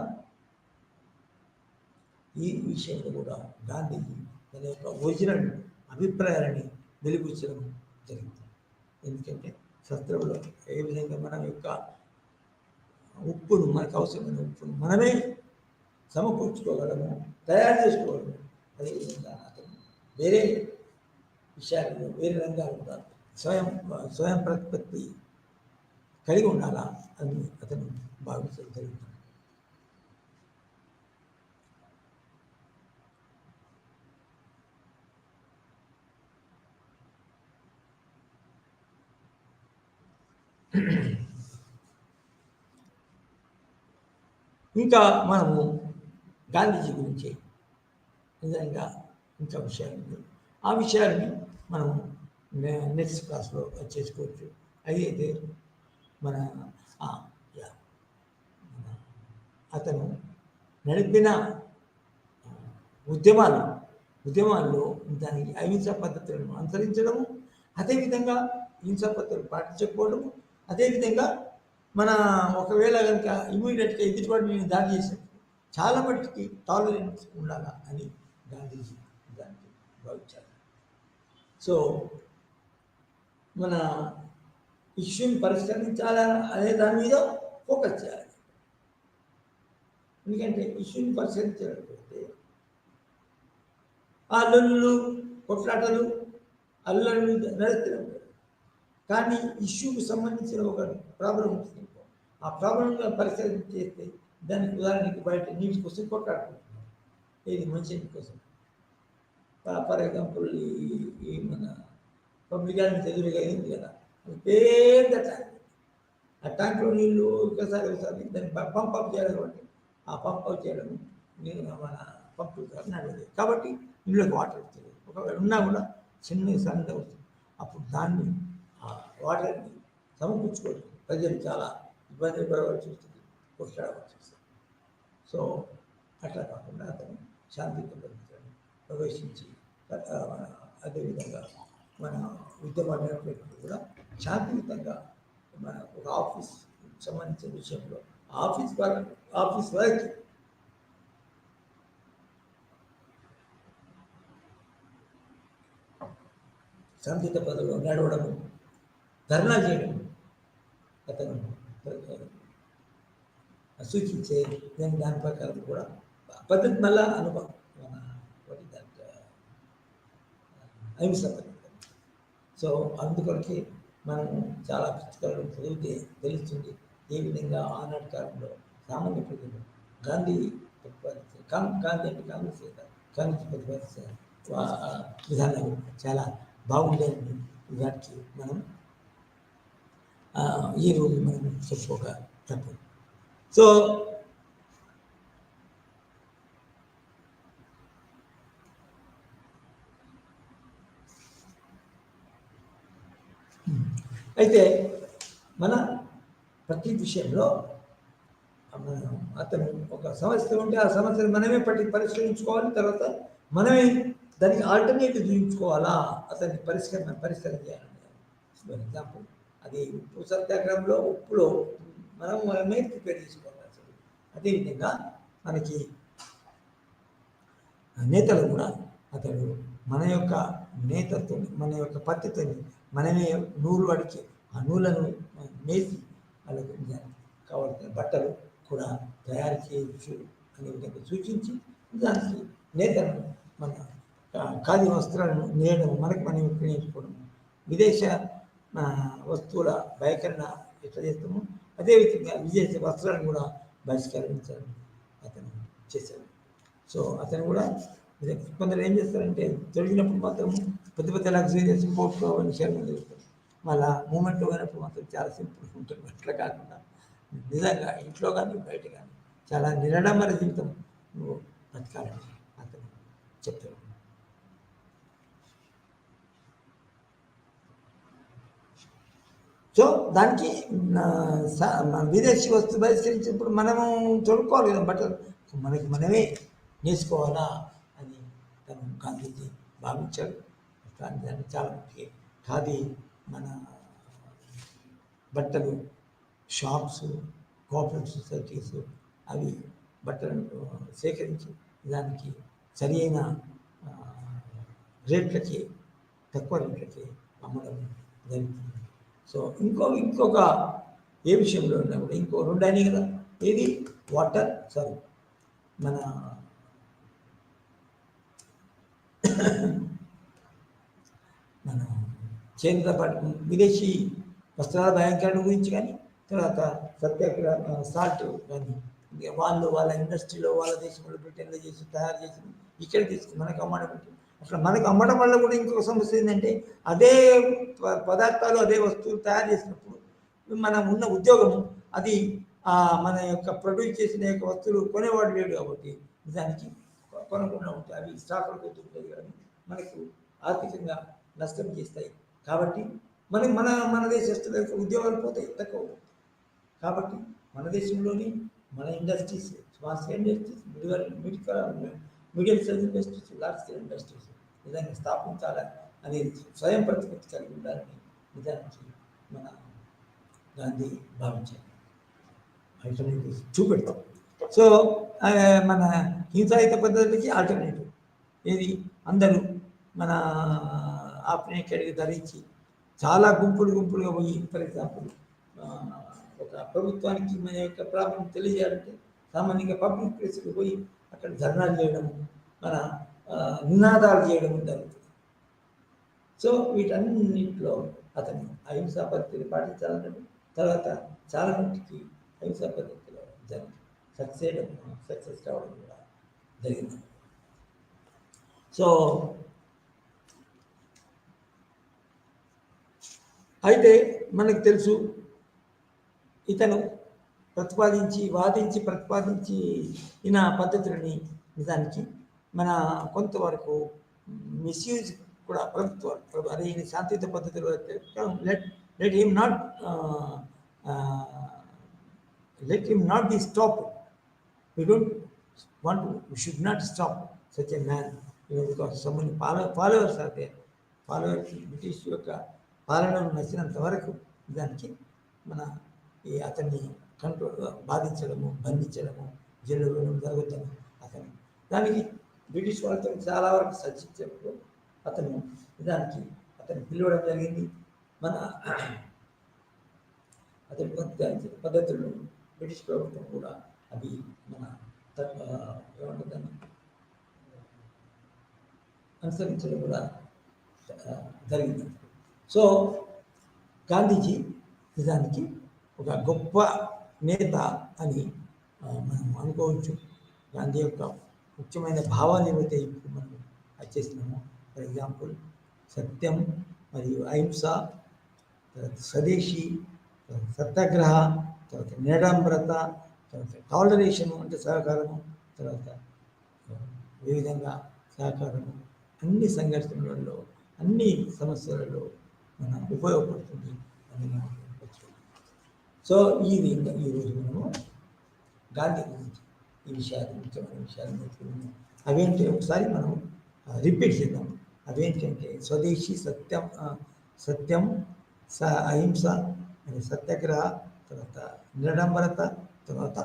B: ఈ విషయంలో కూడా గాంధీజీ తన యొక్క ఒరిజినల్ అభిప్రాయాలని వెలిబుచ్చడం జరిగింది. ఎందుకంటే శస్త్రంలో ఏ విధంగా మనం యొక్క ఉప్పును, మనకు అవసరమైన ఉప్పును మనమే సమకూర్చుకోగలము, తయారు చేసుకోగలము. అదేవిధంగా అతను వేరే విషయాల్లో వేరే రంగాలు కూడా స్వయం ప్రతిపత్తి కలిగి ఉండాలా అని అతను భావించడం జరుగుతుంది. ఇంకా మనము గాంధీజీ గురించి నిజంగా ఇంకా విషయాలు ఉన్నాయి. ఆ విషయాన్ని మనము నెక్స్ట్ క్లాస్లో చేసుకోవచ్చు. అయితే అతను నడిపిన ఉద్యమాల్లో దానికి అహింసా పద్ధతులను అనుసరించడము, అదేవిధంగా హింసా పద్ధతులు పాటించకపోవడము, అదేవిధంగా ఒకవేళ కనుక ఇమీడియట్గా ఎదుటివాడు నేను దాడి చేశాను చాలా మటుకి టాలరెన్స్ ఉండాలా అని గాంధీజీ దానికి భావించారు. సో మన ఇష్యూని పరిష్కరించాలా అనే దాని మీద ఫోకస్ చేయాలి. ఎందుకంటే ఇష్యూని పరిశీలించకపోతే ఆ లొల్లులు కొట్లాటలు అల్లర్లు నడుస్తూనే ఉంటాయి. కానీ ఇష్యూకి సంబంధించిన ఒక ప్రాబ్లం ఉంటుంది, ఆ ప్రాబ్లంగా పరిశీలన చేస్తే దానికి ఉదాహరణకి బయట నీటి కోసం కొట్లాడుకుంటున్నారు, ఇది మంచి నీటి కోసం. ఫర్ ఎగ్జాంపుల్ ఈ మన పబ్లిక్ ఎదురుగా అయింది కదా, అది పెద్ద ట్యాంక్. ఆ ట్యాంక్లో నీళ్ళు ఒకసారి దాన్ని పంప్ అప్ చేయాలి కాబట్టి ఆ పంప్ అప్ చేయడం మన పంపు నడవలేదు కాబట్టి ఇంట్లోకి వాటర్ వస్తుంది. ఒకవేళ ఉన్నా కూడా చిన్న సన్నగా వస్తుంది. అప్పుడు దాన్ని ఆ వాటర్ని సమకూర్చుకోవచ్చు. ప్రజలు చాలా ఇబ్బంది పడవలసి వస్తుంది, కొట్లాడవలసి వస్తుంది. సో అట్లా కాకుండా అతను శాంతియుతంగా ప్రవేశించి అదేవిధంగా మన ఉద్యమాలు కూడా శాంతియుతంగా మన ఒక ఆఫీస్ సంబంధించిన విషయంలో ఆఫీస్ వరకు శాంతియుత పదవిలో నడవడము, ధర్నా చేయడం అతను సూచించే దాని ప్రకారం కూడా పద్ధతి మళ్ళా అనుభవం మన అహింస పద్ధతి. సో అందుకొరకే మనం చాలా పుస్తకాలు చదివితే తెలుస్తుంది ఏ విధంగా ఆనాటి కాలంలో సామాన్య ప్రజలు గాంధీ గాంధీ అంటే కాంగ్రెస్ ప్రతిపాదించే విధానాలు చాలా బాగుండేది. వాటికి మనం ఈ రోజు మనం చెప్పుకోక తప్పదు. సో అయితే మన ప్రతి విషయంలో అతను ఒక సమస్య ఉంటే ఆ సమస్యను మనమే పరిష్కరించుకోవాలి. తర్వాత మనమే దానికి ఆల్టర్నేటివ్ చూపించుకోవాలా, అతన్ని పరిష్కరణ చేయాలి. ఫర్ ఎగ్జాంపుల్ అది ఉప్పు సత్యాగ్రహంలో ఉప్పులో మనమే ప్రిపేర్ చేసుకోవాలి. అసలు అదేవిధంగా మనకి నేతలు కూడా అతడు మన యొక్క నేతత్వం, మన యొక్క పద్ధతిని మనమే నూలు అడిగి ఆ నూలను నేసి వాళ్ళకి కావాల్సిన బట్టలు కూడా తయారు చేయవచ్చు అనే విధంగా సూచించి దానికి నేతలను మన ఖాదీ వస్త్రాలను నేయడం, మనకు మనం నేర్చుకోవడం, విదేశ వస్తువుల బహిష్కరణ ఎట్లా చేస్తామో అదేవిధంగా విదేశీ వస్త్రాలను కూడా బహిష్కరించడం అతను చేశాడు. సో అతను కూడా కొందరు ఏం చేస్తారంటే దొరికినప్పుడు మాత్రం పెద్ద పెద్ద లగ్జరీస్ ఇంపోర్ట్ విషయాలు జరుగుతుంది, మళ్ళీ మూమెంట్లో పోయినప్పుడు మాత్రం చాలా సింపుల్గా ఉంటుంది. అట్లా కాకుండా నిజంగా ఇంట్లో కానీ బయట కానీ చాలా నిరాడంబర జీవితం నువ్వు బతకాలని అతను చెప్తాడు. సో దానికి విదేశీ వస్తువు బహిష్కరించినప్పుడు మనము తొడుక్కోవాలి కదా బట్టలు, మనకి మనమే నేర్చుకోవాలా అని తను గాంధీజీ భావించాడు. దాన్ని చాలా ముఖ్యం. ఖాదీ మన బట్టలు షాప్స్, కోఆపరేటివ్ సొసైటీస్ అవి బట్టలను సేకరించి దానికి సరి అయిన రేట్లకి, తక్కువ రేట్లకి అమ్మడం జరుగుతుంది. సో ఇంకొక ఏ విషయంలో ఉన్నా కూడా ఇంకో రెండు అయినాయి కదా, ఏది వాటర్ మన మన కేంద్ర విదేశీ వస్త్రాల భయంకరణ గురించి కానీ, తర్వాత సత్యాగ్రహ సాల్ట్ కానీ వాళ్ళ ఇండస్ట్రీలో వాళ్ళ దేశంలో బ్రిటన్లో చేసి తయారు చేసి ఇక్కడ తీసుకుని మనకు అమ్మడం. అట్లా మనకు అమ్మడం వల్ల కూడా ఇంకొక సమస్య ఏంటంటే అదే పదార్థాలు అదే వస్తువులు తయారు చేసినప్పుడు మనం ఉన్న ఉద్యోగము అది మన యొక్క ప్రొడ్యూస్ చేసిన యొక్క వస్తువులు కొనేవాడు లేడు కాబట్టి నిజానికి కొనకుండా ఉంటాయి, అవి స్టాక్లో పెట్టుకుంటాయి కానీ మనకు ఆర్థికంగా నష్టం చేస్తాయి. కాబట్టి మన దేశస్తుల యొక్క ఉద్యోగాలు పోతాయి, తక్కువ. కాబట్టి మన దేశంలోని మన industries, small scale industries, medium size industries, large scale industries నిజంగా స్థాపించాలి అనేది స్వయం ప్రతిపత్తి కలిగి ఉండాలని నిజానికి మన గాంధీ భావించారు. ఆల్టర్నేటివ్స్ చూపెడతాం. సో మన హింసాయుత పద్ధతులకి ఆల్టర్నేటివ్ ఏది, అందరూ మన ఆపరేటెడ్గా ధరించి చాలా గుంపులుగా పోయి, ఫర్ ఎగ్జాంపుల్ ఒక ప్రభుత్వానికి మన యొక్క ప్రాబ్లం తెలియజేయాలంటే సామాన్యంగా పబ్లిక్ ప్లేస్కి పోయి అక్కడ ధర్నాలు చేయడం, మన నినాదాలు చేయడం జరుగుతుంది. సో వీటన్నింటిలో అతను అహింసా పద్ధతిని పాటించాలన్నాడు. తర్వాత చాలా మట్టుకి అహింసా పద్ధతిలో సక్సెస్ కావడం కూడా జరిగింది. సో అయితే మనకు తెలుసు ఇతను ప్రతిపాదించి ఈయన పద్ధతులని నిజానికి మన కొంతవరకు మిస్యూజ్ కూడా ప్రభుత్వాలు అదే ఈయన శాంతియుత పద్ధతిలో let him not be stop. we should not stop such a man, because so many followers are there. Followers British యొక్క పాలనను నచ్చినంత వరకు దానికి మన ఈ అతన్ని కంట్రోల్ బాధించడము, బంధించడము, జైలు వేయడం జరుగుతుంది. దానికి బ్రిటిష్ వాళ్ళతో చాలా వరకు చర్చించినప్పుడు అతను పిలవడం జరిగింది. మన అతని పద్ధతులను బ్రిటిష్ ప్రభుత్వం కూడా అవి మన ఏమంటుందని అనుసరించడం కూడా జరిగింది. సో గాంధీజీ నిజానికి ఒక గొప్ప నేత అని మనం అనుకోవచ్చు. గాంధీ యొక్క ముఖ్యమైన భావాలు ఏవైతే ఇప్పుడు మనం చేసినామో, ఫర్ ఎగ్జాంపుల్ సత్యం మరియు అహింస, తర్వాత స్వదేశీ, తర్వాత సత్యాగ్రహ, తర్వాత నిరాడంబరత, తర్వాత టాలరేషను అంటే సహకారము, తర్వాత వివిధంగా సహకారము అన్ని సంఘర్షణలలో, అన్ని సమస్యలలో మనం ఉపయోగపడుతుంది అని మనం చెప్పవచ్చు. సో ఈరోజు మనము గాంధీ గురించి ఈ విషయాలు, ముఖ్యమైన విషయాలు నేర్చుకున్నాము. అవేంటి ఒకసారి మనం రిపీట్ చేద్దాం. అవేంటంటే స్వదేశీ, సత్యం, అహింస, సత్యాగ్రహ, తర్వాత నిరాడంబరత, తర్వాత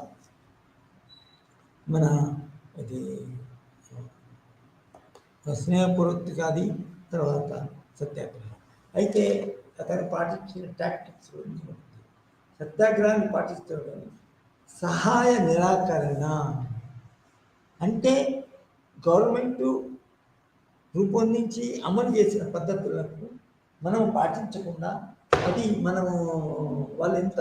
B: మన ఇది స్నేహపూర్వకాది, తర్వాత సత్యాగ్రహం. అయితే అతను పాటించిన టాక్టిక్స్ సత్యాగ్రహాన్ని పాటించడం సహాయ నిరాకరణ అంటే గవర్నమెంటు రూపొందించి అమలు చేసిన పద్ధతులకు మనం పాటించకుండా, అది మనము వాళ్ళు ఎంత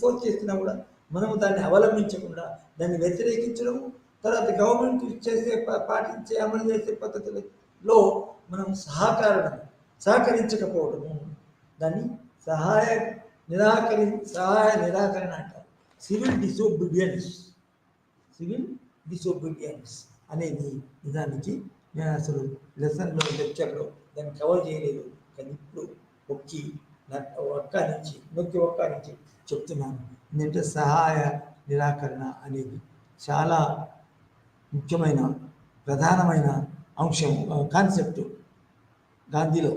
B: ఫోర్స్ చేసినా కూడా మనము దాన్ని అవలంబించకుండా దాన్ని వ్యతిరేకించడము, తర్వాత గవర్నమెంట్ పాటించే అమలు చేసే పద్ధతులలో మనం సహకరించకపోవడము, దాన్ని సహాయ నిరాకరణ అంటారు. సివిల్ డిసోబీడియన్స్ అనేది నిజానికి నేను అసలు లెక్చర్లో దాన్ని కవర్ చేయలేదు, కానీ ఇప్పుడు నొక్కి ఒక్క నుంచి చెప్తున్నాను. ఎందుకంటే సహాయ నిరాకరణ అనేది చాలా ముఖ్యమైన ప్రధానమైన అంశం, కాన్సెప్ట్ గాంధీలో.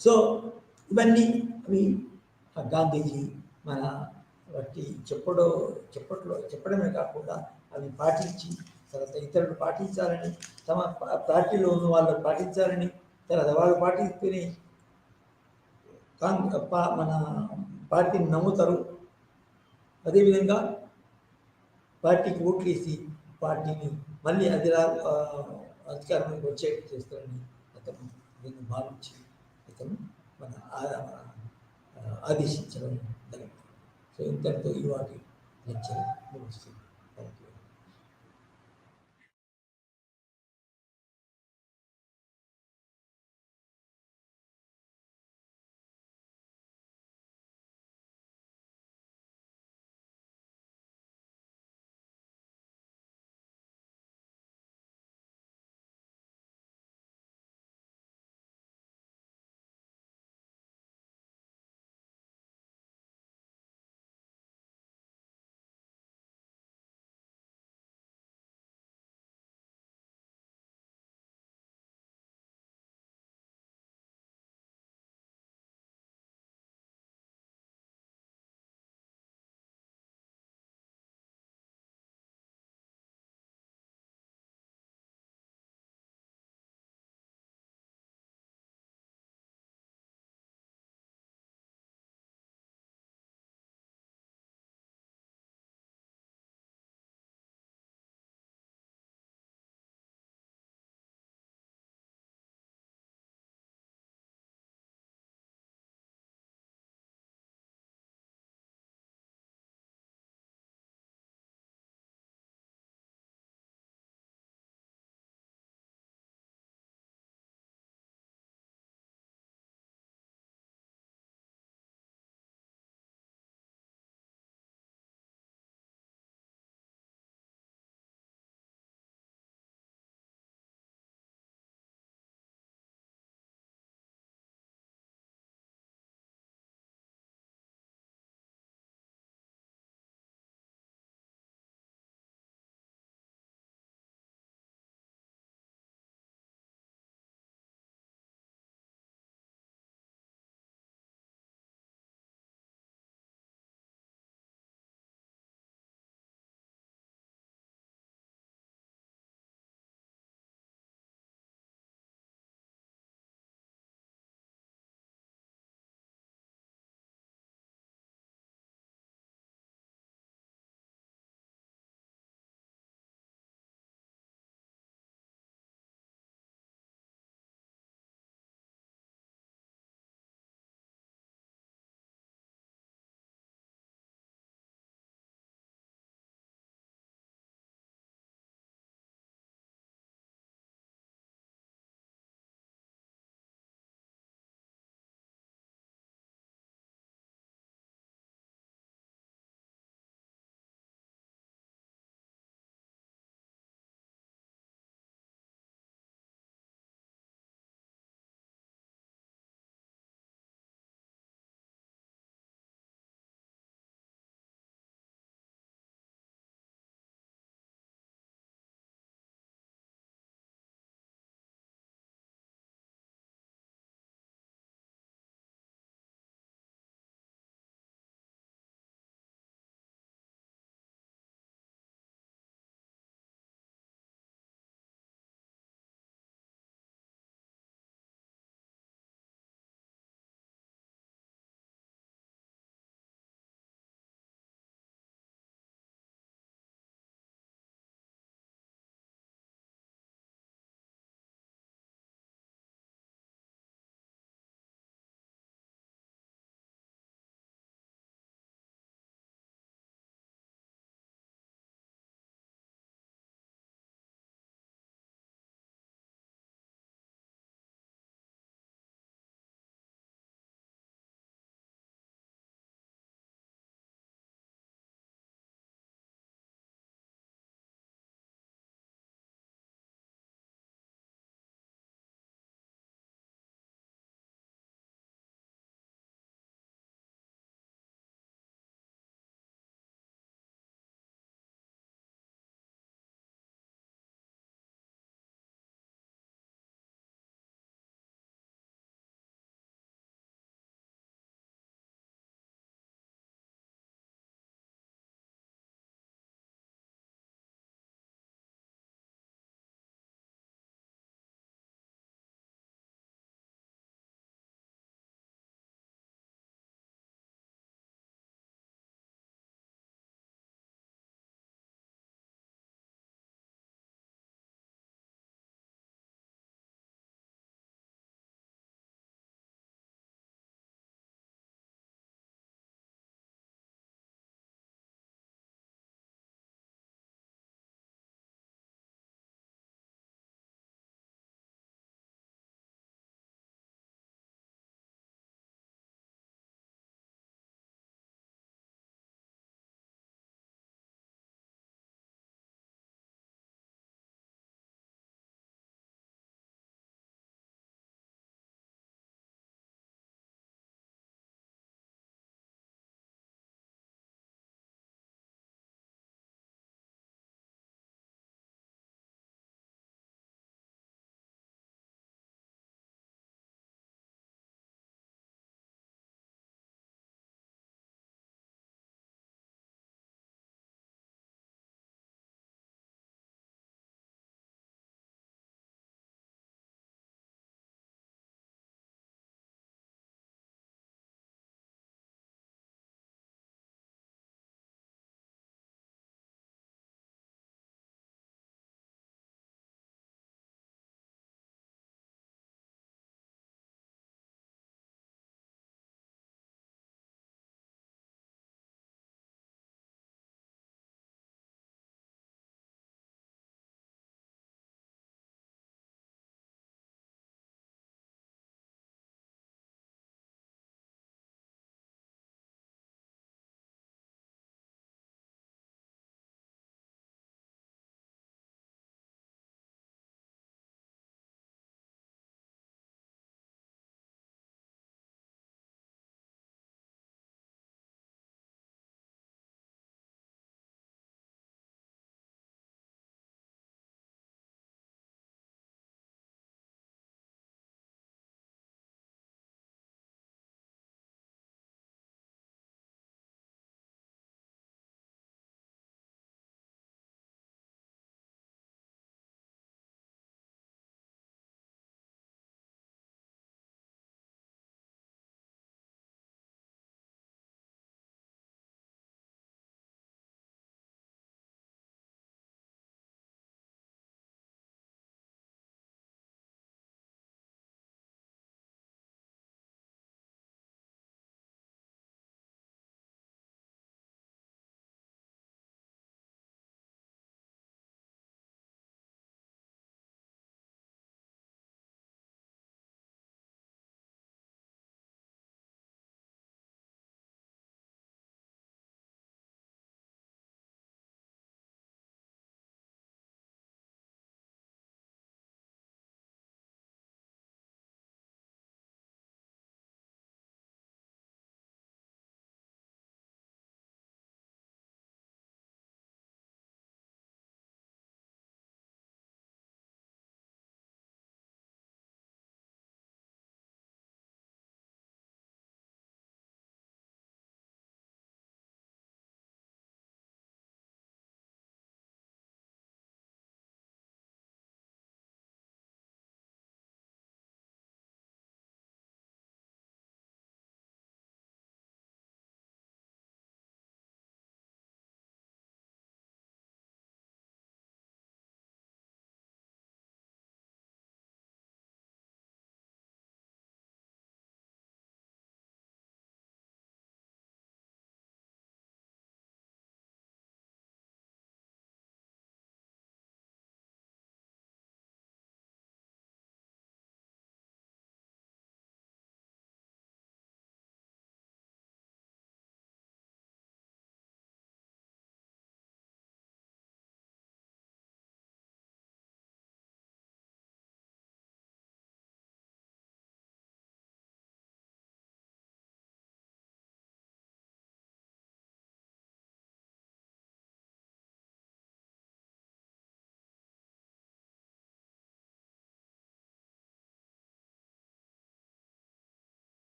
B: సో ఇవన్నీ అవి గాంధీజీ మన బట్టి చెప్పడమే కాకుండా అవి పాటించి, తర్వాత ఇతరులు పాటించాలని, తమ పార్టీలో ఉన్న వాళ్ళు పాటించాలని, తర్వాత వాళ్ళు పాటిస్తూనే మన పార్టీని నమ్ముతారు. అదేవిధంగా పార్టీకి ఓట్లేసి పార్టీని మళ్ళీ అధికారంలోకి వచ్చేట్టు చేస్తారని అతను దీన్ని భావించి మన ఆదేశించడం జరిగింది. సో ఇంతటితో ఇవాటి లెక్చర్ ముగుస్తుంది. Thank you.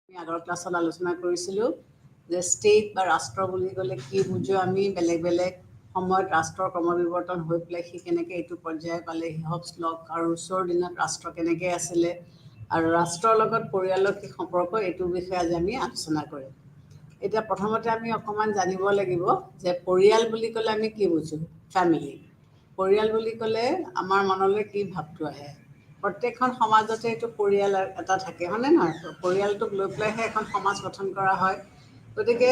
C: আমি আগৰ ক্লাছত আলোচনা কৰিছিলোঁ যে ষ্টেট বা ৰাষ্ট্ৰ বুলি ক'লে কি বুজো আমি বেলেগ বেলেগ সময়ত ৰাষ্ট্ৰৰ ক্ৰমবিৱৰ্তন হৈ পেলাই সি কেনেকৈ এইটো পৰ্যায় পালে হিহবছ লক আৰু ৰুছৰ দিনত ৰাষ্ট্ৰ কেনেকৈ আছিলে আৰু ৰাষ্ট্ৰৰ লগত পৰিয়ালৰ কি সম্পৰ্ক এইটোৰ বিষয়ে আজি আমি আলোচনা কৰিম। এতিয়া প্ৰথমতে আমি অকণমান জানিব লাগিব যে পৰিয়াল বুলি ক'লে আমি কি বুজো, ফেমিলি। পৰিয়াল বুলি ক'লে আমাৰ মনলৈ কি ভাৱটো আহে? প্ৰত্যেকখন সমাজতে এইটো পৰিয়াল এটা থাকে, হয়নে নহয়? পৰিয়ালটোক লৈ পেলাইহে এখন সমাজ গঠন কৰা হয়। গতিকে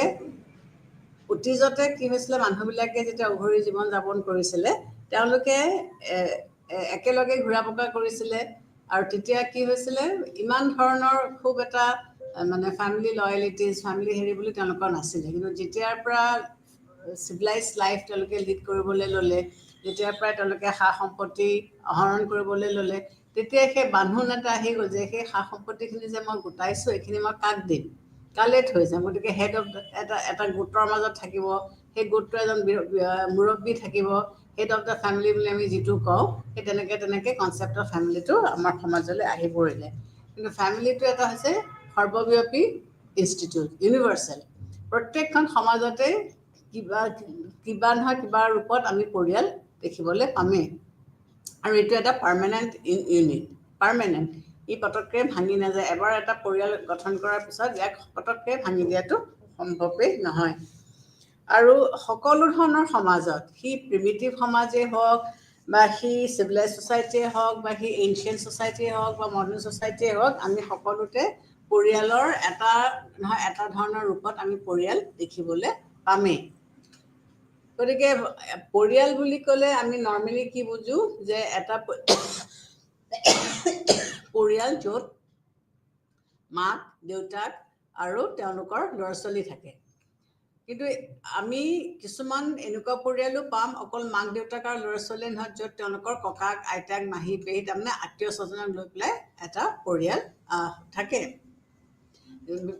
C: অতীজতে কি হৈছিলে, মানুহবিলাকে যেতিয়া উভৰি জীৱন যাপন কৰিছিলে তেওঁলোকে একেলগে ঘূৰা পকা কৰিছিলে আৰু তেতিয়া কি হৈছিলে, ইমান ধৰণৰ খুব এটা মানে ফেমিলি লয়েলিটিজ, ফেমিলি হেৰি বুলি তেওঁলোকৰ নাছিলে। কিন্তু যেতিয়াৰ পৰা চিভিলাইজ লাইফ তেওঁলোকে লিড কৰিবলৈ ল'লে, যেতিয়াৰ পৰাই তেওঁলোকে সা সম্পত্তি আহৰণ কৰিবলৈ ল'লে, তেতিয়া সেই বান্ধোন এটা আহি গ'ল যে সেই সা সম্পত্তিখিনি যে মই গোটাইছোঁ এইখিনি মই কাক দিম, কালে থৈ যাম। গতিকে হেড অফ এটা গোটৰ মাজত থাকিব, সেই গোটটো এজন মুৰব্বী থাকিব, হেড অফ দ্য ফেমিলি বুলি আমি যিটো কওঁ, সেই তেনেকৈ কনচেপ্ট অফ ফেমিলিটো আমাৰ সমাজলৈ আহি পৰিলে। কিন্তু ফেমিলিটো এটা হৈছে সৰ্বব্যাপী ইনষ্টিটিউট, ইউনিভাৰ্চেল। প্ৰত্যেকখন সমাজতে কিবা নহয় কিবা ৰূপত আমি পৰিয়াল দেখিবলৈ পামেই। আৰু এইটো এটা পাৰ্মানেণ্ট ইউনিট, পাৰ্মানেণ্ট। ই পটককৈ ভাঙি নাযায়। এবাৰ এটা পৰিয়াল গঠন কৰাৰ পিছত ইয়াক পটককৈ ভাঙি দিয়াটো সম্ভৱেই নহয়। আৰু সকলো ধৰণৰ সমাজত, সি প্ৰিমিটিভ সমাজেই হওক বা সি চিভিলাইজ ছ'চাইটিয়ে হওক বা সি এনচিয়েণ্ট ছ'চাইটিয়ে হওক বা মডাৰ্ণ ছ'চাইটিয়ে হওক, আমি সকলোতে পৰিয়ালৰ এটা নহয় এটা ধৰণৰ ৰূপত আমি পৰিয়াল দেখিবলৈ পামেই। গতিকে পৰিয়াল বুলি ক'লে আমি নৰ্মেলি কি বুজো যে এটা পৰিয়াল য'ত মাক দেউতাক আৰু তেওঁলোকৰ ল'ৰা ছোৱালী থাকে। কিন্তু আমি কিছুমান এনেকুৱা পৰিয়ালো পাম অকল মাক দেউতাক আৰু ল'ৰা ছোৱালী নহয়, য'ত তেওঁলোকৰ ককাক আইতাক মাহী পেহী তাৰমানে আত্মীয় স্বজনক লৈ পেলাই এটা পৰিয়াল থাকে।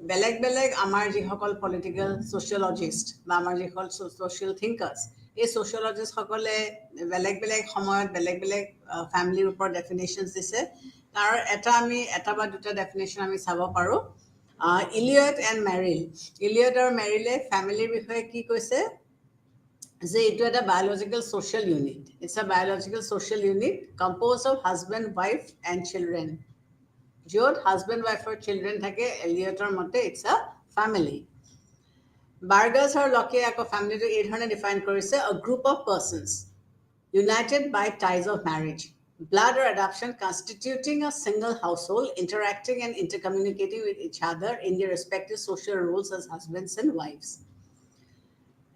C: বেলেগ বেলেগ আমাৰ যিসকল পলিটিকেল ছ'চিয়লজিষ্ট বা আমাৰ যিসকল ছ'চিয়েল থিংকাৰ্ছ, এই ছ'চিয়লজিষ্টসকলে বেলেগ বেলেগ সময়ত বেলেগ বেলেগ ফেমিলিৰ ওপৰত ডেফিনেশ্যনছ দিছে। তাৰ এটা বা দুটা ডেফিনেশ্যন আমি চাব পাৰোঁ। ইলিয়ট এণ্ড মেৰিল, ইলিয়ট আৰু মেৰিলে ফেমিলিৰ বিষয়ে কি কৈছে যে এইটো এটা biological social unit. It's a biological social unit composed of husband wife and children. য'ত হাজবেণ্ড ৱাইফৰ চিলড্ৰেন থাকে, এলিয়টৰ মতে ইটছ আ ফেমিলি। বাৰ্গাছ আৰু লকে আকৌ ফেমিলিটো এই ধৰণে ডিফাইন কৰিছে, a group of persons united by ties of marriage, blood or adoption, constituting a single household, interacting and intercommunicating with each other in their respective social roles as husbands and wives,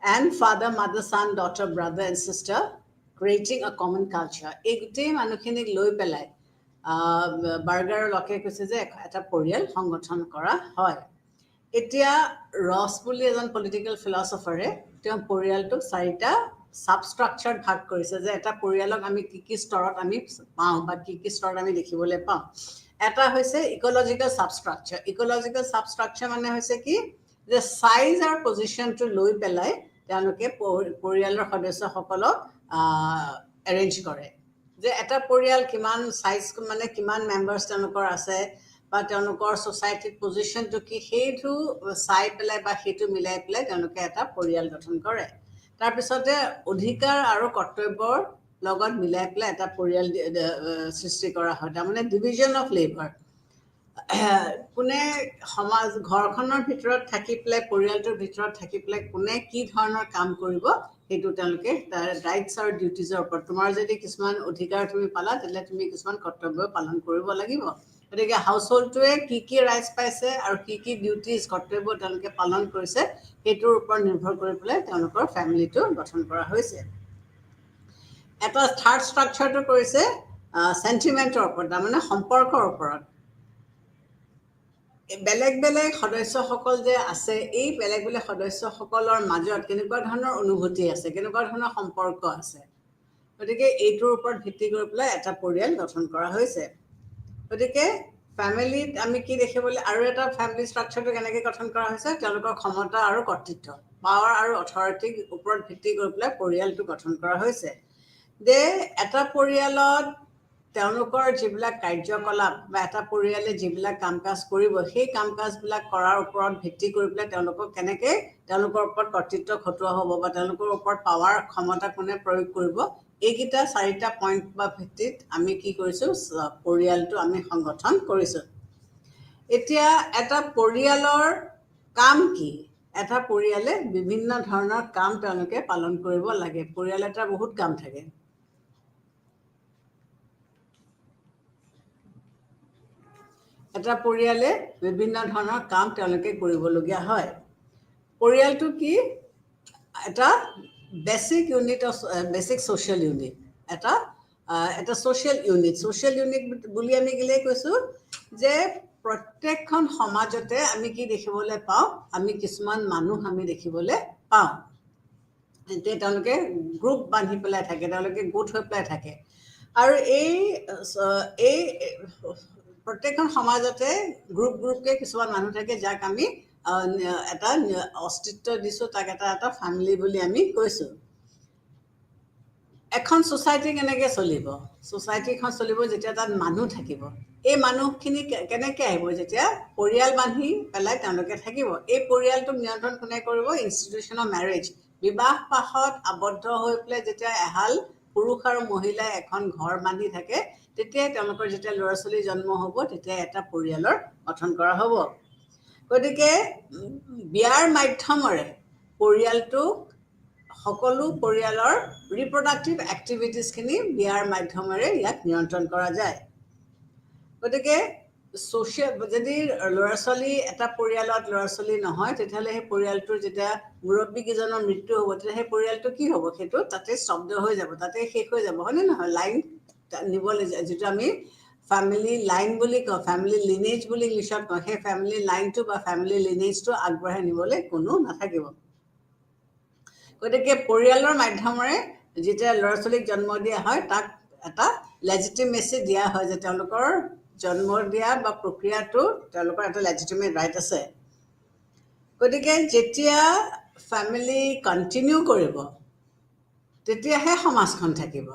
C: and father, mother, son, daughter, brother and sister, creating a common culture. এই গোটেই মানুহখিনিক লৈ পেলাই burger আৰু লকে কৈছে যে এটা পৰিয়াল সংগঠন কৰা হয়। এতিয়া ৰছ বুলি এজন পলিটিকেল ফিলচফাৰে তেওঁ পৰিয়ালটোক 4টা ছাবষ্ট্ৰাকচাৰত ভাগ কৰিছে, যে এটা পৰিয়ালক আমি কি স্তৰত আমি পাওঁ বা কি স্তৰত আমি দেখিবলৈ পাওঁ। এটা হৈছে ইক'লজিকেল ছাবষ্ট্ৰাকচাৰ। ইক'লজিকেল ছাবষ্ট্ৰাকচাৰ মানে হৈছে কি, যে চাইজ আৰু পজিশ্যনটো লৈ পেলাই তেওঁলোকে পৰিয়ালৰ সদস্যসকলক এৰেঞ্জ কৰে, যে এটা পৰিয়াল কিমান চাইজ, মানে কিমান মেম্বাৰ্ছ তেওঁলোকৰ আছে বা তেওঁলোকৰ ছ'চাইটিত পজিশ্যনটো কি, সেইটো চাই পেলাই বা সেইটো মিলাই পেলাই তেওঁলোকে এটা পৰিয়াল গঠন কৰে। তাৰপিছতে অধিকাৰ আৰু কৰ্তব্যৰ লগত মিলাই পেলাই এটা পৰিয়াল সৃষ্টি কৰা হয়, তাৰমানে ডিভিজন অফ লেবাৰ। কোনে ঘৰখনৰ ভিতৰত থাকি পেলাই, পৰিয়ালটোৰ ভিতৰত থাকি পেলাই কোনে কি ধৰণৰ কাম কৰিব, সেইটো তেওঁলোকে তাৰ ৰাইটছ আৰু ডিউটিজৰ ওপৰত, তোমাৰ যদি কিছুমান অধিকাৰ তুমি পালা তেতিয়াহ'লে তুমি কিছুমান কৰ্তব্য পালন কৰিব লাগিব। গতিকে হাউচ হোল্ডটোৱে কি ৰাইটছ পাইছে আৰু কি ডিউটিজ কৰ্তব্য তেওঁলোকে পালন কৰিছে, সেইটোৰ ওপৰত নিৰ্ভৰ কৰি পেলাই তেওঁলোকৰ ফেমিলিটো গঠন কৰা হৈছে। এটা থাৰ্ড ষ্ট্ৰাকচাৰটো কৰিছে চেণ্টিমেণ্টৰ ওপৰত, তাৰমানে সম্পৰ্কৰ ওপৰত। বেলেগ বেলেগ সদস্যসকল যে আছে, এই বেলেগ বেলেগ সদস্যসকলৰ মাজত কেনেকুৱা ধৰণৰ অনুভূতি আছে, কেনেকুৱা ধৰণৰ সম্পৰ্ক আছে, গতিকে এইটোৰ ওপৰত ভিত্তি কৰি পেলাই এটা পৰিয়াল গঠন কৰা হৈছে। গতিকে ফেমিলিত আমি কি দেখিবলৈ, আৰু এটা ফেমিলি ষ্ট্ৰাকচাৰটো কেনেকৈ গঠন কৰা হৈছে, তেওঁলোকৰ ক্ষমতা আৰু কৰ্তৃত্ব, পাৱাৰ আৰু অথৰিটিৰ ওপৰত ভিত্তি কৰি পেলাই পৰিয়ালটো গঠন কৰা হৈছে। যে এটা পৰিয়ালত তেওঁলোকৰ যিবিলাক কাৰ্যকলাপ বা এটা পৰিয়ালে যিবিলাক কাম কাজ কৰিব সেই কাম কাজবিলাক কৰাৰ ওপৰত ভিত্তি কৰি পেলাই তেওঁলোকক কেনেকৈ তেওঁলোকৰ ওপৰত কৰ্তৃত্ব খটুৱা হ'ব বা তেওঁলোকৰ ওপৰত পাৱাৰ ক্ষমতা কোনে প্ৰয়োগ কৰিব এইকেইটা 4টা পইণ্ট বা ভিত্তিত আমি কি কৰিছোঁ পৰিয়ালটো আমি সংগঠন কৰিছোঁ এতিয়া এটা পৰিয়ালৰ কাম কি এটা পৰিয়ালে বিভিন্ন ধৰণৰ কাম তেওঁলোকে পালন কৰিব লাগে পৰিয়াল এটাৰ বহুত কাম থাকে এটা পৰিয়ালে বিভিন্ন ধৰণৰ কাম তেওঁলোকে কৰিবলগীয়া হয় পৰিয়ালটো কি এটা basic unit of basic social unit এটা সোশ্যাল ইউনিট বুলি আমি গিলে কৈছো যে প্ৰত্যেকখন সমাজতে আমি কি দেখিবলৈ পাওঁ আমি কিছুমান মানুহ আমি দেখিবলৈ পাওঁ যে তেওঁলোকে গ্ৰুপ বান্ধি পেলাই থাকে তেওঁলোকে গোট হৈ পেলাই থাকে আৰু এই প্ৰত্যেকখন সমাজতে গ্ৰুপকে কিছুমান মানুহ থাকে যাক আমি এটা অস্তিত্ব দিছো তাক এটা ফ্যামিলি বুলি আমি কৈছো এখন সোসাইটি কেনেকৈ চলিব সোসাইটিখন চলিব যেতিয়া তাত মানুহ থাকিব এই মানুহখিনি কেনেকৈ আহিব যেতিয়া পৰিয়াল বান্ধি পেলাই তেওঁলোকে থাকিব এই পৰিয়ালটো নিয়ন্ত্ৰণ কোনে কৰিব ইনষ্টিটিউচন অফ ম্যাৰেজ বিবাহ পাশত আবদ্ধ হৈ পেলাই যেতিয়া এহাল পুৰুষ আৰু মহিলাই এখন ঘৰ বান্ধি থাকে তেতিয়া তেওঁলোকৰ যেতিয়া ল'ৰা ছোৱালী জন্ম হ'ব তেতিয়া এটা পৰিয়ালৰ গঠন কৰা হ'ব গতিকে বিয়াৰ মাধ্যমেৰে পৰিয়ালটোক সকলো পৰিয়ালৰ ৰিপ্ৰডাক্টিভ এক্টিভিটিজখিনি বিয়াৰ মাধ্যমেৰে ইয়াক নিয়ন্ত্ৰণ কৰা যায় গতিকে সোশ্যাল যদি ল'ৰা ছোৱালী এটা পৰিয়ালত ল'ৰা ছোৱালী নহয় তেতিয়াহ'লে সেই পৰিয়ালটোৰ যেতিয়া মুৰব্বীকেইজনৰ মৃত্যু হ'ব তেতিয়া সেই পৰিয়ালটো কি হ'ব সেইটো তাতে স্তব্ধ হৈ যাব তাতে শেষ হৈ যাব হয়নে নহয় লাইন নিবলৈ যিটো আমি ফ্যামিলি লাইন বুলি কওঁ ফ্যামিলি লিনেজ বুলি ইংলিছত কওঁ সেই ফ্যামিলি লাইনটো বা ফ্যামিলি লিনেজটো আগবঢ়াই নিবলৈ কোনো নাথাকিব গতিকে পৰিয়ালৰ মাধ্যমেৰে যেতিয়া ল'ৰা ছোৱালীক জন্ম দিয়া হয় তাক এটা লেজিটিমেচি দিয়া হয় যে তেওঁলোকৰ জন্ম দিয়া বা প্ৰক্ৰিয়াটো তেওঁলোকৰ এটা লেজিটিমেট ৰাইট আছে গতিকে যেতিয়া ফ্যামিলি কন্টিনিউ কৰিব তেতিয়াহে সমাজখন থাকিব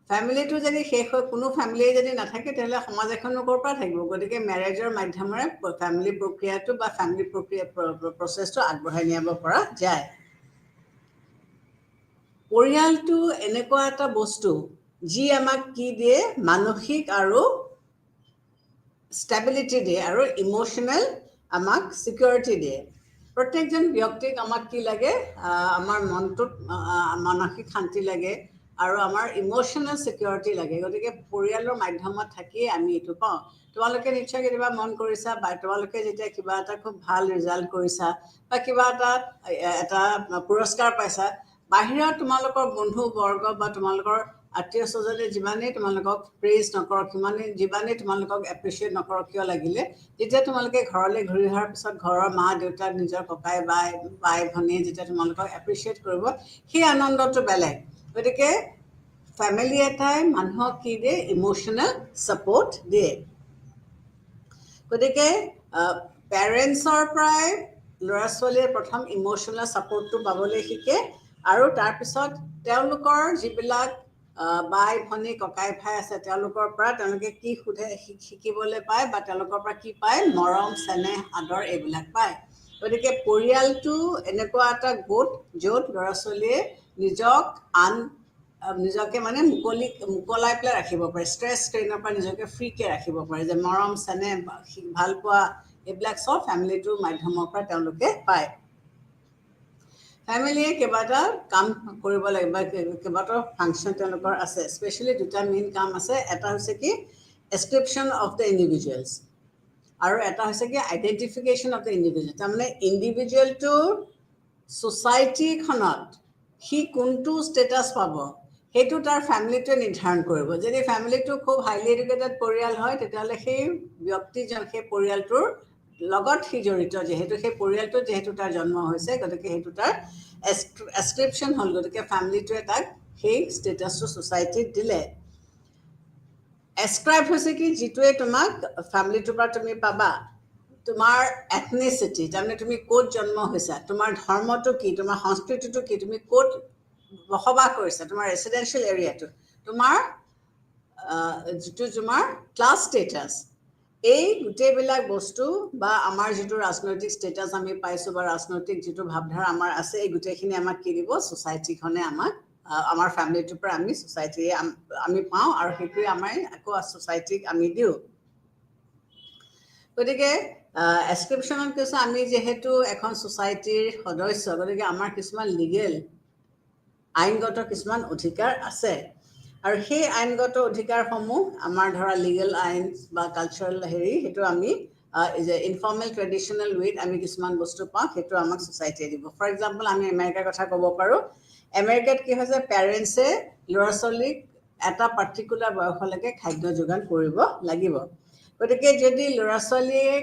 C: ফ্যামিলিটো যদি শেষ হৈ কোনো ফ্যামিলি যদি নাথাকে তেতিয়াহ'লে সমাজ এখনো ক'ৰ পৰা থাকিব গতিকে ম্যাৰেজৰ মাধ্যমেৰে ফ্যামিলি প্ৰক্ৰিয়াটো বা ফ্যামিলি প্ৰক্ৰিয়া প্ৰচেছটো আগবঢ়াই নিয়াব পৰা যায় পৰিয়ালটো এনেকুৱা এটা বস্তু যি আমাক কি দিয়ে মানসিক আৰু ষ্টেবিলিটি দিয়ে আৰু ইমোশনাল আমাক সিকিউৰিটি দিয়ে প্ৰত্যেকজন ব্যক্তিক আমাক কি লাগে আমাৰ মনটোত মানসিক শান্তি লাগে আৰু আমাৰ ইমোশনাল সিকিউৰিটি লাগে গতিকে পৰিয়ালৰ মাধ্যমত থাকি আমি এইটো পাওঁ তোমালোকে নিশ্চয় কেতিয়াবা মন কৰিছা বা তোমালোকে যেতিয়া কিবা এটা খুব ভাল ৰিজাল্ট কৰিছা বা কিবা এটা পুৰস্কাৰ পাইছা বাহিৰত তোমালোকৰ বন্ধু বৰ্গ বা তোমালোকৰ আত্মীয় স্বজনে যিমানেই তোমালোকক প্ৰেইজ নকৰক যিমানেই তোমালোকক এপ্ৰিচিয়েট নকৰক কিয় লাগিলে যেতিয়া তোমালোকে ঘৰলৈ ঘূৰি অহাৰ পিছত ঘৰৰ মা দেউতাক নিজৰ ককাই বাই ভনীয়ে যেতিয়া তোমালোকক এপ্ৰিচিয়েট কৰিব সেই আনন্দটো বেলেগ গতিকে ফ্যামিলি এটাই মানুহক কি দিয়ে ইমোশনাল সাপোৰ্ট দিয়ে গতিকে পেৰেণ্টছৰ পৰাই ল'ৰা ছোৱালীয়ে প্ৰথম ইমোশনাল সাপোৰ্টটো পাবলৈ শিকে আৰু তাৰপিছত তেওঁলোকৰ যিবিলাক বাই ভনী ককাই ভাই আছে তেওঁলোকৰ পৰা তেওঁলোকে কি সুধে শিকিবলৈ পায় বা তেওঁলোকৰ পৰা কি পায় মৰম চেনেহ আদৰ এইবিলাক পায় গতিকে পৰিয়ালটো এনেকুৱা এটা গোট য'ত ল'ৰা ছোৱালীয়ে নিজকে মানে মুকলাই পেলাই ৰাখিব পাৰে ষ্ট্ৰেছ ষ্ট্ৰেইনৰ পৰা নিজকে ফ্ৰীকে ৰাখিব পাৰে যে মৰম চেনেহ ভাল পোৱা এইবিলাক চব ফ্যামিলিটোৰ মাধ্যমৰ পৰা তেওঁলোকে পায় ফ্যামিলিয়ে কেইবাটা কাম কৰিব লাগে বা কেইবাটাও ফাংচন তেওঁলোকৰ আছে স্পেচিয়েলি দুটা মেইন কাম আছে এটা হৈছে কি এছক্ৰিপশ্যন অফ দ্য ইণ্ডিভিজুৱেলছ আৰু এটা হৈছে কি আইডেণ্টিফিকেশ্যন অফ দ্য ইণ্ডিভিজুৱেল তাৰমানে ইণ্ডিভিজুৱেলটোৰ ছ'চাইটিখনত সি কোনটো ষ্টেটাছ পাব সেইটো তাৰ ফ্যামিলিটোৱে নিৰ্ধাৰণ কৰিব যদি ফ্যামিলিটো খুব হাইলি এডুকেটেড পৰিয়াল হয় তেতিয়াহ'লে সেই ব্যক্তিজন সেই পৰিয়ালটোৰ লগত সি জড়িত যেহেতু সেই পৰিয়ালটোত যেহেতু তাৰ জন্ম হৈছে গতিকে সেইটো তাৰ এছক্ৰিপশ্যন হ'ল গতিকে ফ্যামিলিটোৱে তাক সেই ষ্টেটাছটো ছ'চাইটিত দিলে এছক্ৰাইব হৈছে কি যিটোৱে তোমাক ফ্যামিলিটোৰ পৰা তুমি পাবা তোমাৰ এথনিচিটি তাৰমানে তুমি ক'ত জন্ম হৈছা তোমাৰ ধৰ্মটো কি তোমাৰ সংস্কৃতিটো কি তুমি ক'ত বসবাস কৰিছা তোমাৰ ৰেচিডেন্সিয়েল এৰিয়াটো তোমাৰ যিটো তোমাৰ ক্লাছ ষ্টেটাছ, এই গোটেইবিলাক বস্তু বা আমাৰ যিটো ৰাজনৈতিক ষ্টেটাছ আমি পাইছোঁ বা ৰাজনৈতিক যিটো ভাৱধাৰা আমাৰ আছে, এই গোটেইখিনি আমাক কি দিব? ছ'চাইটিখনে আমাক, আমাৰ ফেমিলিটোৰ পৰা আমি ছ'চাইটিয়ে আমি পাওঁ, আৰু সেইটোৱে আমাৰ আকৌ ছ'চাইটিক আমি দিওঁ। গতিকে এছক্ৰিপশ্যনত কৈছে আমি যিহেতু এখন ছ'চাইটিৰ সদস্য, গতিকে আমাৰ কিছুমান লিগেল আইনগত কিছুমান অধিকাৰ আছে, আৰু সেই আইনগত অধিকাৰসমূহ আমাৰ ধৰা লিগেল আইন বা কালচাৰেল সেইটো আমি ইনফৰ্মেল ট্ৰেডিশ্যনেল ৱেত আমি কিছুমান বস্তু পাওঁ, সেইটো আমাক ছ'চাইটিয়ে দিব। ফৰ এক্সাম্পল আমি আমেৰিকাৰ কথা ক'ব পাৰোঁ। আমেৰিকাত কি হৈছে, পেৰেণ্টছে ল'ৰা ছোৱালীক এটা পাৰ্টিকুলাৰ বয়সলৈকে খাদ্য যোগান কৰিব লাগিব। গতিকে যদি ল'ৰা ছোৱালীয়ে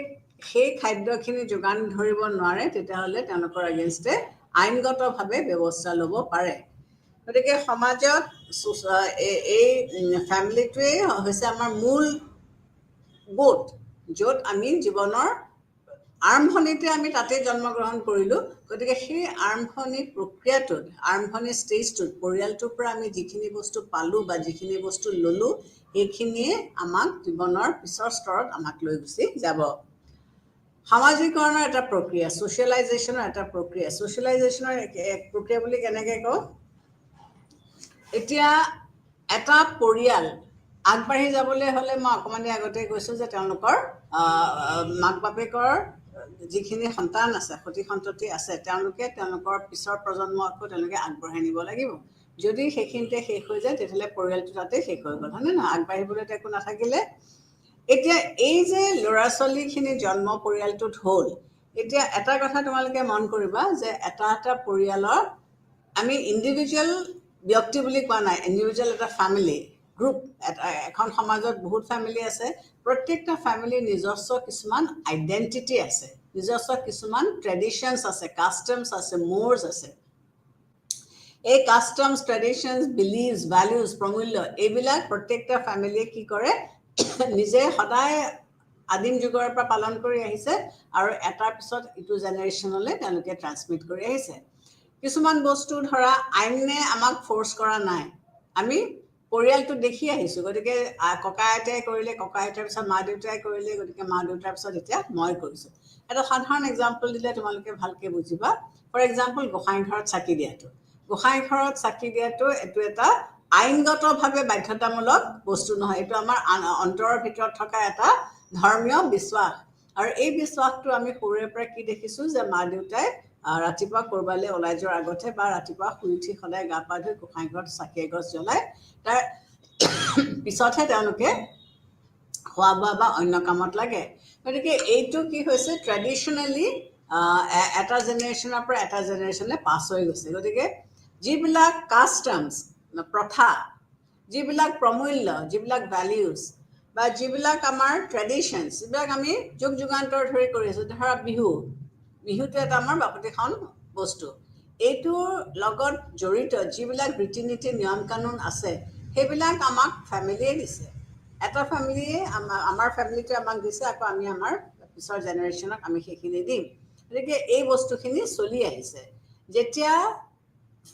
C: সেই খাদ্যখিনি যোগান ধৰিব নোৱাৰে, তেতিয়াহ'লে তেওঁলোকৰ এগেইনষ্টে আইনগতভাৱে ব্যৱস্থা ল'ব পাৰে। গতিকে সমাজত এই ফেমিলিটোৱেই হৈছে আমাৰ মূল গোট, য'ত আমি জীৱনৰ আৰম্ভণিতে আমি তাতেই জন্মগ্ৰহণ কৰিলোঁ। গতিকে সেই আৰম্ভণি প্ৰক্ৰিয়াটোত, আৰম্ভণি ষ্টেজটোত পৰিয়ালটোৰ পৰা আমি যিখিনি বস্তু পালোঁ বা যিখিনি বস্তু ল'লোঁ, সেইখিনিয়ে আমাক জীৱনৰ পিছৰ স্তৰত আমাক লৈ গুচি যাব। সামাজিকৰণৰ এটা প্ৰক্ৰিয়া, ছ'চিয়েলাইজেশ্যনৰ এটা প্ৰক্ৰিয়া। ছ'চিয়েলাইজেশ্যনৰ প্ৰক্ৰিয়া বুলি কেনেকৈ কওঁ? এতিয়া এটা পৰিয়াল আগবাঢ়ি যাবলৈ হ'লে মই অকণমান আগতে কৈছোঁ যে তেওঁলোকৰ মাক বাপেকৰ যিখিনি সন্তান আছে, সতি সন্ততি আছে, তেওঁলোকে তেওঁলোকৰ পিছৰ প্ৰজন্মকো তেওঁলোকে আগবঢ়াই নিব লাগিব। যদি সেইখিনিতে শেষ হৈ যায়, তেতিয়াহ'লে পৰিয়ালটো তাতে শেষ হৈ গ'ল, হয়নে নহয়? আগবাঢ়িবলৈতো একো নাথাকিলে। এতিয়া এই যে ল'ৰা ছোৱালীখিনি জন্ম পৰিয়ালটোত হ'ল, এতিয়া এটা কথা তোমালোকে মন কৰিবা যে এটা এটা পৰিয়ালৰ আমি ইণ্ডিভিজুৱেল ব্যক্তি বুলি কোৱা নাই, ইণ্ডিভিজুৱেল এটা ফেমিলি গ্ৰুপ, এখন সমাজত বহুত ফেমিলি আছে। প্ৰত্যেকটা ফেমিলিৰ নিজস্ব কিছুমান আইডেণ্টিটি আছে, নিজস্ব কিছুমান ট্ৰেডিশ্যনছ আছে, কাষ্টমছ আছে, ম'ৰ্ছ আছে। এই কাষ্টমছ, ট্ৰেডিশ্যনছ, বিলিভছ, ভেলিউজ, প্ৰমূল্য, এইবিলাক প্ৰত্যেকটা ফেমিলিয়ে কি কৰে? নিজে সদায় আদিম যুগৰ পৰা পালন কৰি আহিছে, আৰু এটাৰ পিছত ইটো জেনেৰেশ্যনলৈ তেওঁলোকে ট্ৰান্সমিট কৰি আহিছে। কিছুমান বস্তু ধৰা আইনে আমাক ফ'ৰ্চ কৰা নাই, আমি পৰিয়ালটো দেখি আহিছোঁ। গতিকে ককা আইতাই কৰিলে, ককা আইতাৰ পিছত মা দেউতাই কৰিলে, গতিকে মা দেউতাৰ পিছত এতিয়া মই কৰিছোঁ। এটা সাধাৰণ এক্সাম্পল দিলে তোমালোকে ভালকৈ বুজিবা। ফৰ এক্সাম্পল, গোসাঁই ঘৰত চাকি দিয়াটো। গোসাঁই ঘৰত চাকি দিয়াটো এইটো এটা আইনগতভাৱে বাধ্যতামূলক বস্তু নহয়, এইটো আমাৰ অন্তৰৰ ভিতৰত থকা এটা ধৰ্মীয় বিশ্বাস। আৰু এই বিশ্বাসটো আমি সৰুৰে পৰা কি দেখিছোঁ যে মা দেউতাই ৰাতিপুৱা ক'ৰবালৈ ওলাই যোৱাৰ আগতে বা ৰাতিপুৱা শুই উঠি সদায় গা পা ধুই গোসাঁই ঘৰত চাকি এগছ জ্বলাই তাৰ পিছতহে তেওঁলোকে খোৱা বোৱা বা অন্য কামত লাগে। গতিকে এইটো কি হৈছে, ট্ৰেডিশ্যনেলি এটা জেনেৰেশ্যনৰ পৰা এটা জেনেৰেশ্যনলৈ পাছ হৈ গৈছে। গতিকে যিবিলাক কাষ্টমছ, প্ৰথা, যিবিলাক প্ৰমূল্য, যিবিলাক ভেলিউজ বা যিবিলাক আমাৰ ট্ৰেডিশ্যনছ, যিবিলাক আমি যুগ যুগান্তৰ ধৰি কৰি আছোঁ, ধৰা বিহুটো এটা আমাৰ বাপতিসাহোন বস্তু। এইটোৰ লগত জড়িত যিবিলাক ৰীতি নীতি, নিয়ম কানুন আছে, সেইবিলাক আমাক ফেমিলিয়ে দিছে। এটা ফেমিলিয়ে আমাৰ ফেমিলিটোৱে আমাক দিছে, আকৌ আমি আমাৰ পিছৰ জেনেৰেশ্যনক আমি সেইখিনি দিম। গতিকে এই বস্তুখিনি চলি আহিছে। যেতিয়া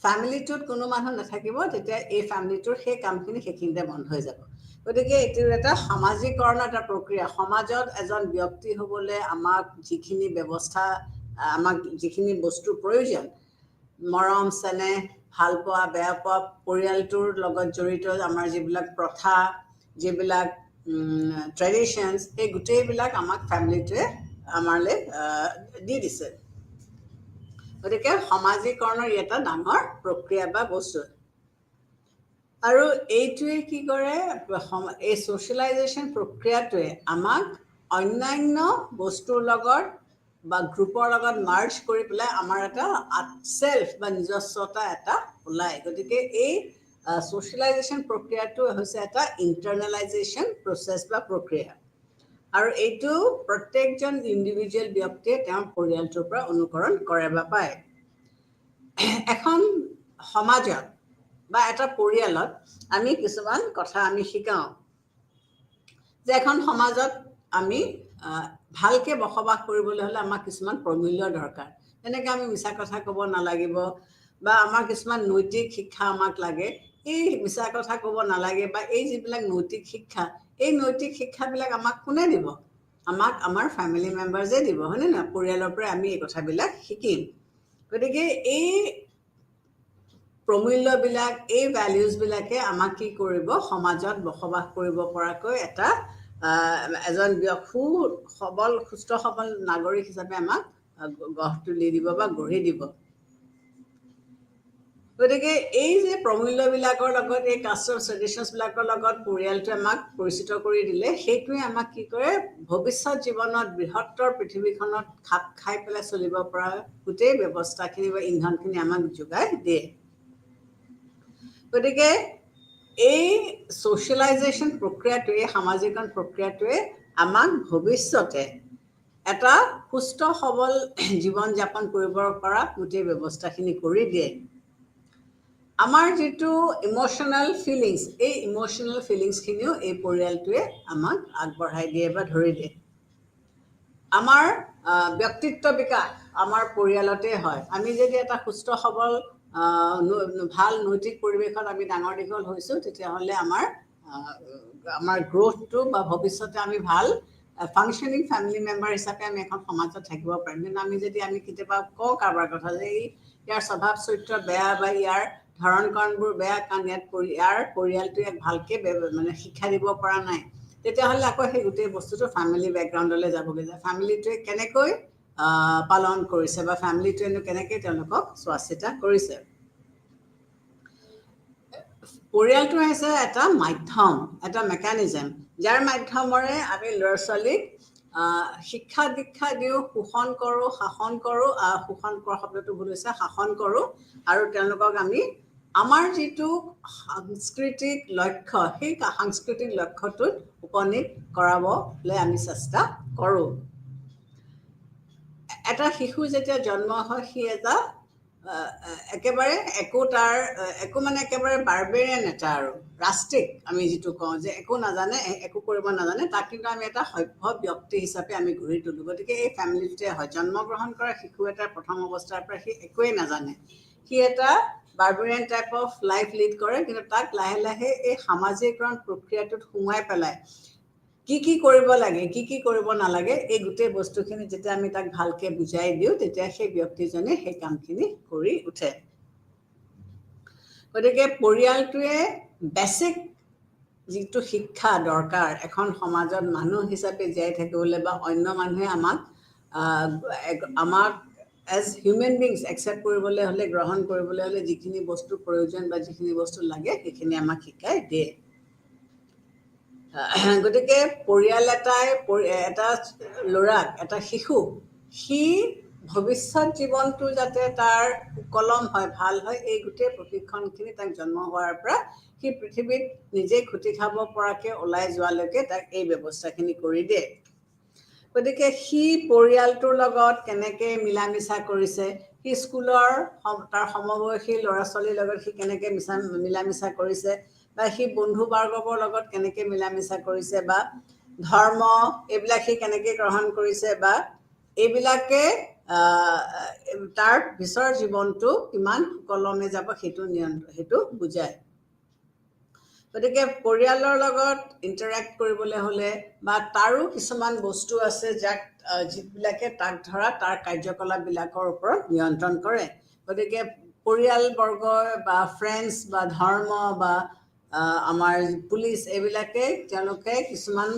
C: ফেমিলিটোত কোনো মানুহ নাথাকিব, তেতিয়া এই ফেমিলিটোৰ সেই কামখিনি সেইখিনিতে বন্ধ হৈ যাব। গতিকে এইটো এটা সামাজিকৰণৰ এটা প্ৰক্ৰিয়া। সমাজত এজন ব্যক্তি হ'বলৈ আমাক যিখিনি ব্যৱস্থা, আমাক যিখিনি বস্তুৰ প্ৰয়োজন, মৰম, চেনেহ, ভাল পোৱা, বেয়া পোৱা, পৰিয়ালটোৰ লগত জড়িত আমাৰ যিবিলাক প্ৰথা, যিবিলাক ট্ৰেডিশ্যনছ, সেই গোটেইবিলাক আমাক ফেমিলিটোৱে আমালৈ দি দিছে। গতিকে সমাজীকৰণৰ ই এটা ডাঙৰ প্ৰক্ৰিয়া বা বস্তু। আৰু এইটোৱে কি কৰে, এই ছ'চিয়েলাইজেশ্যন প্ৰক্ৰিয়াটোৱে আমাক অন্যান্য বস্তুৰ লগত বা গ্ৰুপৰ লগত মাৰ্জ কৰি পেলাই আমাৰ এটা চেল্ফ বা নিজস্বতা এটা ওলায়। গতিকে এই ছ'চিয়েলাইজেশ্যন প্ৰক্ৰিয়াটো হৈছে এটা ইণ্টাৰনেলাইজেশ্যন প্ৰচেছ বা প্ৰক্ৰিয়া। আৰু এইটো প্ৰত্যেকজন ইণ্ডিভিজুৱেল ব্যক্তিয়ে তেওঁৰ পৰিয়ালটোৰ পৰা অনুকৰণ কৰে বা পায়। এখন সমাজত বা এটা পৰিয়ালত আমি কিছুমান কথা আমি শিকাওঁ যে এখন সমাজত আমি ভালকৈ বসবাস কৰিবলৈ হ'লে আমাক কিছুমান প্ৰমূল্যৰ দৰকাৰ। যেনেকৈ আমি মিছা কথা ক'ব নালাগিব বা আমাৰ কিছুমান নৈতিক শিক্ষা আমাক লাগে। এই মিছা কথা ক'ব নালাগে বা এই যিবিলাক নৈতিক শিক্ষা, এই নৈতিক শিক্ষাবিলাক আমাক কোনে দিব? আমাক আমাৰ ফেমিলি মেম্বাৰ্ছে দিব, হয়নে নহয়? পৰিয়ালৰ পৰাই আমি এই কথাবিলাক শিকিম। গতিকে এই প্ৰমূল্যবিলাক, এই ভেলিউজবিলাকে আমাক কি কৰিব? সমাজত বসবাস কৰিব পৰাকৈ এটা এজন সুস্থ সবল নাগৰিক হিচাপে আমাক গঢ় তুলি দিব বা গঢ়ি দিব। গতিকে এই যে প্ৰমূল্যবিলাকৰ লগত, এই কাষ্টম ট্ৰেডিশ্যনছবিলাকৰ লগত পৰিয়ালটোৱে আমাক পৰিচিত কৰি দিলে, সেইটোৱে আমাক কি কৰে? ভৱিষ্যত জীৱনত বৃহত্তৰ পৃথিৱীখনত খাপ খাই পেলাই চলিব পৰা গোটেই ব্যৱস্থাখিনি বা ইন্ধনখিনি আমাক যোগাই দিয়ে। গতিকে এই ছ'চিয়েলাইজেশ্যন প্ৰক্ৰিয়াটোৱে, এই সামাজিকৰণ প্ৰক্ৰিয়াটোৱে আমাক ভৱিষ্যতে এটা সুস্থ সবল জীৱন যাপন কৰিব পৰা গোটেই ব্যৱস্থাখিনি কৰি দিয়ে। আমাৰ যিটো ইম'শ্যনেল ফিলিংছ, এই ইম'শ্যনেল ফিলিংছখিনিও এই পৰিয়ালটোৱে আমাক আগবঢ়াই দিয়ে বা ধৰি দিয়ে। আমাৰ ব্যক্তিত্ব বিকাশ আমাৰ পৰিয়ালতে হয়। আমি যদি এটা সুস্থ সবল ভাল নৈতিক পৰিৱেশত আমি ডাঙৰ দীঘল হৈছোঁ, তেতিয়াহ'লে আমাৰ গ্ৰ'থটো বা ভৱিষ্যতে আমি ভাল ফাংচনিং ফেমিলি মেম্বাৰ হিচাপে আমি এখন সমাজত থাকিব পাৰিম। কিন্তু আমি কেতিয়াবা কওঁ কাৰোবাৰ কথা যে ইয়াৰ স্বভাৱ চৰিত্ৰ বেয়া বা ইয়াৰ ধৰণ কৰণবোৰ বেয়া, কাৰণ ইয়াৰ পৰিয়ালটোৱে ভালকৈ মানে শিক্ষা দিব পৰা নাই, তেতিয়াহ'লে আকৌ সেই গোটেই বস্তুটো ফেমিলি বেকগ্ৰাউণ্ডলৈ যাবগৈ, যে ফেমিলিটোৱে কেনেকৈ পালন কৰিছে বা ফেমিলিটোৱেনো কেনেকৈ তেওঁলোকক চোৱা চিতা কৰিছে। পৰিয়ালটো হৈছে এটা মাধ্যম, এটা মেকানিজম, যাৰ মাধ্যমেৰে আমি ল'ৰা ছোৱালীক শিক্ষা দীক্ষা দিওঁ, শোষণ কৰোঁ, শাসন কৰোঁ, শোষণ কৰা শব্দটো ভুল হৈছে, শাসন কৰোঁ, আৰু তেওঁলোকক আমি আমাৰ যিটো সাংস্কৃতিক লক্ষ্য, সেই সাংস্কৃতিক লক্ষ্যটোত উপনীত কৰাবলৈ আমি চেষ্টা কৰোঁ। এটা শিশু যেতিয়া জন্ম হয়, সি এটা একেবাৰে একেবাৰে বাৰ্বেৰিয়ান এটা আৰু ৰাষ্ট্ৰিক, আমি যিটো কওঁ যে একো নাজানে, একো কৰিব নাজানে, তাক কিন্তু আমি এটা সভ্য ব্যক্তি হিচাপে আমি গঢ়ি তোলোঁ। গতিকে এই ফেমিলিটোতে হয়। জন্মগ্ৰহণ কৰা শিশু এটাৰ প্ৰথম অৱস্থাৰ পৰা সি একোৱেই নাজানে, সি এটা বাৰ্বেৰিয়ান টাইপ অফ লাইফ লিড কৰে, কিন্তু তাক লাহে লাহে এই সামাজিকৰণ প্ৰক্ৰিয়াটোত সোমোৱাই পেলাই কি কৰিব লাগে, কি কৰিব নালাগে, এই গোটেই বস্তুখিনি যেতিয়া আমি তাক ভালকৈ বুজাই দিওঁ, তেতিয়া সেই ব্যক্তিজনে সেই কামখিনি কৰি উঠে। গতিকে পৰিয়ালটোৱে বেছিক যিটো শিক্ষা দৰকাৰ এখন সমাজত মানুহ হিচাপে জীয়াই থাকিবলৈ, বা অন্য মানুহে আমাক এজ হিউমেন বিংছ একচেপ্ট কৰিবলৈ হ'লে, গ্ৰহণ কৰিবলৈ হ'লে যিখিনি বস্তু প্ৰয়োজন বা যিখিনি বস্তু লাগে, সেইখিনি আমাক শিকাই দিয়ে। গতিকে পৰিয়াল এটাই এটা ল'ৰাক, এটা শিশুক, সি ভৱিষ্যত জীৱনটো যাতে তাৰ সুকলম হয়, ভাল হয়, এই গোটেই প্ৰশিক্ষণখিনি তাক জন্ম হোৱাৰ পৰা সি পৃথিৱীত নিজেই খুটি খাব পৰাকৈ ওলাই যোৱালৈকে তাক এই ব্যৱস্থাখিনি কৰি দিয়ে। গতিকে সি পৰিয়ালটোৰ লগত কেনেকৈ মিলা মিছা কৰিছে, সি স্কুলৰ তাৰ সমবয়সী ল'ৰা ছোৱালীৰ লগত সি কেনেকৈ মিলা মিছা কৰিছে, বা সি বন্ধু বান্ধৱৰ লগত কেনেকৈ মিলা মিছা কৰিছে, বা ধৰ্ম এইবিলাক সি কেনেকৈ গ্ৰহণ কৰিছে, বা এইবিলাকে তাৰ পিছৰ জীৱনটো কিমান সুকলমে যাব সেইটো বুজায়। গতিকে পৰিয়ালৰ লগত ইণ্টাৰেক্ট কৰিবলৈ হ'লে, বা তাৰো কিছুমান বস্তু আছে যিবিলাকে তাক তাৰ কাৰ্যকলাপবিলাকৰ ওপৰত নিয়ন্ত্ৰণ কৰে। গতিকে পৰিয়ালবৰ্গ বা ফ্ৰেণ্ডছ বা ধৰ্ম বা আমাৰ পুলিচ, এইবিলাকে তেওঁলোকে কিছুমান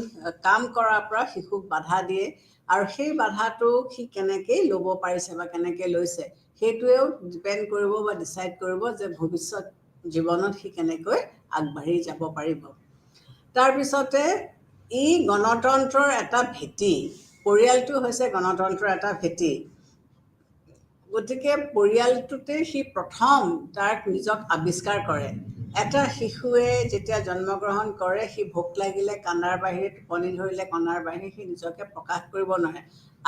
C: কাম কৰাৰ পৰা শিশুক বাধা দিয়ে, আৰু সেই বাধাটো সি কেনেকৈ ল'ব পাৰিছে বা কেনেকৈ লৈছে, সেইটোৱেও ডিপেণ্ড কৰিব বা ডিচাইড কৰিব যে ভৱিষ্যত জীৱনত সি কেনেকৈ আগবাঢ়ি যাব পাৰিব। তাৰপিছতে গণতন্ত্ৰৰ এটা ভেটি, পৰিয়ালটো হৈছে গণতন্ত্ৰৰ এটা ভেটি। গতিকে পৰিয়ালটোতে সি প্ৰথম তাক নিজক আৱিষ্কাৰ কৰে। এটা শিশুৱে যেতিয়া জন্মগ্ৰহণ কৰে, সি ভোক লাগিলে কান্দাৰ বাহিৰে, টোপনি ধৰিলে কন্দাৰ বাহিৰে সি নিজকে প্ৰকাশ কৰিব নোৱাৰে।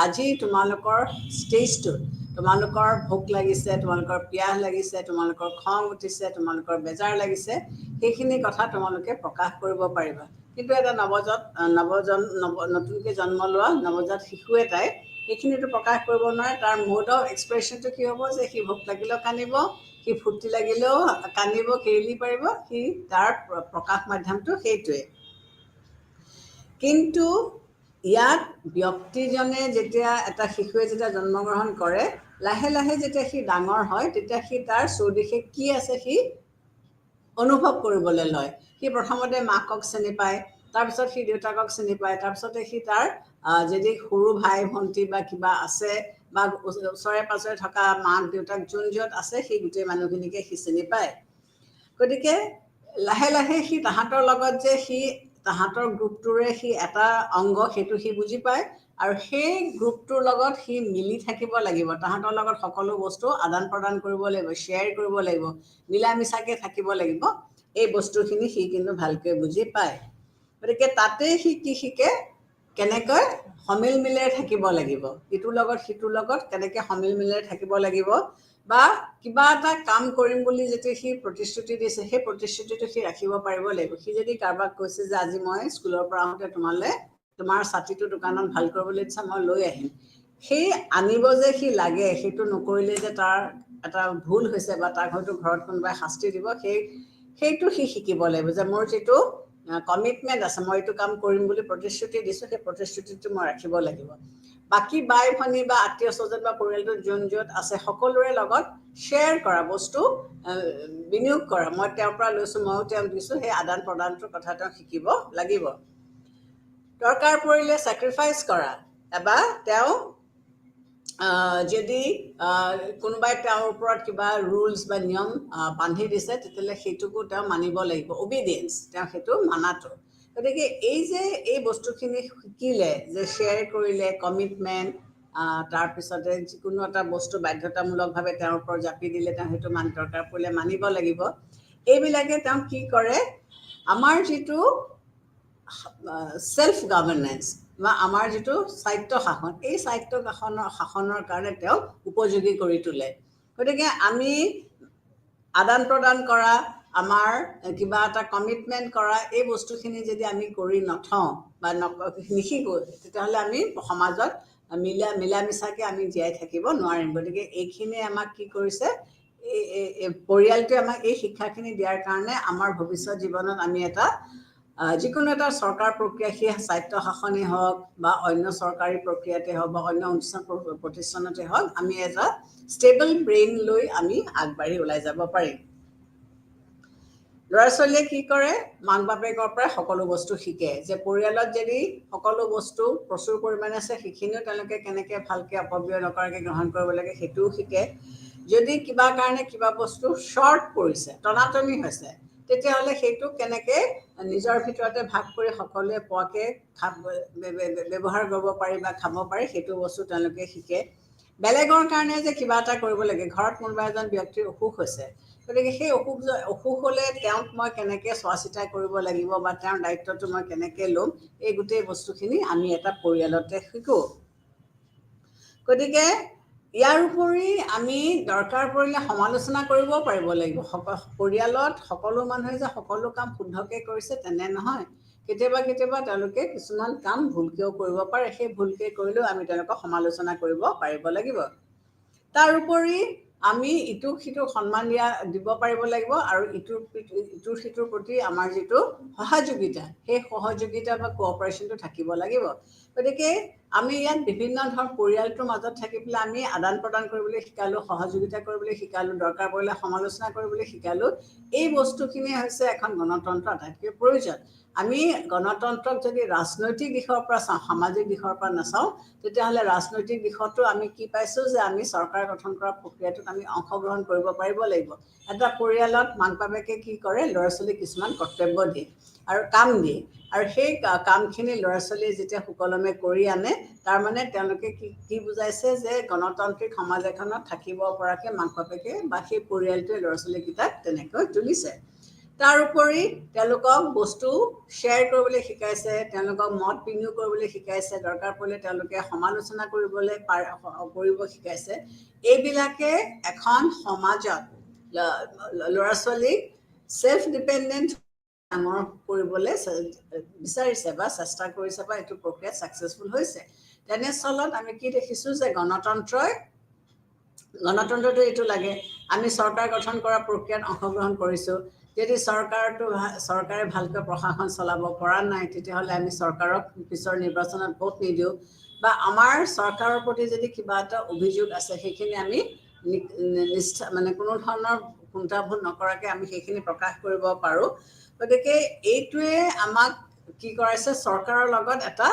C: আজি তোমালোকৰ ষ্টেজটোত তোমালোকৰ ভোক লাগিছে, তোমালোকৰ পিয়াহ লাগিছে, তোমালোকৰ খং উঠিছে, তোমালোকৰ বেজাৰ লাগিছে, সেইখিনি কথা তোমালোকে প্ৰকাশ কৰিব পাৰিবা। কিন্তু এটা নতুনকৈ জন্ম লোৱা নৱজাত শিশু এটাই সেইখিনিতো প্ৰকাশ কৰিব নোৱাৰে। তাৰ মোড অফ এক্সপ্ৰেশ্যনটো কি হ'ব, যে সি ভোক লাগিলেও কান্দিব, সি ফুৰ্তি লাগিলেও কান্দিব কেৰেলি পাৰিব, সি তাৰ প্ৰকাশ মাধ্যমটো সেইটোৱে। কিন্তু ইয়াত ব্যক্তিজনে যেতিয়া এটা শিশুৱে যেতিয়া জন্মগ্ৰহণ কৰে, লাহে লাহে যেতিয়া সি ডাঙৰ হয় তেতিয়া সি তাৰ চৌদিশে কি আছে সি অনুভৱ কৰিবলৈ লয়। সি প্ৰথমতে মাকক চিনি পায়, তাৰপিছত সি দেউতাকক চিনি পায়, তাৰপিছতে সি তাৰ যদি সৰু ভাই ভণ্টি বা কিবা আছে বা ওচৰে পাঁজৰে থকা মাক দেউতাক যোন য'ত আছে সেই গোটেই মানুহখিনিকে সি চিনি পায়। গতিকে লাহে লাহে সি তাহাঁতৰ লগত যে সি তাহাঁতৰ গ্ৰুপটোৰে সি এটা অংগ সেইটো সি বুজি পায়, আৰু সেই গ্ৰুপটোৰ লগত সি মিলি থাকিব লাগিব, তাহাঁতৰ লগত সকলো বস্তু আদান প্ৰদান কৰিব লাগিব, শ্বেয়াৰ কৰিব লাগিব, মিলা মিছাকৈ থাকিব লাগিব। এই বস্তুখিনি সি কিন্তু ভালকৈ বুজি পায়। গতিকে তাতেই সি কি শিকে, কেনেকৈ সমিল মিলেৰে থাকিব লাগিব, ইটোৰ লগত সিটোৰ লগত কেনেকৈ সমিল মিলেৰে থাকিব লাগিব, বা কিবা এটা কাম কৰিম বুলি যেতিয়া সি প্ৰতিশ্ৰুতি দিছে সেই প্ৰতিশ্ৰুতিটো সি ৰাখিব পাৰিব লাগিব। সি যদি কাৰোবাক কৈছে যে আজি মই স্কুলৰ পৰা আহোঁতে তোমাৰ ছাতিটো দোকানত ভাল কৰিবলৈ ইচ্ছা, মই লৈ আহিম, সেই আনিব যে সি লাগে, সেইটো নকৰিলে যে তাৰ এটা ভুল হৈছে বা তাক হয়তো ঘৰত কোনোবাই শাস্তি দিব, সেইটো সি শিকিব লাগিব যে মোৰ যিটো কমিটমেণ্ট আছে, মই এইটো কাম কৰিম বুলি প্ৰতিশ্ৰুতি দিছোঁ, সেই প্ৰতিশ্ৰুতিটো মই ৰাখিব লাগিব। বাকী বাই ভনী বা আত্মীয় স্বজন বা পৰিয়ালটোত যোন য'ত আছে সকলোৰে লগত শ্বেয়াৰ কৰা, বস্তু বিনিয়োগ কৰা, মই তেওঁৰ পৰা লৈছোঁ ময়ো তেওঁক দিছোঁ, সেই আদান প্ৰদানটোৰ কথা তেওঁ শিকিব লাগিব। দৰকাৰ পৰিলে ছেক্ৰিফাইচ কৰা, বা তেওঁ যদি কোনোবাই তেওঁৰ ওপৰত কিবা ৰুলছ বা নিয়ম বান্ধি দিছে তেতিয়াহ'লে সেইটোকো তেওঁ মানিব লাগিব, অবিডিয়েঞ্চ, তেওঁ সেইটো মানাটো। গতিকে এই বস্তুখিনি শিকিলে যে শ্বেয়াৰ কৰিলে, কমিটমেণ্ট, তাৰপিছতে যিকোনো এটা বস্তু বাধ্যতামূলকভাৱে তেওঁৰ ওপৰত জাপি দিলে তেওঁ সেইটো দৰকাৰ পৰিলে মানিব লাগিব। এইবিলাকে তেওঁ কি কৰে, আমাৰ যিটো ছেল্ফ গভৰ্নেন্স বা আমাৰ যিটো স্বায়ত্ব শাসন, এই স্বায়ত্ব শাসনৰ কাৰণে তেওঁক উপযোগী কৰি তোলে। গতিকে আমি আদান প্ৰদান কৰা, আমাৰ কিবা এটা কমিটমেণ্ট কৰা, এই বস্তুখিনি যদি আমি কৰি নথওঁ বা নিশিকো তেতিয়াহ'লে আমি সমাজত মিলা মিছাকৈ আমি জীয়াই থাকিব নোৱাৰিম। গতিকে এইখিনিয়ে আমাক কি কৰিছে, পৰিয়ালটোৱে আমাক এই শিক্ষাখিনি দিয়াৰ কাৰণে আমাৰ ভৱিষ্যত জীৱনত আমি এটা যিকোনো এটা চৰকাৰ প্ৰক্ৰিয়া, সেই স্বায়ত্ব শাসনেই হওক বা অন্য চৰকাৰী প্ৰক্ৰিয়াতে হওক বা অন্য অনুষ্ঠান প্ৰতিষ্ঠানতে হওক, আমি এটা ষ্টেবল ব্ৰেইন লৈ আমি আগবাঢ়ি ওলাই যাব পাৰিম। ল'ৰা ছোৱালীয়ে কি কৰে, মাক বাপেকৰ পৰাই সকলো বস্তু শিকে, যে পৰিয়ালত যদি সকলো বস্তু প্ৰচুৰ পৰিমাণে আছে সেইখিনিও তেওঁলোকে কেনেকৈ ভালকৈ অপব্যয় নকৰাকৈ গ্ৰহণ কৰিব লাগে সেইটোও শিকে। যদি কিবা কাৰণে কিবা বস্তু শ্বৰ্ট পৰিছে, টনাটনি হৈছে, তেতিয়াহ'লে সেইটো কেনেকৈ নিজৰ ভিতৰতে ভাগ কৰি সকলোৱে পোৱাকৈ ব্যৱহাৰ কৰিব পাৰি বা খাব পাৰি, সেইটো বস্তু তেওঁলোকে শিকে। বেলেগৰ কাৰণে যে কিবা এটা কৰিব লাগে, ঘৰত কোনোবা এজন ব্যক্তিৰ অসুখ হৈছে, গতিকে সেই অসুখ হ'লে তেওঁক মই কেনেকৈ চোৱা চিতা কৰিব লাগিব বা তেওঁৰ দায়িত্বটো মই কেনেকৈ ল'ম, এই গোটেই বস্তুখিনি আমি এটা পৰিয়ালতে শিকোঁ। গতিকে ইয়াৰ উপৰি আমি দৰকাৰ পৰিলে সমালোচনা কৰিবও পাৰিব লাগিব। পৰিয়ালত সকলো মানুহে যে সকলো কাম শুদ্ধকৈ কৰিছে তেনে নহয়, কেতিয়াবা কেতিয়াবা তেওঁলোকে কিছুমান কাম ভুলকৈও কৰিব পাৰে, সেই ভুলকৈ কৰিলেও আমি তেওঁলোকক সমালোচনা কৰিব পাৰিব লাগিব। তাৰ উপৰি আমি ইটোক সিটোক সন্মান দিব পাৰিব লাগিব, আৰু ইটোৰ সিটোৰ প্ৰতি আমাৰ যিটো সহযোগিতা, সেই সহযোগিতা বা কোঅপাৰেশ্যনটো থাকিব লাগিব। গতিকে আমি ইয়াত বিভিন্ন ধৰণৰ পৰিয়ালটোৰ মাজত থাকি পেলাই আমি আদান প্ৰদান কৰিবলৈ শিকালোঁ, সহযোগিতা কৰিবলৈ শিকালোঁ, দৰকাৰ পৰিলে সমালোচনা কৰিবলৈ শিকালোঁ। এই বস্তুখিনিয়ে হৈছে এখন গণতন্ত্ৰ আটাইতকৈ প্ৰয়োজন। আমি গণতন্ত্ৰক যদি ৰাজনৈতিক দিশৰ পৰা চাওঁ, সামাজিক দিশৰ পৰা নাচাওঁ, তেতিয়াহ'লে ৰাজনৈতিক দিশতো আমি কি পাইছোঁ যে আমি চৰকাৰ গঠন কৰা প্ৰক্ৰিয়াটোত আমি অংশগ্ৰহণ কৰিব পাৰিব লাগিব। এটা পৰিয়ালত মাক বাপেকে কি কৰে, ল'ৰা ছোৱালীক কিছুমান কৰ্তব্য দিয়ে আৰু কাম দিয়ে, আৰু সেই কামখিনি ল'ৰা ছোৱালীয়ে যেতিয়া সুকলমে কৰি আনে, তাৰমানে তেওঁলোকে কি বুজাইছে যে গণতান্ত্ৰিক সমাজ এখনত থাকিব পৰাকৈ মাক বাপেকে বা সেই পৰিয়ালটোৱে ল'ৰা ছোৱালীকেইটাক তেনেকৈ তুলিছে। তাৰ উপৰি তেওঁলোকক বস্তু শ্বেয়াৰ কৰিবলৈ শিকাইছে, তেওঁলোকক মত বিনিয়োগ কৰিবলৈ শিকাইছে, দৰকাৰ পৰিলে তেওঁলোকে সমালোচনা কৰিব শিকাইছে। এইবিলাকে এখন সমাজত ল'ৰা ছোৱালীক ছেল্ফ ডিপেণ্ডেণ্ট ডাঙৰ কৰিবলৈ বিচাৰিছে বা চেষ্টা কৰিছে বা এইটো প্ৰক্ৰিয়াত ছাকচেছফুল হৈছে। তেনেস্থলত আমি কি দেখিছোঁ যে গণতন্ত্ৰই গণতন্ত্ৰটো এইটো লাগে আমি চৰকাৰ গঠন কৰা প্ৰক্ৰিয়াত অংশগ্ৰহণ কৰিছোঁ যদি চৰকাৰে ভালকৈ প্ৰশাসন চলাব পৰা নাই তেতিয়াহ'লে আমি চৰকাৰক পিছৰ নিৰ্বাচনত ভোট নিদিওঁ বা আমাৰ চৰকাৰৰ প্ৰতি যদি কিবা এটা অভিযোগ আছে সেইখিনি আমি মানে কোনো ধৰণৰ কুণ্ঠাবোধ নকৰাকৈ আমি সেইখিনি প্ৰকাশ কৰিব পাৰোঁ গতিকে এইটোৱে আমাক কি কৰাইছে চৰকাৰৰ লগত এটা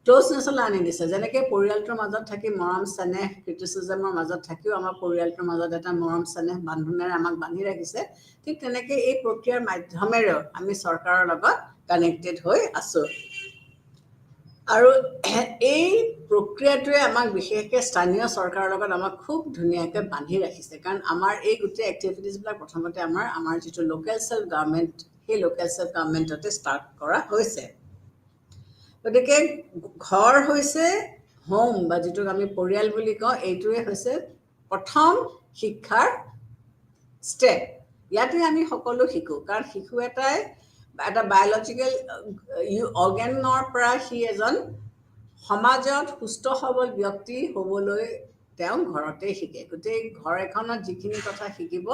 C: ক্ল'জনেছলৈ আনি দিছে যেনেকৈ পৰিয়ালটোৰ মাজত থাকি মৰম চেনেহ ক্ৰিটিচিজমৰ মাজত থাকিও আমাৰ পৰিয়ালটোৰ মাজত এটা মৰম চেনেহ বান্ধোনেৰে আমাক বান্ধি ৰাখিছে ঠিক তেনেকৈ এই প্ৰক্ৰিয়াৰ মাধ্যমেৰেও আমি চৰকাৰৰ লগত কানেক্টেড হৈ আছোঁ আৰু এই প্ৰক্ৰিয়াটোৱে আমাক বিশেষকৈ স্থানীয় চৰকাৰৰ লগত আমাক খুব ধুনীয়াকৈ বান্ধি ৰাখিছে কাৰণ আমাৰ এই গোটেই এক্টিভিটিছবিলাক প্ৰথমতে আমাৰ যিটো লোকেল ছেল্ফ গভৰ্ণমেণ্ট সেই লোকেল ছেল্ফ গভৰ্ণমেণ্টতে ষ্টাৰ্ট কৰা হৈছে গতিকে ঘৰ হৈছে হোম বা যিটোক আমি পৰিয়াল বুলি কওঁ এইটোৱে হৈছে প্ৰথম শিক্ষাৰ ষ্টেপ ইয়াতে আমি সকলো শিকোঁ কাৰণ শিশু এটা বায়'লজিকেল অৰ্গেনৰ পৰা সি এজন সমাজত সুস্থ সবল ব্যক্তি হ'বলৈ তেওঁ ঘৰতেই শিকে গোটেই ঘৰ এখনত যিখিনি কথা শিকিব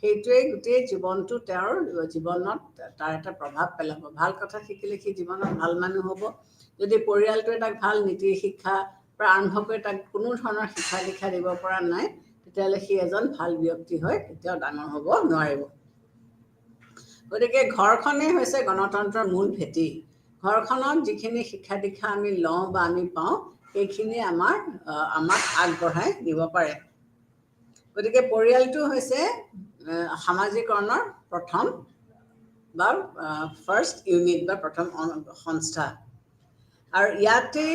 C: সেইটোৱে গোটেই জীৱনটো তেওঁৰ জীৱনত তাৰ এটা প্ৰভাৱ পেলাব ভাল কথা শিকিলে সি জীৱনত ভাল মানুহ হ'ব যদি পৰিয়ালটোৱে তাক ভাল নীতি শিক্ষা পৰা আৰম্ভ কৰি তাক কোনো ধৰণৰ শিক্ষা দীক্ষা দিব পৰা নাই তেতিয়াহ'লে সি এজন ভাল ব্যক্তি হৈ কেতিয়াও ডাঙৰ হ'ব নোৱাৰিব গতিকে ঘৰখনেই হৈছে গণতন্ত্ৰৰ মূল ভেটি ঘৰখনত যিখিনি শিক্ষা দীক্ষা আমি লওঁ বা আমি পাওঁ সেইখিনি আমাক আগবঢ়াই নিব পাৰে গতিকে পৰিয়ালটো হৈছে সামাজিকৰণৰ প্ৰথম বা ফাৰ্ষ্ট ইউনিট বা প্ৰথম সংস্থা আৰু ইয়াতে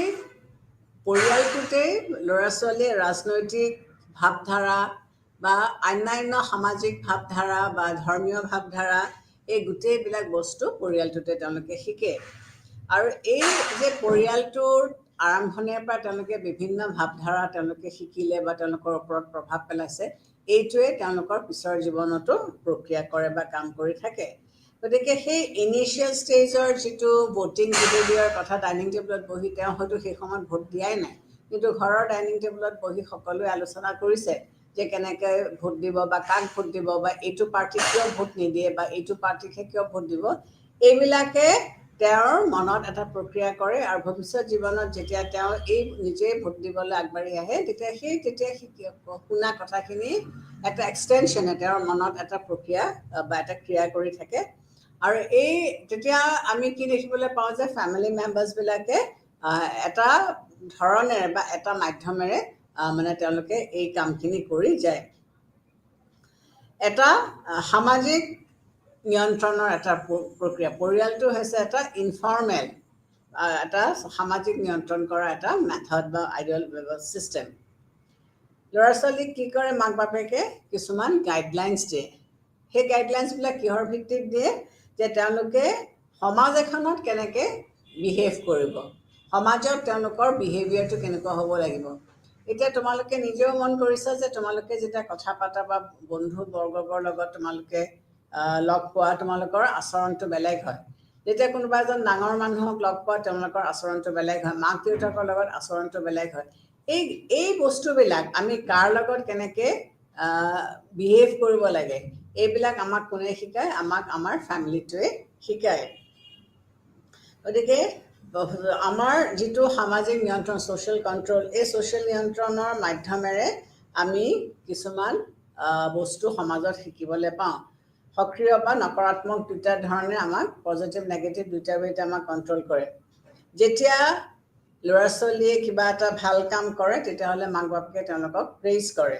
C: পৰিয়ালটোতেই ল'ৰা ছোৱালীয়ে ৰাজনৈতিক ভাৱধাৰা বা অন্যান্য সামাজিক ভাৱধাৰা বা ধৰ্মীয় ভাৱধাৰা এই গোটেইবিলাক বস্তু পৰিয়ালটোতে তেওঁলোকে শিকে আৰু এই যে পৰিয়ালটোৰ আৰম্ভণিৰ পৰা তেওঁলোকে বিভিন্ন ভাৱধাৰা তেওঁলোকে শিকিলে বা তেওঁলোকৰ ওপৰত প্ৰভাৱ পেলাইছে এইটোৱে তেওঁলোকৰ পিছৰ জীৱনতো প্ৰক্ৰিয়া কৰে বা কাম কৰি থাকে গতিকে সেই ইনিচিয়েল ষ্টেজৰ যিটো ভোটিং বিহেভিয়াৰ কথা ডাইনিং টেবুলত বহি তেওঁ হয়তো সেই সময়ত ভোট দিয়াই নাই কিন্তু ঘৰৰ ডাইনিং টেবুলত বহি সকলোৱে আলোচনা কৰিছে যে কেনেকৈ ভোট দিব বা কাক ভোট দিব বা এইটো পাৰ্টিক কিয় ভোট নিদিয়ে বা এইটো পাৰ্টিকহে কিয় ভোট দিব এইবিলাকে তেওঁৰ মনত এটা প্ৰক্ৰিয়া কৰে আৰু ভৱিষ্যত জীৱনত যেতিয়া তেওঁ এই নিজেই ভোট দিবলৈ আগবাঢ়ি আহে তেতিয়া শুনা কথাখিনি এটা এক্সটেনশ্যনে তেওঁৰ মনত এটা প্ৰক্ৰিয়া বা এটা ক্ৰিয়া কৰি থাকে আৰু তেতিয়া আমি কি দেখিবলৈ পাওঁ যে ফেমিলি মেম্বাৰ্ছবিলাকে এটা ধৰণেৰে বা এটা মাধ্যমেৰে মানে তেওঁলোকে এই কামখিনি কৰি যায় এটা সামাজিক নিয়ন্ত্ৰণৰ এটা প্ৰক্ৰিয়া পৰিয়ালটো হৈছে এটা ইনফৰ্মেল এটা সামাজিক নিয়ন্ত্ৰণ কৰা এটা মেথড বা আইডিয়েল ছিষ্টেম ল'ৰা ছোৱালীক কি কৰে মাক বাপেকে কিছুমান গাইডলাইনছ দিয়ে সেই গাইডলাইনছবিলাক কিহৰ ভিত্তিত দিয়ে যে তেওঁলোকে সমাজ এখনত কেনেকৈ বিহেভ কৰিব সমাজত তেওঁলোকৰ বিহেভিয়াৰটো কেনেকুৱা হ'ব লাগিব এতিয়া তোমালোকে নিজেও মন কৰিছা যে তোমালোকে যেতিয়া কথা পাতা বা বন্ধু বৰ্গৰ লগত তোমালোকে লগ পোৱা তোমালোকৰ আচৰণটো বেলেগ হয় যেতিয়া কোনোবা এজন ডাঙৰ মানুহক লগ পোৱা তেওঁলোকৰ আচৰণটো বেলেগ হয় মাক দেউতাকৰ লগত আচৰণটো বেলেগ হয় এই বস্তুবিলাক আমি কাৰ লগত কেনেকৈ বিহেভ কৰিব লাগে এইবিলাক আমাক কোনে শিকায় আমাক আমাৰ ফেমিলিটোৱে শিকায় গতিকে আমাৰ যিটো সামাজিক নিয়ন্ত্ৰণ ছ'চিয়েল কণ্ট্ৰল এই ছ'চিয়েল নিয়ন্ত্ৰণৰ মাধ্যমেৰে আমি কিছুমান বস্তু সমাজত শিকিবলৈ পাওঁ সক্ৰিয় বা নকাৰাত্মক দুটা ধৰণে আমাক পজিটিভ নেগেটিভ দুটা ৱেতে আমাক কণ্ট্ৰল কৰে যেতিয়া ল'ৰা ছোৱালীয়ে কিবা এটা ভাল কাম কৰে তেতিয়াহ'লে মাক বাপেকে তেওঁলোকক প্ৰেইজ কৰে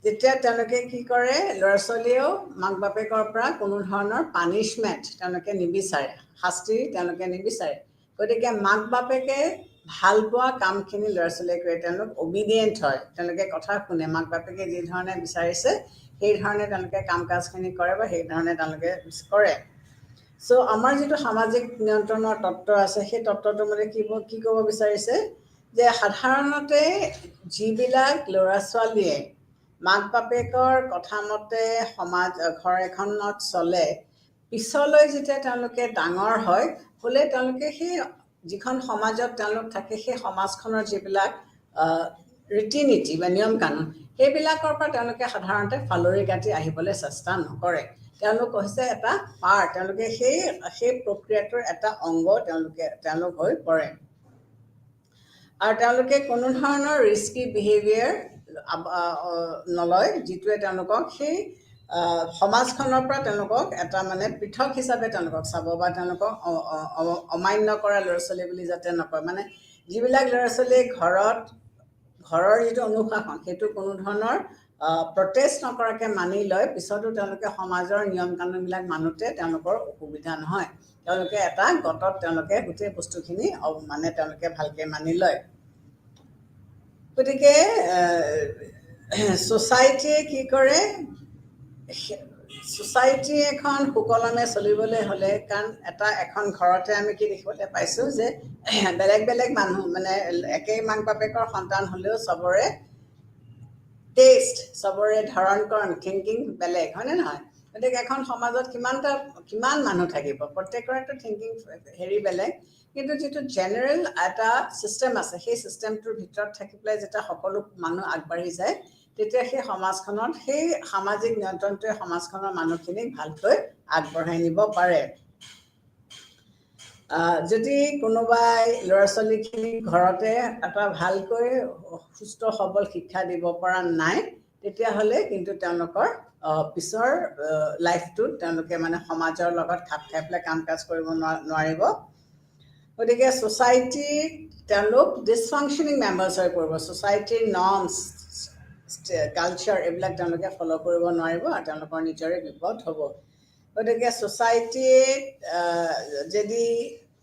C: তেতিয়া তেওঁলোকে কি কৰে ল'ৰা ছোৱালীয়েও মাক বাপেকৰ পৰা কোনো ধৰণৰ পানিছমেণ্ট তেওঁলোকে নিবিচাৰে শাস্তি তেওঁলোকে নিবিচাৰে গতিকে মাক বাপেকে ভাল পোৱা কামখিনি ল'ৰা ছোৱালীয়ে কৰে তেওঁলোক অবিডিয়েণ্ট হয় তেওঁলোকে কথা শুনে মাক বাপেকে যি ধৰণে বিচাৰিছে সেই ধৰণে তেওঁলোকে কাম কাজখিনি কৰে বা সেই ধৰণে তেওঁলোকে কৰে চ' আমাৰ যিটো সামাজিক নিয়ন্ত্ৰণৰ তত্ত্ব আছে সেই তত্ত্বটো মানে কি ক'ব বিচাৰিছে যে সাধাৰণতে যিবিলাক ল'ৰা ছোৱালীয়ে মাক বাপেকৰ কথা মতে ঘৰ এখনত চলে পিছলৈ যেতিয়া তেওঁলোকে ডাঙৰ হয় হ'লে তেওঁলোকে সেই যিখন সমাজত তেওঁলোক থাকে সেই সমাজখনৰ যিবিলাক ৰীতি নীতি বা নিয়ম কানুন সেইবিলাকৰ পৰা তেওঁলোকে সাধাৰণতে ফালৰি কাটি আহিবলৈ চেষ্টা নকৰে। তেওঁলোক হৈছে এটা পাৰ্ট, তেওঁলোকে সেই প্ৰক্ৰিয়াটোৰ এটা অংগ তেওঁলোক হৈ পৰে। আৰু তেওঁলোকে কোনো ধৰণৰ ৰিস্কি বিহেভিয়াৰ নলয়, যিটোৱে তেওঁলোকক সেই সমাজখনৰ পৰা তেওঁলোকক এটা মানে পৃথক হিচাপে তেওঁলোকক চাব বা তেওঁলোকক অমান্য কৰা ল'ৰা ছোৱালী বুলি যাতে নকয়। মানে যিবিলাক ল'ৰা ছোৱালীয়ে ঘৰৰ যিটো অনুশাসন সেইটো কোনো ধৰণৰ প্ৰটেষ্ট নকৰাকৈ মানি লয়, পিছতো তেওঁলোকে সমাজৰ নিয়ম কানুনবিলাক মানোতে তেওঁলোকৰ অসুবিধা নহয়। তেওঁলোকে এটা গতত তেওঁলোকে গোটেই বস্তুখিনি মানে তেওঁলোকে ভালকৈ মানি লয়। গতিকে ছ'চাইটিয়ে কি কৰে, ছ'চাইটি এখন সুকলমে চলিবলৈ হ'লে, কাৰণ এখন ঘৰতে আমি কি দেখিবলৈ পাইছোঁ যে বেলেগ বেলেগ মানুহ মানে একেই মাক বাপেকৰ সন্তান হ'লেও চবৰে টেষ্ট, চবৰে ধৰণ থিংকিং বেলেগ, হয়নে নহয়? গতিকে এখন সমাজত কিমান মানুহ থাকিব, প্ৰত্যেকৰেতো থিংকিং বেলেগ, কিন্তু যিটো জেনেৰেল এটা ছিষ্টেম আছে সেই ছিষ্টেমটোৰ ভিতৰত থাকি পেলাই যেতিয়া সকলো মানুহ আগবাঢ়ি যায়, তেতিয়া সেই সমাজখনত সেই সামাজিক নিয়ন্ত্ৰণটোৱে সমাজখনৰ মানুহখিনিক ভালকৈ আগবঢ়াই নিব পাৰে। যদি কোনোবাই ল'ৰা ছোৱালীখিনি ঘৰতে এটা ভালকৈ সুস্থ সবল শিক্ষা দিব পৰা নাই, তেতিয়াহ'লে কিন্তু তেওঁলোকৰ পিছৰ লাইফটোত তেওঁলোকে মানে সমাজৰ লগত খাপ খাই পেলাই কাম কাজ কৰিব নোৱাৰিব। গতিকে ছ'চাইটিত তেওঁলোক ডিছফাংচনিং মেম্বাৰ্ছ হৈ পৰিব। ছ'চাইটিৰ নৰ্মছ, কালচাৰ এইবিলাক তেওঁলোকে ফ'ল' কৰিব নোৱাৰিব আৰু তেওঁলোকৰ নিজৰে বিপদ হ'ব। গতিকে ছ'চাইটিত যদি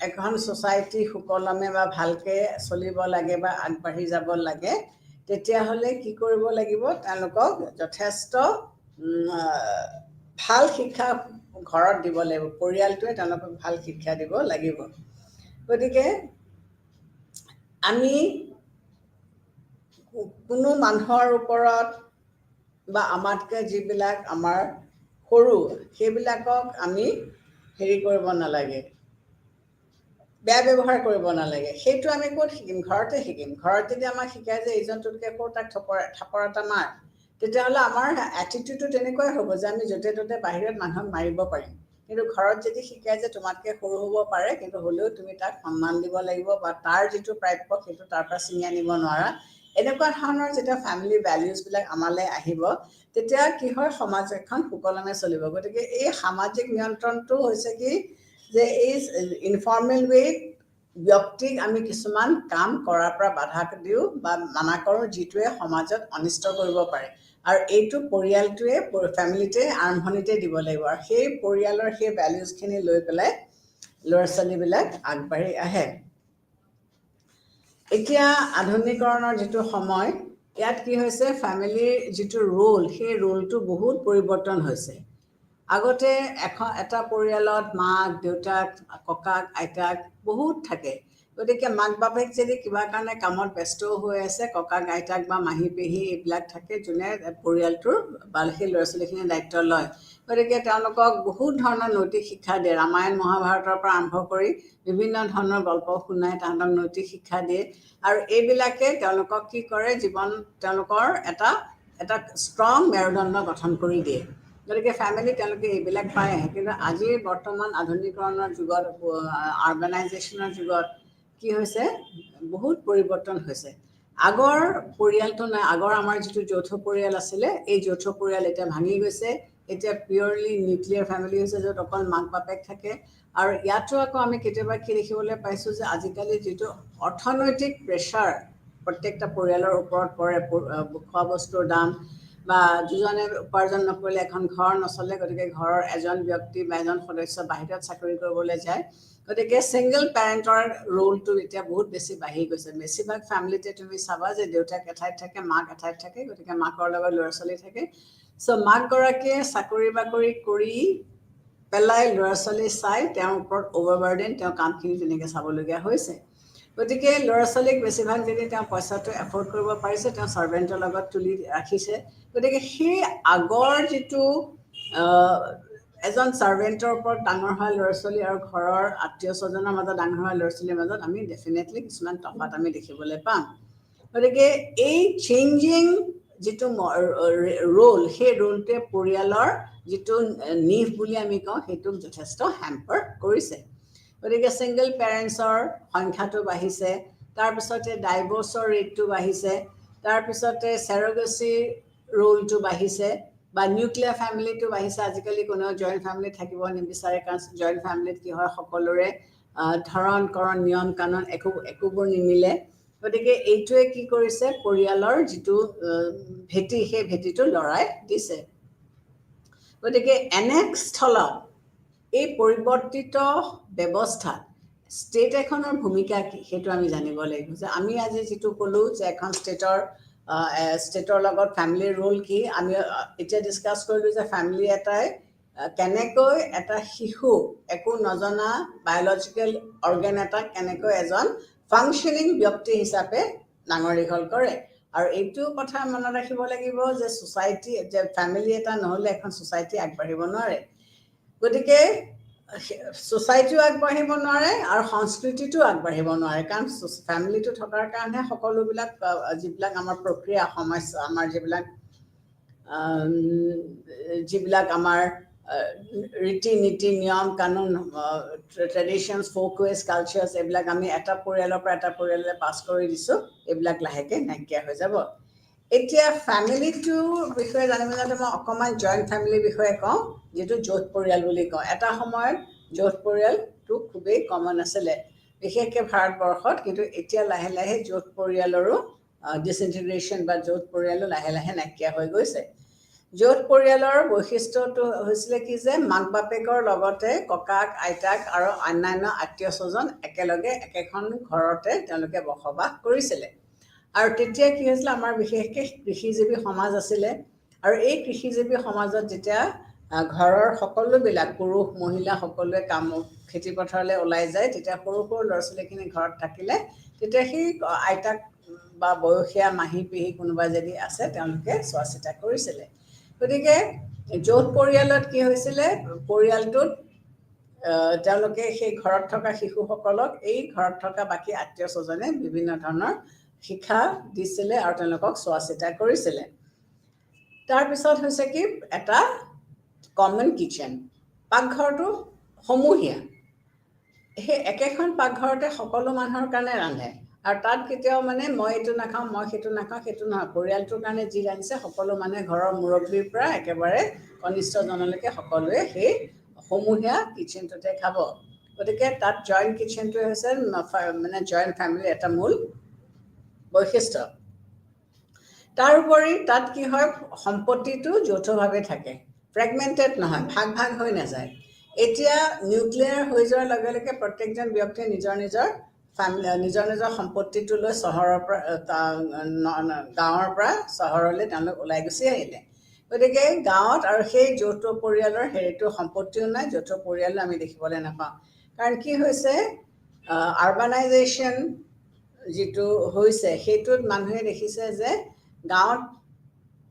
C: এখন ছ'চাইটি সুকলমে বা ভালকৈ চলিব লাগে বা আগবাঢ়ি যাব লাগে, তেতিয়াহ'লে কি কৰিব লাগিব, তেওঁলোকক যথেষ্ট ভাল শিক্ষা ঘৰত দিব লাগিব, পৰিয়ালটোৱে তেওঁলোকক ভাল শিক্ষা দিব লাগিব। গতিকে আমি কোনো মানুহৰ ওপৰত বা আমাতকৈ যিবিলাক আমাৰ সৰু সেইবিলাকক আমি কৰিব নালাগে, বেয়া ব্যৱহাৰ কৰিব নালাগে। সেইটো আমি ক'ত শিকিম? ঘৰতে শিকিম। ঘৰত যদি আমাক শিকায় যে ইজনটোতকৈ সৰু তাক থাপৰ এটা মাৰ, তেতিয়াহ'লে আমাৰ এটিটিউডটো তেনেকুৱাই হ'ব যে আমি য'তে ত'তে বাহিৰত মানুহক মাৰিব পাৰিম। কিন্তু ঘৰত যদি শিকায় যে তোমাতকৈ সৰু হ'ব পাৰে, কিন্তু হ'লেও তুমি তাক সন্মান দিব লাগিব বা তাৰ যিটো প্ৰাপ্য সেইটো তাৰ পৰা ছিঙি আনিব নোৱাৰা, এনেকুৱা ধৰণৰ যেতিয়া ফেমিলি ভেলিউজবিলাক আমালৈ আহিব, তেতিয়া কি হয়, সমাজ এখন সুকলমে চলিব। গতিকে এই সামাজিক নিয়ন্ত্ৰণটো হৈছে কি, যে এই ইনফৰ্মেল ৱেত ব্যক্তিক আমি কিছুমান কাম কৰাৰ পৰা বাধা দিওঁ বা মানা কৰোঁ, যিটোৱে সমাজত অনিষ্ট কৰিব পাৰে। আৰু এইটো পৰিয়ালটোৱে ফেমিলিতে আৰম্ভণিতে দিব লাগিব। আৰু সেই পৰিয়ালৰ সেই ভেলিউজখিনি লৈ পেলাই ল'ৰা ছোৱালীবিলাক আগবাঢ়ি আহে। এতিয়া আধুনিকৰণৰ যিটো সময়, ইয়াত কি হৈছে, ফেমিলিৰ যিটো ৰোল, সেই ৰোলটো বহুত পৰিৱৰ্তন হৈছে। আগতে এটা পৰিয়ালত মাক দেউতাক ককাক আইতাক বহুত থাকে। গতিকে মাক বাপেক যদি কিবা কাৰণে কামত ব্যস্তও হৈ আছে, ককাক আইতাক বা মাহী পেহী এইবিলাক থাকে, যোনে পৰিয়ালটোৰ বা সেই ল'ৰা ছোৱালীখিনিৰ দায়িত্ব লয়। গতিকে তেওঁলোকক বহুত ধৰণৰ নৈতিক শিক্ষা দিয়ে। ৰামায়ণ মহাভাৰতৰ পৰা আৰম্ভ কৰি বিভিন্ন ধৰণৰ গল্প শুনাই তাহাঁতক নৈতিক শিক্ষা দিয়ে। আৰু এইবিলাকে তেওঁলোকক কি কৰে, তেওঁলোকৰ এটা ষ্ট্ৰং মেৰুদণ্ড গঠন কৰি দিয়ে। গতিকে ফেমিলি তেওঁলোকে এইবিলাক পাই আহে। কিন্তু আজিৰ বৰ্তমান আধুনিকৰণৰ যুগত, আৰ্বানাইজেশ্যনৰ যুগত কি হৈছে, বহুত পৰিৱৰ্তন হৈছে। আগৰ পৰিয়ালটো নাই। আগৰ আমাৰ যিটো যৌথ পৰিয়াল আছিলে, এই যৌথ পৰিয়াল এতিয়া ভাঙি গৈছে। এতিয়া পিয়ৰলি নিউক্লিয়াৰ ফেমিলি হৈছে, য'ত অকল মাক বাপেক থাকে। আৰু ইয়াতো আকৌ আমি কেতিয়াবা কি দেখিবলৈ পাইছোঁ যে আজিকালি যিটো অৰ্থনৈতিক প্ৰেছাৰ প্ৰত্যেকটা পৰিয়ালৰ ওপৰত পৰে, খোৱা বস্তুৰ দাম বা দুজনে উপাৰ্জন নকৰিলে এখন ঘৰ নচলে। গতিকে ঘৰৰ এজন ব্যক্তি বা এজন সদস্য বাহিৰত চাকৰি কৰিবলৈ যায়। গতিকে ছিংগল পেৰেণ্টৰ ৰোলটো এতিয়া বহুত বেছি বাঢ়ি গৈছে। বেছিভাগ ফেমিলিতে তুমি চাবা যে দেউতাক এঠাইত থাকে, মাক এঠাইত থাকে। গতিকে মাকৰ লগত ল'ৰা ছোৱালী থাকে। চ' মাকগৰাকীয়ে চাকৰি বাকৰি কৰি পেলাই ল'ৰা ছোৱালী চাই তেওঁৰ ওপৰত অভাৰবাৰ্ডেন, তেওঁ কামখিনি তেনেকৈ চাবলগীয়া হৈছে। গতিকে ল'ৰা ছোৱালীক বেছিভাগ যদি তেওঁ পইচাটো এফৰ্ড কৰিব পাৰিছে, তেওঁ ছাৰ্ভেণ্টৰ লগত তুলি ৰাখিছে। গতিকে সেই আগৰ যিটো এজন ছাৰ্ভেণ্টৰ ওপৰত ডাঙৰ হোৱা ল'ৰা ছোৱালী আৰু ঘৰৰ আত্মীয় স্বজনৰ মাজত ডাঙৰ হোৱা ল'ৰা ছোৱালীৰ মাজত আমি ডেফিনেটলি কিছুমান তফাত আমি দেখিবলৈ পাম। গতিকে এই চেঞ্জিং যিটো ৰোল সেই ৰোলটোৱে পৰিয়ালৰ যিটো নিভ বুলি আমি কওঁ সেইটোক যথেষ্ট হেম্পাৰ কৰিছে গতিকে ছিংগল পেৰেণ্টছৰ সংখ্যাটো বাঢ়িছে তাৰপিছতে ডাইভৰ্চৰ ৰেটটো বাঢ়িছে তাৰপিছতে চেৰগেচি ৰোলটো বাঢ়িছে বা নিউক্লিয়াৰ ফেমিলিটো বাঢ়িছে আজিকালি কোনেও জইণ্ট ফেমিলি থাকিব নিবিচাৰে কাৰণ জইণ্ট ফেমিলিত কি হয় সকলোৰে ধৰণ কৰণ নিয়ম কানুন একোবোৰ নিমিলে গতিকে এইটোৱে কি কৰিছে পৰিয়ালৰ যিটো ভেটি সেই ভেটিটো লৰাই দিছে গতিকে এনে স্থলত এই পৰিৱৰ্তিত ব্যৱস্থাত ষ্টেট এখনৰ ভূমিকা কি সেইটো আমি জানিব লাগিব যে আমি আজি যিটো ক'লোঁ যে এখন ষ্টেটৰ লগত ফেমিলিৰ ৰোল কি আমি এতিয়া ডিছকাছ কৰিলোঁ যে ফেমিলি এটাই কেনেকৈ এটা শিশু একো নজনা বায়'লজিকেল অৰ্গেন এটাক কেনেকৈ এজন ফাংচনিং ব্যক্তি হিচাপে ডাঙৰ দীঘল কৰে আৰু এইটো কথা মনত ৰাখিব লাগিব যে ছ'চাইটি যে ফেমিলি এটা নহ'লে এখন ছ'চাইটি আগবাঢ়িব নোৱাৰে গতিকে ছ'চাইটিও আগবাঢ়িব নোৱাৰে আৰু সংস্কৃতিটো আগবাঢ়িব নোৱাৰে কাৰণ ফেমিলিটো থকাৰ কাৰণেহে সকলোবিলাক যিবিলাক আমাৰ প্ৰক্ৰিয়া সমস্যা আমাৰ যিবিলাক আমাৰ ৰীতি নীতি নিয়ম কানুন ট্ৰেডিশ্যনছ ফ'কৱেজ কালচাৰ্ছ এইবিলাক আমি এটা পৰিয়ালৰ পৰা এটা পৰিয়াললৈ পাছ কৰি দিছোঁ এইবিলাক লাহেকৈ নাইকিয়া হৈ যাব এতিয়া ফেমিলিটোৰ বিষয়ে জানিব যাওঁতে মই অকণমান জইণ্ট ফেমিলিৰ বিষয়ে কওঁ যিটো যৌথ পৰিয়াল বুলি কওঁ এটা সময়ত যৌথ পৰিয়ালটো খুবেই কমন আছিলে বিশেষকৈ ভাৰতবৰ্ষত কিন্তু এতিয়া লাহে লাহে যৌথ পৰিয়ালৰো ডিছইণ্টিগ্ৰেশ্যন বা যৌথ পৰিয়ালো লাহে লাহে নাইকিয়া হৈ গৈছে যৌথ পৰিয়ালৰ বৈশিষ্ট্যটো হৈছিলে কি যে মাক বাপেকৰ লগতে ককাক আইতাক আৰু অন্যান্য আত্মীয় স্বজন একেলগে একেখন ঘৰতে তেওঁলোকে বসবাস কৰিছিলে আৰু তেতিয়া কি হৈছিলে আমাৰ বিশেষকৈ কৃষিজীৱী সমাজ আছিলে আৰু এই কৃষিজীৱী সমাজত যেতিয়া ঘৰৰ সকলোবিলাক পুৰুষ মহিলা সকলোৱে খেতি পথাৰলৈ ওলাই যায় তেতিয়া সৰু সৰু ল'ৰা ছোৱালীখিনি ঘৰত থাকিলে তেতিয়া সেই আইতাক বা বয়সীয়া মাহী পেহী কোনোবা যদি আছে তেওঁলোকে চোৱা চিতা কৰিছিলে গতিকে যৌথ পৰিয়ালত কি হৈছিলে পৰিয়ালটোত তেওঁলোকে সেই ঘৰত থকা শিশুসকলক এই ঘৰত থকা বাকী আত্মীয় স্বজনে বিভিন্ন ধৰণৰ শিক্ষা দিছিলে আৰু তেওঁলোকক চোৱা চিতা কৰিছিলে তাৰপিছত হৈছে কি এটা কমন কিটচেন পাকঘৰটো সমূহীয়া সেই একেখন পাকঘৰতে সকলো মানুহৰ কাৰণে ৰান্ধে আৰু তাত কেতিয়াও মানে মই এইটো নাখাওঁ মই সেইটো নাখাওঁ সেইটো নহয় পৰিয়ালটোৰ কাৰণে যি ৰান্ধিছে সকলো মানুহে ঘৰৰ মুৰব্বীৰ পৰা একেবাৰে কনিষ্ঠজনলৈকে সকলোৱে সেই সমূহীয়া কিটচেনটোতে খাব গতিকে তাত জইণ্ট কিটচেনটোৱে হৈছে মানে জইণ্ট ফেমিলিৰ এটা মূল বৈশিষ্ট্য তাৰোপৰি তাত কি হয় সম্পত্তিটো যৌথভাৱে থাকে ফ্ৰেগমেণ্টেড নহয় ভাগ ভাগ হৈ নাযায় এতিয়া নিউক্লিয়াৰ হৈ যোৱাৰ লগে লগে প্ৰত্যেকজন ব্যক্তিয়ে নিজৰ নিজৰ সম্পত্তিটো লৈ চহৰৰ পৰা গাঁৱৰ পৰা চহৰলৈ তেওঁলোক ওলাই গুচি আহিলে গতিকে গাঁৱত আৰু সেই যৌথ পৰিয়ালৰ হেৰিটো সম্পত্তিও নাই যৌথ পৰিয়ালো আমি দেখিবলৈ নাপাওঁ কাৰণ কি হৈছে আৰবানাইজেশ্যন যিটো হৈছে সেইটোত মানুহে দেখিছে যে গাঁৱত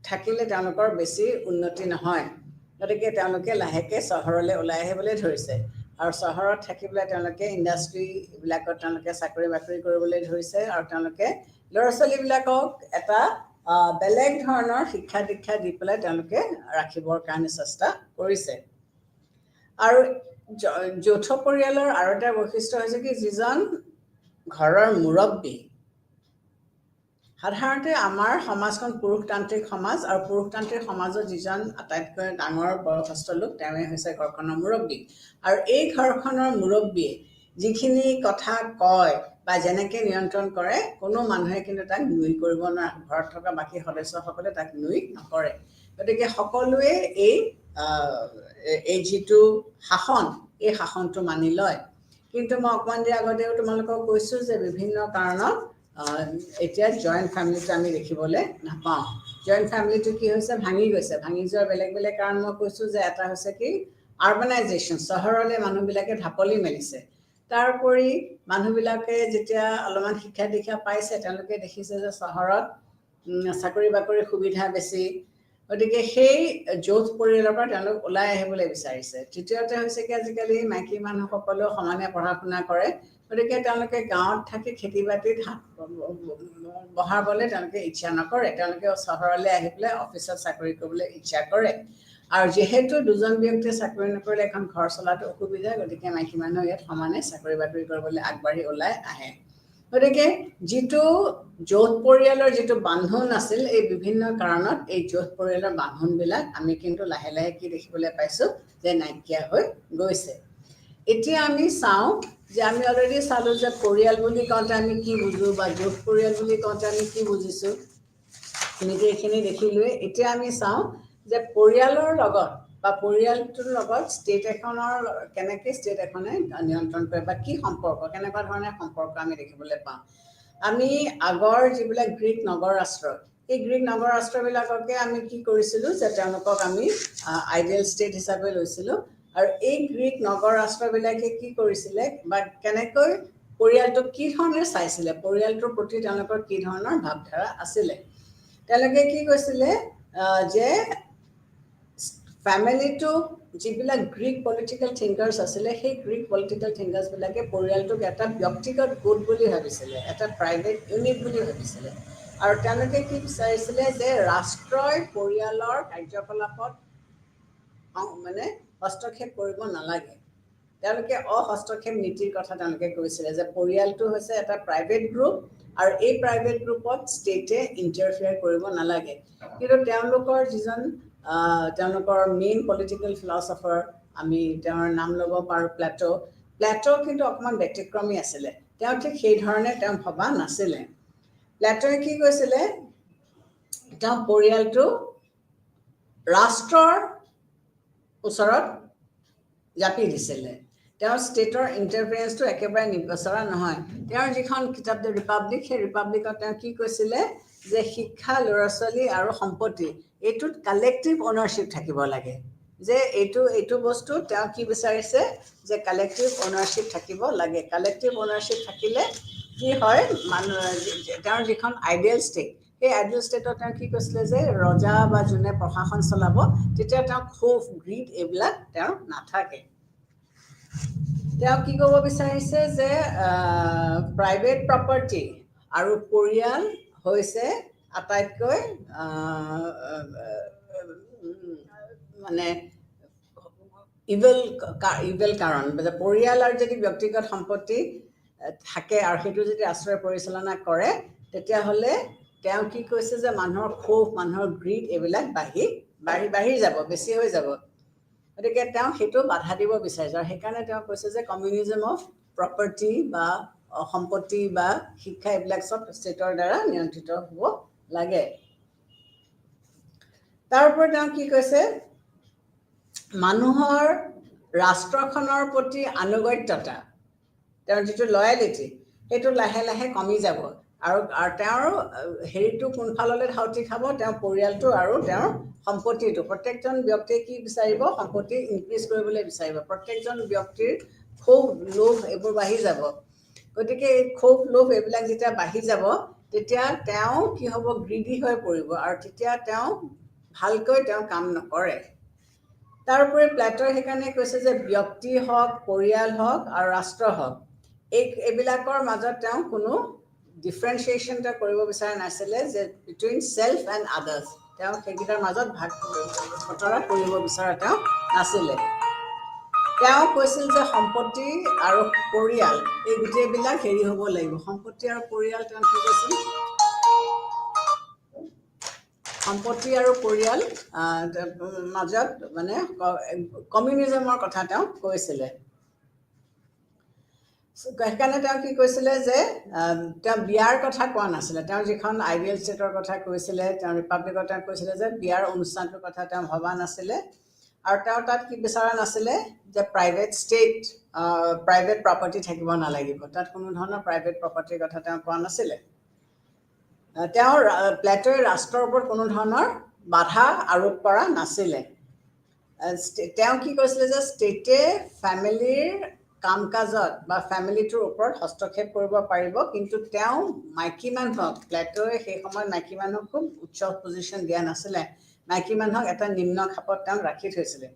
C: থাকিলে তেওঁলোকৰ বেছি উন্নতি নহয় গতিকে তেওঁলোকে লাহেকৈ চহৰলৈ ওলাই আহিবলৈ ধৰিছে আৰু চহৰত থাকি পেলাই তেওঁলোকে ইণ্ডাষ্ট্ৰীবিলাকত তেওঁলোকে চাকৰি বাকৰি কৰিবলৈ ধৰিছে আৰু তেওঁলোকে ল'ৰা ছোৱালীবিলাকক এটা বেলেগ ধৰণৰ শিক্ষা দীক্ষা দি পেলাই তেওঁলোকে ৰাখিবৰ কাৰণে চেষ্টা কৰিছে আৰু যৌথ পৰিয়ালৰ আৰু এটা বৈশিষ্ট্য হৈছে কি যিজন ঘৰৰ মুৰব্বী সাধাৰণতে আমাৰ সমাজখন পুৰুষতান্ত্ৰিক সমাজ আৰু পুৰুষতান্ত্ৰিক সমাজত যিজন আটাইতকৈ ডাঙৰ বয়সস্থ লোক তেওঁৱে হৈছে ঘৰখনৰ মুৰব্বী আৰু এই ঘৰখনৰ মুৰব্বীয়ে যিখিনি কথা কয় বা যেনেকৈ নিয়ন্ত্ৰণ কৰে কোনো মানুহে কিন্তু তাক নুই কৰিব নোৱাৰে ঘৰত থকা বাকী সদস্যসকলে তাক নুই নকৰে গতিকে সকলোৱে এই যিটো শাসন এই শাসনটো মানি লয় কিন্তু মই অকণমান দেৰি আগতেও তোমালোকক কৈছোঁ যে বিভিন্ন কাৰণত এতিয়া জইণ্ট ফেমিলিটো আমি দেখিবলৈ নাপাওঁ জইণ্ট ফেমিলিটো কি হৈছে ভাঙি গৈছে ভাঙি যোৱাৰ বেলেগ বেলেগ কাৰণ মই কৈছোঁ যে এটা হৈছে কি আৰবানাইজেশ্যন চহৰলৈ মানুহবিলাকে ঢাপলি মেলিছে তাৰোপৰি মানুহবিলাকে যেতিয়া অলপমান শিক্ষা দীক্ষা পাইছে তেওঁলোকে দেখিছে যে চহৰত চাকৰি বাকৰিৰ সুবিধা বেছি গতিকে সেই যৌথ পৰিয়ালৰ পৰা তেওঁলোক ওলাই আহিবলৈ বিচাৰিছে তৃতীয়তে হৈছে কি আজিকালি মাইকী মানুহসকলেও সমানে পঢ়া শুনা কৰে গতিকে তেওঁলোকে গাঁৱত থাকি খেতি বাতিত বহাবলৈ তেওঁলোকে ইচ্ছা নকৰে, তেওঁলোকে চহৰলৈ আহি পেলাই অফিচত চাকৰি কৰিবলৈ ইচ্ছা কৰে। আৰু যিহেতু দুজন ব্যক্তিয়ে চাকৰি নকৰিলে এখন ঘৰ চলাটো অসুবিধা, গতিকে মাইকী মানুহ ইয়াত সমানে চাকৰি বাকৰি কৰিবলৈ আগবাঢ়ি ওলাই আহে। গতিকে যিটো যৌথ পৰিয়ালৰ যিটো বান্ধোন আছিল, এই বিভিন্ন কাৰণত এই যৌথ পৰিয়ালৰ বান্ধোনবিলাক আমি কিন্তু লাহে লাহে কি দেখিবলৈ পাইছোঁ যে নাইকিয়া হৈ গৈছে। এতিয়া আমি চাওঁ যে আমি অলৰেডি চালোঁ যে পৰিয়াল বুলি কওঁতে আমি কি বুজোঁ বা যৌথ পৰিয়াল বুলি কওঁতে আমি কি বুজিছোঁ, আমিতো এইখিনি দেখিলোৱে। এতিয়া আমি চাওঁ যে পৰিয়ালৰ লগত বা পৰিয়ালটোৰ লগত ষ্টেট এখনৰ কেনেকৈ ষ্টেট এখনে নিয়ন্ত্ৰণ কৰে বা কি সম্পৰ্ক, কেনেকুৱা ধৰণৰ সম্পৰ্ক আমি দেখিবলৈ পাওঁ। আমি আগৰ যিবিলাক গ্ৰীক নগৰ ৰাষ্ট্ৰ, এই গ্ৰীক নগৰ ৰাষ্ট্ৰবিলাককে আমি কি কৰিছিলোঁ যে তেওঁলোকক আমি আইডিয়েল ষ্টেট হিচাপে লৈছিলোঁ। আৰু এই গ্ৰীক নগৰ ৰাষ্ট্ৰবিলাকে কি কৰিছিলে বা কেনেকৈ পৰিয়ালটোক কি ধৰণে চাইছিলে, পৰিয়ালটোৰ প্ৰতি তেওঁলোকৰ কি ধৰণৰ ভাৱধাৰা আছিলে। তেওঁলোকে কি কৈছিলে যে ফেমিলিটোক, যিবিলাক গ্ৰীক পলিটিকেল থিংকাৰ্ছ আছিলে, সেই গ্ৰীক পলিটিকেল থিংকাৰ্ছবিলাকে পৰিয়ালটোক এটা ব্যক্তিগত গোট বুলি ভাবিছিলে, এটা প্ৰাইভেট ইউনিট বুলি ভাবিছিলে। আৰু তেওঁলোকে কি বিচাৰিছিলে যে ৰাষ্ট্ৰই পৰিয়ালৰ কাৰ্যকলাপত মানে হস্তক্ষেপ কৰিব নালাগে। তেওঁলোকে অহস্তক্ষেপ নীতিৰ কথা তেওঁলোকে কৈছিলে যে পৰিয়ালটো হৈছে এটা প্ৰাইভেট গ্ৰুপ আৰু এই প্ৰাইভেট গ্ৰুপত ষ্টেটে ইণ্টাৰফেয়াৰ কৰিব নালাগে। কিন্তু তেওঁলোকৰ যিজন তেওঁলোকৰ মেইন পলিটিকেল ফিলচফাৰ, আমি তেওঁৰ নাম ল'ব পাৰোঁ প্লেটো। প্লেটো কিন্তু অকণমান ব্যতিক্ৰমী আছিলে, তেওঁ ঠিক সেইধৰণে তেওঁ ভবা নাছিলে। প্লেটোৱে কি কৈছিলে, তেওঁ পৰিয়ালটো ৰাষ্ট্ৰৰ ওচৰত জাপি দিছিলে। তেওঁৰ ষ্টেটৰ ইণ্টাৰফেৰেঞ্চটো একেবাৰে নিবিচৰা নহয়। তেওঁৰ যিখন কিতাপ দ্য ৰিপাব্লিক, সেই ৰিপাব্লিকত তেওঁ কি কৈছিলে যে শিক্ষা, ল'ৰা ছোৱালী আৰু সম্পত্তি, এইটোত কালেক্টিভ অ'নাৰশ্বিপ থাকিব লাগে। যে এইটো বস্তু তেওঁ কি বিচাৰিছে যে কালেক্টিভ অ'নাৰশ্বিপ থাকিব লাগে। কালেক্টিভ অ'নাৰশ্বিপ থাকিলে কি হয়, তেওঁৰ যিখন আইডিয়েল ষ্টেট, সেই আইডিয়েল ষ্টেটত তেওঁ কি কৈছিলে যে ৰজা বা যোনে প্ৰশাসন চলাব, তেতিয়া তেওঁ ক্ষোভ, গ্ৰীড এইবিলাক তেওঁৰ নাথাকে। তেওঁ কি ক'ব বিচাৰিছে যে প্ৰাইভেট প্ৰপাৰ্টি আৰু পৰিয়াল হৈছে আটাইতকৈ মানে ইভেল কাৰণ। যে পৰিয়াল আৰু যদি ব্যক্তিগত সম্পত্তি থাকে আৰু সেইটো যদি ৰাষ্ট্ৰই পৰিচালনা কৰে, তেতিয়াহ'লে তেওঁ কি কৈছে যে মানুহৰ ক্ষোভ, মানুহৰ গ্ৰীড এইবিলাক বাঢ়ি যাব, বেছি হৈ যাব। গতিকে তেওঁ সেইটো বাধা দিব বিচাৰিছে। আৰু সেইকাৰণে তেওঁ কৈছে যে কমিউনিজম অফ প্ৰপাৰ্টি বা সম্পত্তি বা শিক্ষা এইবিলাক চব ষ্টেটৰ দ্বাৰা নিয়ন্ত্ৰিত হ'ব লাগে। তাৰ ওপৰত তেওঁ কি কৈছে, মানুহৰ ৰাষ্ট্ৰখনৰ প্ৰতি আনুগত্যতা, তেওঁৰ যিটো লয়েলিটি, সেইটো লাহে লাহে কমি যাব। আৰু তেওঁৰ হেৰিটো কোনফাললৈ ধাউতি খাব, তেওঁৰ পৰিয়ালটো আৰু তেওঁৰ সম্পত্তিটো। প্ৰত্যেকজন ব্যক্তিয়ে কি বিচাৰিব, সম্পত্তি ইনক্ৰিজ কৰিবলৈ বিচাৰিব। প্ৰত্যেকজন ব্যক্তিৰ ক্ষোভ, লোভ এইবোৰ বাঢ়ি যাব। গতিকে এই ক্ষোভ, লোভ এইবিলাক যেতিয়া বাঢ়ি যাব, তেতিয়া তেওঁ কি হ'ব, গ্ৰীডি হৈ পৰিব আৰু তেতিয়া তেওঁ ভালকৈ কাম নকৰে। তাৰোপৰি প্লেটোৱে সেইকাৰণে কৈছে যে ব্যক্তি হওক, পৰিয়াল হওক আৰু ৰাষ্ট্ৰ হওক, এইবিলাকৰ মাজত তেওঁ কোনো ডিফাৰেঞ্চিয়েশ্যন এটা কৰিব বিচৰা নাছিলে, যে বিটুইন ছেল্ফ এণ্ড আদাৰ্ছ, তেওঁ সেইকেইটাৰ মাজত ভাগ বতৰা কৰিব বিচৰা তেওঁ নাছিলে। তেওঁ কৈছিল যে সম্পত্তি আৰু পৰিয়াল এই গোটেইবিলাক হেৰি হ'ব লাগিব। সম্পত্তি আৰু পৰিয়াল, তেওঁ কি কৈছিল, সম্পত্তি আৰু পৰিয়াল মাজত মানে কমিউনিজমৰ কথা তেওঁ কৈছিলে। সেইকাৰণে তেওঁ কি কৈছিলে যে তেওঁ বিয়াৰ কথা কোৱা নাছিলে। তেওঁ যিখন আইডিয়েল ষ্টেটৰ কথা কৈছিলে, তেওঁ ৰিপাব্লিকত তেওঁ কৈছিলে যে বিয়াৰ অনুষ্ঠানটোৰ কথা তেওঁ ভবা নাছিলে। আৰু তেওঁ তাত কি বিচৰা নাছিলে যে প্ৰাইভেট প্ৰপাৰ্টি থাকিব নালাগিব। তাত কোনো ধৰণৰ প্ৰাইভেট প্ৰপাৰ্টিৰ কথা তেওঁ কোৱা নাছিলে। তেওঁ প্লেটোৱে ৰাষ্ট্ৰৰ ওপৰত কোনো ধৰণৰ বাধা আৰোপ কৰা নাছিলে। তেওঁ কি কৈছিলে যে ষ্টেটে ফেমিলিৰ কাম কাজত বা ফেমিলিটোৰ ওপৰত হস্তক্ষেপ কৰিব পাৰিব, কিন্তু তেওঁ মাইকী মানুহক, প্লেটোৱে সেই সময়ত মাইকী মানুহক খুব উচ্চ পজিশ্যন দিয়া নাছিলে। মাইকী মানুহক এটা নিম্ন খাপত তেওঁ ৰাখি থৈছিলে।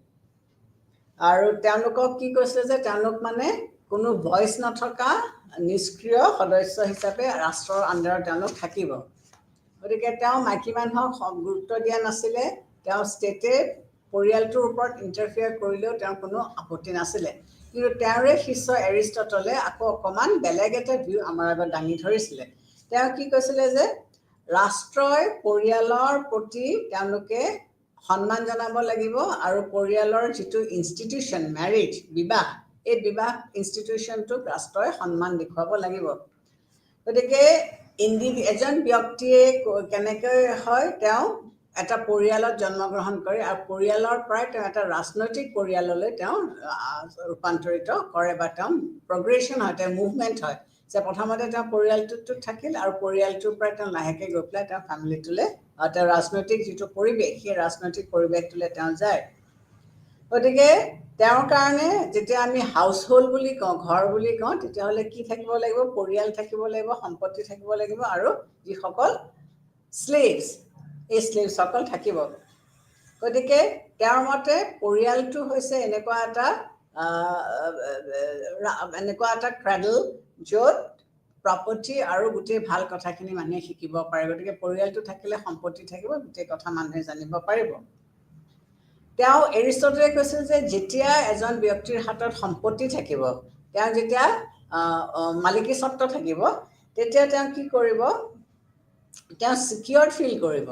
C: আৰু তেওঁলোকক কি কৈছিলে যে তেওঁলোক মানে কোনো ভইচ নথকা নিষ্ক্ৰিয় সদস্য হিচাপে ৰাষ্ট্ৰৰ আণ্ডাৰত তেওঁলোক থাকিব গতিকে তেওঁ মাইকী মানুহক গুৰুত্ব দিয়া নাছিলে তেওঁ ষ্টেটে পৰিয়ালটোৰ ওপৰত ইণ্টাৰফিয়াৰ কৰিলেও তেওঁৰ কোনো আপত্তি নাছিলে কিন্তু তেওঁৰে শিষ্য এৰিষ্টটলে আকৌ অকণমান বেলেগ এটা ভিউ আমাৰ আগত দাঙি ধৰিছিলে তেওঁ কি কৈছিলে যে ৰাষ্ট্ৰই পৰিয়ালৰ প্ৰতি তেওঁলোকে সন্মান জনাব লাগিব আৰু পৰিয়ালৰ যিটো ইনষ্টিটিউশ্যন মেৰিজ বিবাহ এই বিবাহ ইনষ্টিটিউশ্যনটোক ৰাষ্ট্ৰই সন্মান দেখুৱাব লাগিব গতিকে এজন ব্যক্তিয়ে কেনেকৈ হয় তেওঁ এটা পৰিয়ালত জন্মগ্ৰহণ কৰে আৰু পৰিয়ালৰ পৰাই তেওঁ এটা ৰাজনৈতিক পৰিয়াললৈ তেওঁ ৰূপান্তৰিত কৰে বা তেওঁ প্ৰগ্ৰেশ্যন হয় তেওঁ মুভমেণ্ট হয় যে প্ৰথমতে তেওঁ পৰিয়ালটোত থাকিল আৰু পৰিয়ালটোৰ পৰাই তেওঁ লাহেকৈ গৈ পেলাই তেওঁ ফেমিলিটোলৈ তেওঁ ৰাজনৈতিক যিটো পৰিৱেশ সেই ৰাজনৈতিক পৰিৱেশটোলৈ তেওঁ যায় গতিকে তেওঁৰ কাৰণে যেতিয়া আমি হাউচ হোল্ড বুলি কওঁ ঘৰ বুলি কওঁ তেতিয়াহ'লে কি থাকিব লাগিব পৰিয়াল থাকিব লাগিব সম্পত্তি থাকিব লাগিব আৰু যিসকল স্লেভছ এই স্লেভছসকল থাকিব গতিকে তেওঁৰ মতে পৰিয়ালটো হৈছে এনেকুৱা এটা ক্ৰেডল য'ত প্ৰপাৰ্টি আৰু গোটেই ভাল কথাখিনি মানুহে শিকিব পাৰে গতিকে পৰিয়ালটো থাকিলে সম্পত্তি থাকিব গোটেই কথা মানুহে জানিব পাৰিব তেওঁ এৰিষ্টটলে কৈছিল যে যেতিয়া এজন ব্যক্তিৰ হাতত সম্পত্তি থাকিব তেওঁ যেতিয়া মালিকী স্বত্ব থাকিব তেতিয়া তেওঁ কি কৰিব তেওঁ চিকিউৰ্ড ফিল কৰিব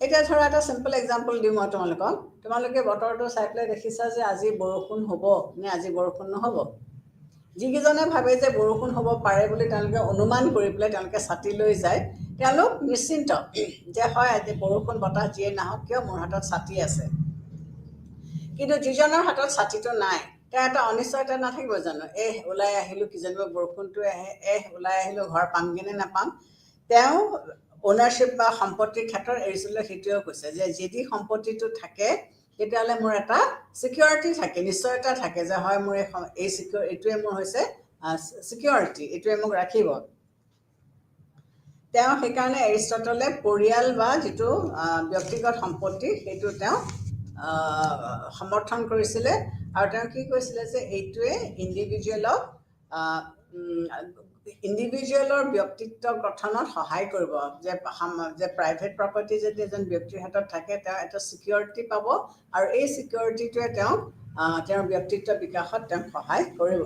C: এতিয়া ধৰা এটা চিম্পল এক্সাম্পল দিওঁ মই তোমালোকে বতৰটো চাই পেলাই দেখিছা যে আজি বৰষুণ হ'ব নে আজি বৰষুণ নহ'ব যিকেইজনে ভাবে যে বৰষুণ হ'ব পাৰে বুলি তেওঁলোকে অনুমান কৰি পেলাই তেওঁলোকে ছাতি লৈ যায় তেওঁলোক নিশ্চিন্ত যে হয় আজি বৰষুণ বতাহ যিয়ে নাহক কিয় মোৰ হাতত ছাতি আছে কিন্তু যিজনৰ হাতত ছাতিটো নাই তেওঁ এটা অনিশ্চয়তা নাথাকিব জানো ওলাই আহিলোঁ কিজানিবা বৰষুণটো আহে ওলাই আহিলোঁ ঘৰ পামগৈ নে নাপাম তেওঁ অ'নাৰশ্বিপ বা সম্পত্তিৰ ক্ষেত্ৰত এৰিষ্টটলে সেইটোৱেও কৈছে যে যদি সম্পত্তিটো থাকে তেতিয়াহ'লে মোৰ এটা ছিকিউৰিটি থাকে নিশ্চয়তা থাকে যে হয় মোৰ এইটোৱে মোৰ হৈছে ছিকিউৰিটি এইটোৱে মোক ৰাখিব তেওঁ সেইকাৰণে এৰিষ্টটলে পৰিয়াল বা যিটো ব্যক্তিগত সম্পত্তি সেইটো তেওঁ সমৰ্থন কৰিছিলে আৰু তেওঁ কি কৈছিলে যে এইটোৱে ইণ্ডিভিজুৱেলৰ ব্যক্তিত্ব গঠনত সহায় কৰিব যে প্ৰাইভেট প্ৰপাৰ্টি যদি এজন ব্যক্তিৰ হাতত থাকে তেওঁ এটা ছিকিউৰিটি পাব আৰু এই ছিকিউৰিটিটোৱে তেওঁৰ ব্যক্তিত্ব বিকাশত তেওঁক সহায় কৰিব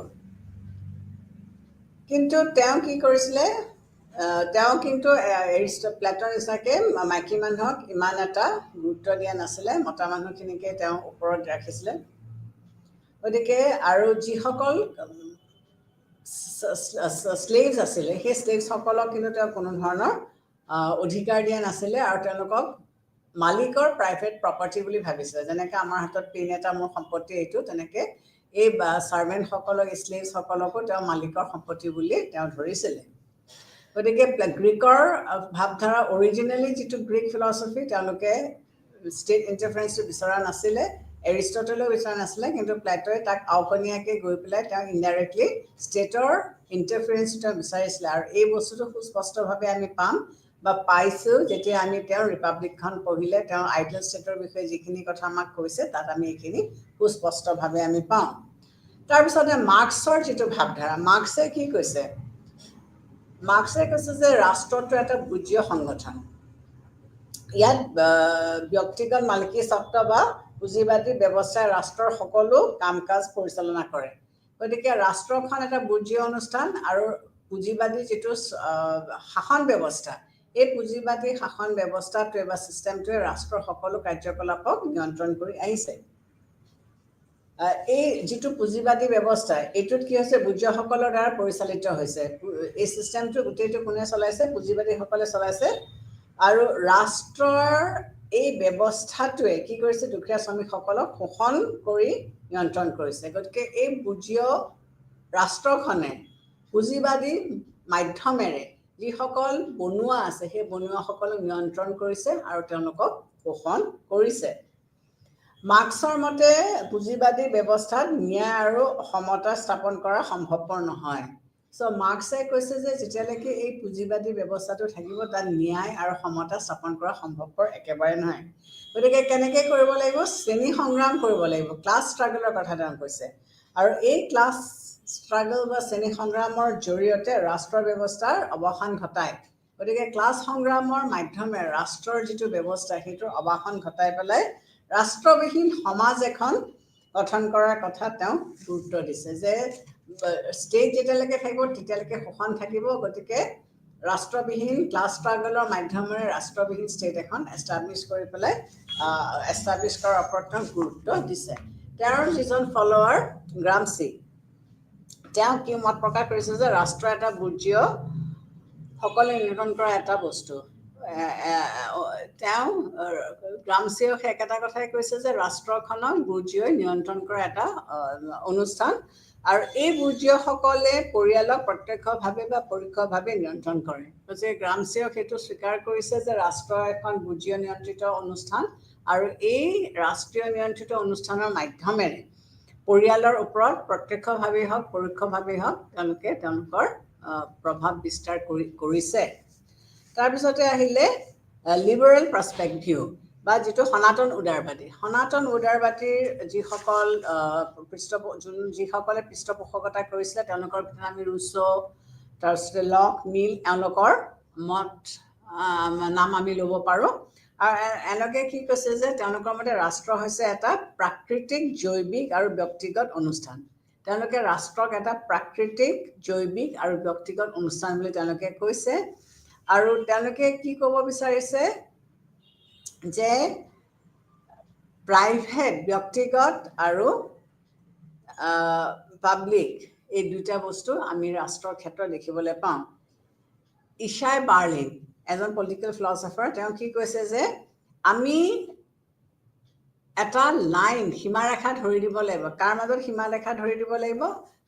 C: কিন্তু তেওঁ কি কৰিছিলে তেওঁ কিন্তু প্লেটৰ নিচিনাকৈ মাইকী মানুহক ইমান এটা গুৰুত্ব দিয়া নাছিলে মতা মানুহখিনিকে তেওঁ ওপৰত ৰাখিছিলে গতিকে আৰু যিসকল স্লেভছ আছিলে সেই স্লেভছসকলক কিন্তু তেওঁ কোনো ধৰণৰ অধিকাৰ দিয়া নাছিলে আৰু তেওঁলোকক মালিকৰ প্ৰাইভেট প্ৰপাৰ্টি বুলি ভাবিছিলে যেনেকৈ আমাৰ হাতত পেন এটা মোৰ সম্পত্তি এইটো তেনেকৈ এই ছাৰ্ভেণ্টসকলক স্লেভছসকলকো তেওঁ মালিকৰ সম্পত্তি বুলি তেওঁ ধৰিছিলে গতিকে গ্ৰীকৰ ভাৱধাৰা অৰিজিনেলি যিটো গ্ৰীক ফিলচফি তেওঁলোকে ষ্টেট ইণ্টাৰফাৰেঞ্চটো বিচৰা নাছিলে এৰিষ্টটলেও বিচৰা নাছিলে কিন্তু প্লেটৰে তাক আওপনীয়াকৈ গৈ পেলাই তেওঁ ইনডাইৰেক্টলি ষ্টেটৰ ইণ্টাৰফাৰেঞ্চটো তেওঁ বিচাৰিছিলে আৰু এই বস্তুটো সুস্পষ্টভাৱে আমি পাম বা পাইছোঁ যেতিয়া আমি তেওঁৰ ৰিপাব্লিকখন পঢ়িলে তেওঁ আইডিয়েল ষ্টেটৰ বিষয়ে যিখিনি কথা আমাক কৈছে তাত আমি এইখিনি সুস্পষ্টভাৱে আমি পাওঁ তাৰপিছতে মাৰ্ক্সৰ যিটো ভাৱধাৰা মাৰ্ক্সে কি কৈছে মাৰ্ক্সে কৈছে যে ৰাষ্ট্ৰটো এটা বুজীয় সংগঠন ইয়াত ব্যক্তিগত মালিকী স্বত্ব বা পুঁজিবাদী ব্যৱস্থাই ৰাষ্ট্ৰৰ সকলো কাম কাজ পৰিচালনা কৰে গতিকে ৰাষ্ট্ৰখন এটা বুজীয় অনুষ্ঠান আৰু পুঁজিবাদী যিটো শাসন ব্যৱস্থা এই পুঁজিবাদী শাসন ব্যৱস্থাটোৱে বা ছিষ্টেমটোৱে ৰাষ্ট্ৰৰ সকলো কাৰ্যকলাপক নিয়ন্ত্ৰণ কৰি আহিছে এই যিটো পুঁজিবাদী ব্যৱস্থা এইটোত কি হৈছে বুজীয়সকলৰ দ্বাৰা পৰিচালিত হৈছে এই ছিষ্টেমটো গোটেইটো কোনে চলাইছে পুঁজিবাদীসকলে চলাইছে আৰু ৰাষ্ট্ৰৰ এই ব্যৱস্থাটোৱে কি কৰিছে দুখীয়া শ্ৰমিকসকলক শোষণ কৰি নিয়ন্ত্ৰণ কৰিছে গতিকে এই বুজীয় ৰাষ্ট্ৰখনে পুঁজিবাদী মাধ্যমেৰে যিসকল বনুৱা আছে সেই বনুৱাসকলক নিয়ন্ত্ৰণ কৰিছে আৰু তেওঁলোকক শোষণ কৰিছে মাৰ্ক্সৰ মতে পুঁজিবাদী ব্যৱস্থাত ন্যায় আৰু সমতা স্থাপন কৰা সম্ভৱপৰ নহয় মাৰ্ক্সে কৈছে যে যেতিয়ালৈকে এই পুঁজিবাদী ব্যৱস্থাটো থাকিব তাত ন্যায় আৰু সমতা স্থাপন কৰা সম্ভৱপৰ একেবাৰে নহয় গতিকে কেনেকৈ কৰিব লাগিব শ্ৰেণী সংগ্ৰাম কৰিব লাগিব ক্লাছ ষ্ট্ৰাগলৰ কথা তেওঁ কৈছে আৰু এই ক্লাছ ষ্ট্ৰাগল বা শ্ৰেণী সংগ্ৰামৰ জৰিয়তে ৰাষ্ট্ৰ ব্যৱস্থাৰ অৱসান ঘটায় গতিকে ক্লাছ সংগ্ৰামৰ মাধ্যমে ৰাষ্ট্ৰৰ যিটো ব্যৱস্থা সেইটোৰ অৱসান ঘটাই পেলাই ৰাষ্ট্ৰবিহীন সমাজ এখন গঠন কৰাৰ কথা তেওঁ গুৰুত্ব দিছে যে ষ্টেট যেতিয়ালৈকে থাকিব তেতিয়ালৈকে শোষণ থাকিব গতিকে ৰাষ্ট্ৰবিহীন ক্লাছ ষ্ট্ৰাগলৰ মাধ্যমেৰে ৰাষ্ট্ৰবিহীন ষ্টেট এখন এষ্টাব্লিছ কৰি পেলাই এষ্টাব্লিছ কৰাৰ ওপৰত তেওঁ গুৰুত্ব দিছে তেওঁৰ যিজন ফলোৱাৰ গ্ৰামচি তেওঁ কি মত প্ৰকাশ কৰিছে যে ৰাষ্ট্ৰ এটা বুৰ্জীয় সকলে নিয়ন্ত্ৰণ কৰা এটা বস্তু তেওঁ গ্ৰামচিয়েও সেই একেটা কথাই কৈছে যে ৰাষ্ট্ৰখনক বুৰ্জীয়ই নিয়ন্ত্ৰণ কৰা এটা অনুষ্ঠান আৰু এই বুৰ্জীয়সকলে পৰিয়ালক প্ৰত্যক্ষভাৱে বা পৰোক্ষভাৱে নিয়ন্ত্ৰণ কৰে গতিকে গ্ৰামচিয়েও সেইটো স্বীকাৰ কৰিছে যে ৰাষ্ট্ৰ এখন বুৰ্জীয় নিয়ন্ত্ৰিত অনুষ্ঠান আৰু এই ৰাষ্ট্ৰীয় নিয়ন্ত্ৰিত অনুষ্ঠানৰ মাধ্যমেৰে পৰিয়ালৰ ওপৰত প্ৰত্যক্ষভাৱেই হওক পৰোক্ষভাৱেই হওক তেওঁলোকে তেওঁলোকৰ প্ৰভাৱ বিস্তাৰ কৰিছে তাৰপিছতে আহিলে লিবাৰেল পাৰ্সপেক্টিভ বা যিটো সনাতন উদাৰবাদীৰ যিসকল যিসকলে পৃষ্ঠপোষকতা কৰিছিলে তেওঁলোকৰ ভিতৰত আমি ৰুছো তাৰপিছতে লক মিল এওঁলোকৰ মত নাম আমি ল'ব পাৰোঁ আৰু এওঁলোকে কি কৈছে যে তেওঁলোকৰ মতে ৰাষ্ট্ৰ হৈছে এটা প্ৰাকৃতিক জৈৱিক আৰু ব্যক্তিগত অনুষ্ঠান তেওঁলোকে ৰাষ্ট্ৰক এটা প্ৰাকৃতিক জৈৱিক আৰু ব্যক্তিগত অনুষ্ঠান বুলি তেওঁলোকে কৈছে আৰু তেওঁলোকে কি ক'ব বিচাৰিছে যে প্ৰাইভেট ব্যক্তিগত আৰু পাব্লিক এই দুটা বস্তু আমি ৰাষ্ট্ৰৰ ক্ষেত্ৰত দেখিবলৈ পাওঁ ইশাই বাৰ্লিন এজন পলিটিকেল ফিলচফাৰ তেওঁ কি কৈছে যে আমি এটা লাইন সীমাৰেখা ধৰি দিব লাগিব কাৰ মাজত সীমাৰেখা ধৰি দিব লাগিব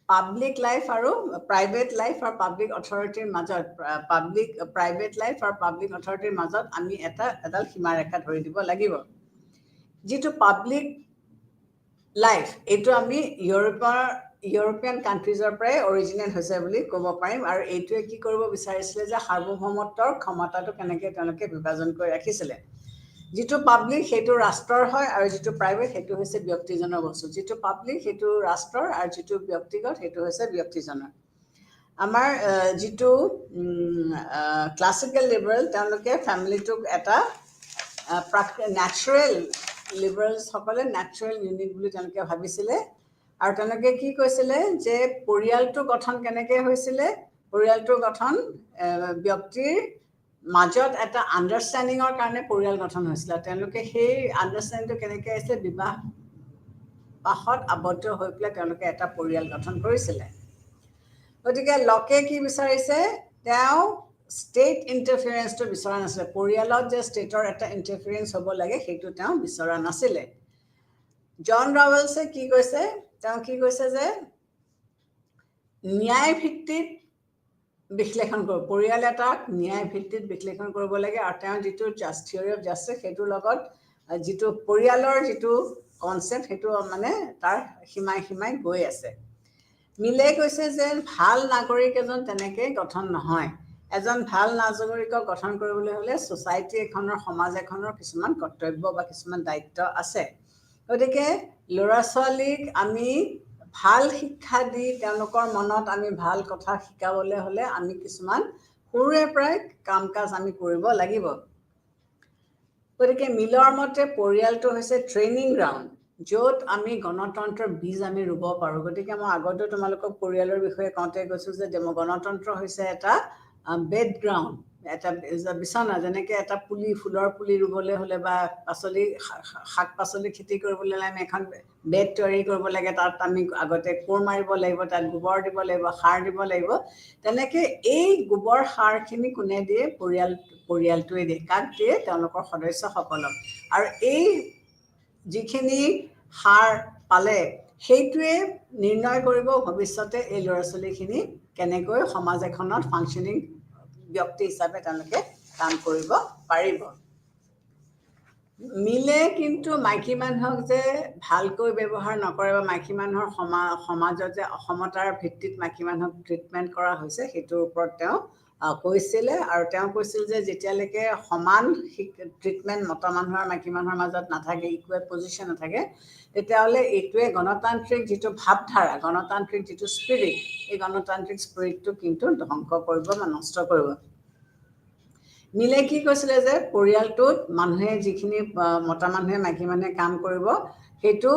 C: পাব্লিক লাইফ আৰু প্ৰাইভেট লাইফ আৰু পাব্লিক অথৰিটিৰ মাজত প্ৰাইভেট লাইফ আৰু পাব্লিক অথৰিটিৰ মাজত আমি এডাল সীমাৰেখা ধৰি দিব লাগিব যিটো পাব্লিক লাইফ এইটো আমি ইউৰোপিয়ান কাণ্ট্ৰিজৰ পৰাই অৰিজিনেট হৈছে বুলি ক'ব পাৰিম আৰু এইটোৱে কি কৰিব বিচাৰিছিলে যে সাৰ্বভৌমত্বৰ ক্ষমতাটো কেনেকৈ তেওঁলোকে বিভাজন কৰি ৰাখিছিলে যিটো পাব্লিক সেইটো ৰাষ্ট্ৰৰ হয় আৰু যিটো প্ৰাইভেট সেইটো হৈছে ব্যক্তিজনৰ বস্তু যিটো পাব্লিক সেইটো ৰাষ্ট্ৰৰ আৰু যিটো ব্যক্তিগত সেইটো হৈছে ব্যক্তিজনৰ আমাৰ যিটো ক্লাছিকেল লিবাৰেল তেওঁলোকে ফেমিলিটোক এটা নেচাৰেল লিবাৰেলসকলে নেচাৰেল ইউনিট বুলি তেওঁলোকে ভাবিছিলে আৰু তেওঁলোকে কি কৈছিলে যে পৰিয়ালটো গঠন কেনেকৈ হৈছিলে পৰিয়ালটোৰ গঠন ব্যক্তিৰ মাজত এটা আণ্ডাৰষ্টেণ্ডিঙৰ কাৰণে পৰিয়াল গঠন হৈছিলে তেওঁলোকে সেই আণ্ডাৰষ্টেণ্ডিংটো কেনেকৈ আহিছিলে বিবাহত আবদ্ধ হৈ পেলাই তেওঁলোকে এটা পৰিয়াল গঠন কৰিছিলে গতিকে লকে কি বিচাৰিছে তেওঁ ষ্টেট ইণ্টাৰফিয়াৰেঞ্চটো বিচৰা নাছিলে পৰিয়ালত যে ষ্টেটৰ এটা ইণ্টাৰফিয়াৰেঞ্চ হ'ব লাগে সেইটো তেওঁ বিচৰা নাছিলে জন ৰাৱেলছে কি কৈছে তেওঁ কি কৈছে যে ন্যায় ভিত্তিত বিশ্লেষণ কৰিব পৰিয়াল এটাক ন্যায় ভিত্তিত বিশ্লেষণ কৰিব লাগে আৰু তেওঁ যিটো থিয়ৰী অফ জাষ্টিছ সেইটোৰ লগত যিটো পৰিয়ালৰ যিটো কনচেপ্ট সেইটো মানে তাৰ সীমাই গৈ আছে মিলে কৈছে যে ভাল নাগৰিক এজন তেনেকৈ গঠন নহয় এজন ভাল নাগৰিকক গঠন কৰিবলৈ হ'লে ছ'চাইটি এখনৰ সমাজ এখনৰ কিছুমান কৰ্তব্য বা কিছুমান দায়িত্ব আছে গতিকে ল'ৰা ছোৱালীক আমি ভাল শিক্ষা দি তেওঁলোকৰ মনত আমি ভাল কথা শিকাবলৈ হ'লে আমি কিছুমান সৰুৰে পৰাই কাম কাজ আমি কৰিব লাগিব গতিকে মিলৰ মতে পৰিয়ালটো হৈছে ট্ৰেইনিং গ্ৰাউণ্ড য'ত আমি গণতন্ত্ৰৰ বীজ আমি ৰুব পাৰোঁ গতিকে মই আগতেও তোমালোকক পৰিয়ালৰ বিষয়ে কওঁতে কৈছোঁ যে গণতন্ত্ৰ হৈছে এটা বেড গ্ৰাউণ্ড এটা বিচনা যেনেকৈ এটা ফুলৰ পুলি ৰুবলৈ হ'লে বা শাক পাচলি খেতি কৰিবলৈ হ'লে আমি এখন বেড তৈয়াৰী কৰিব লাগে তাত আমি আগতে কোৰ মাৰিব লাগিব তাত গোবৰ দিব লাগিব সাৰ দিব লাগিব তেনেকৈ এই গোবৰ সাৰখিনি কোনে দিয়ে পৰিয়ালটোৱে দিয়ে কাক দিয়ে তেওঁলোকৰ সদস্যসকলক আৰু এই যিখিনি সাৰ পালে সেইটোৱে নিৰ্ণয় কৰিব ভৱিষ্যতে এই ল'ৰা ছোৱালীখিনি কেনেকৈ সমাজ এখনত ফাংচনিং ব্যক্তি হিচাপে তেওঁলোকে কাম কৰিব পাৰিব মিলে কিন্তু মাইকী মানুহক যে ভালকৈ ব্যৱহাৰ নকৰে বা মাইকী মানুহৰ সমাজত যে অসমতাৰ ভিত্তিত মাইকী মানুহক ট্ৰিটমেণ্ট কৰা হৈছে সেইটোৰ ওপৰত তেওঁ কৈছিলে আৰু তেওঁ কৈছিল যে যেতিয়ালৈকে সমান ট্ৰিটমেণ্ট মতা মানুহ আৰু মাইকী মানুহৰ মাজত নাথাকে, ইকুৱেল পজিশ্যন নাথাকে, তেতিয়াহ'লে এইটোৱে গণতান্ত্ৰিক যিটো ভাৱধাৰা, গণতান্ত্ৰিক যিটো স্পিৰিট, এই গণতান্ত্ৰিক স্পিৰিটটো কিন্তু ধ্বংস কৰিব বা নষ্ট কৰিব। মিলে কি কৈছিলে যে পৰিয়ালটোত মানুহে যিখিনি মতা মানুহে মাইকী মানুহে কাম কৰিব সেইটো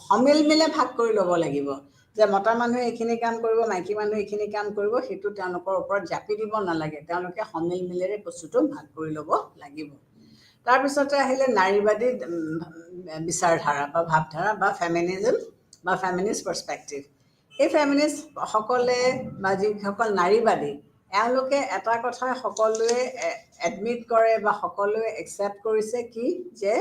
C: সমিল মিলে ভাগ কৰি ল'ব লাগিব, যে মতা মানুহে এইখিনি কাম কৰিব, মাইকী মানুহে এইখিনি কাম কৰিব, সেইটো তেওঁলোকৰ ওপৰত জাপি দিব নালাগে, তেওঁলোকে সমিল মিলেৰে বস্তুটো ভাগ কৰি ল'ব লাগিব। তাৰপিছতে আহিলে নাৰীবাদী বিচাৰধাৰা বা ভাৱধাৰা বা ফেমিনিজম বা ফেমিনিষ্ট পাৰ্চপেক্টিভ। এই ফেমিনিষ্টসকলে বা যিসকল নাৰীবাদী, এওঁলোকে এটা কথা সকলোৱে এডমিট কৰে বা সকলোৱে একচেপ্ট কৰিছে কি, যে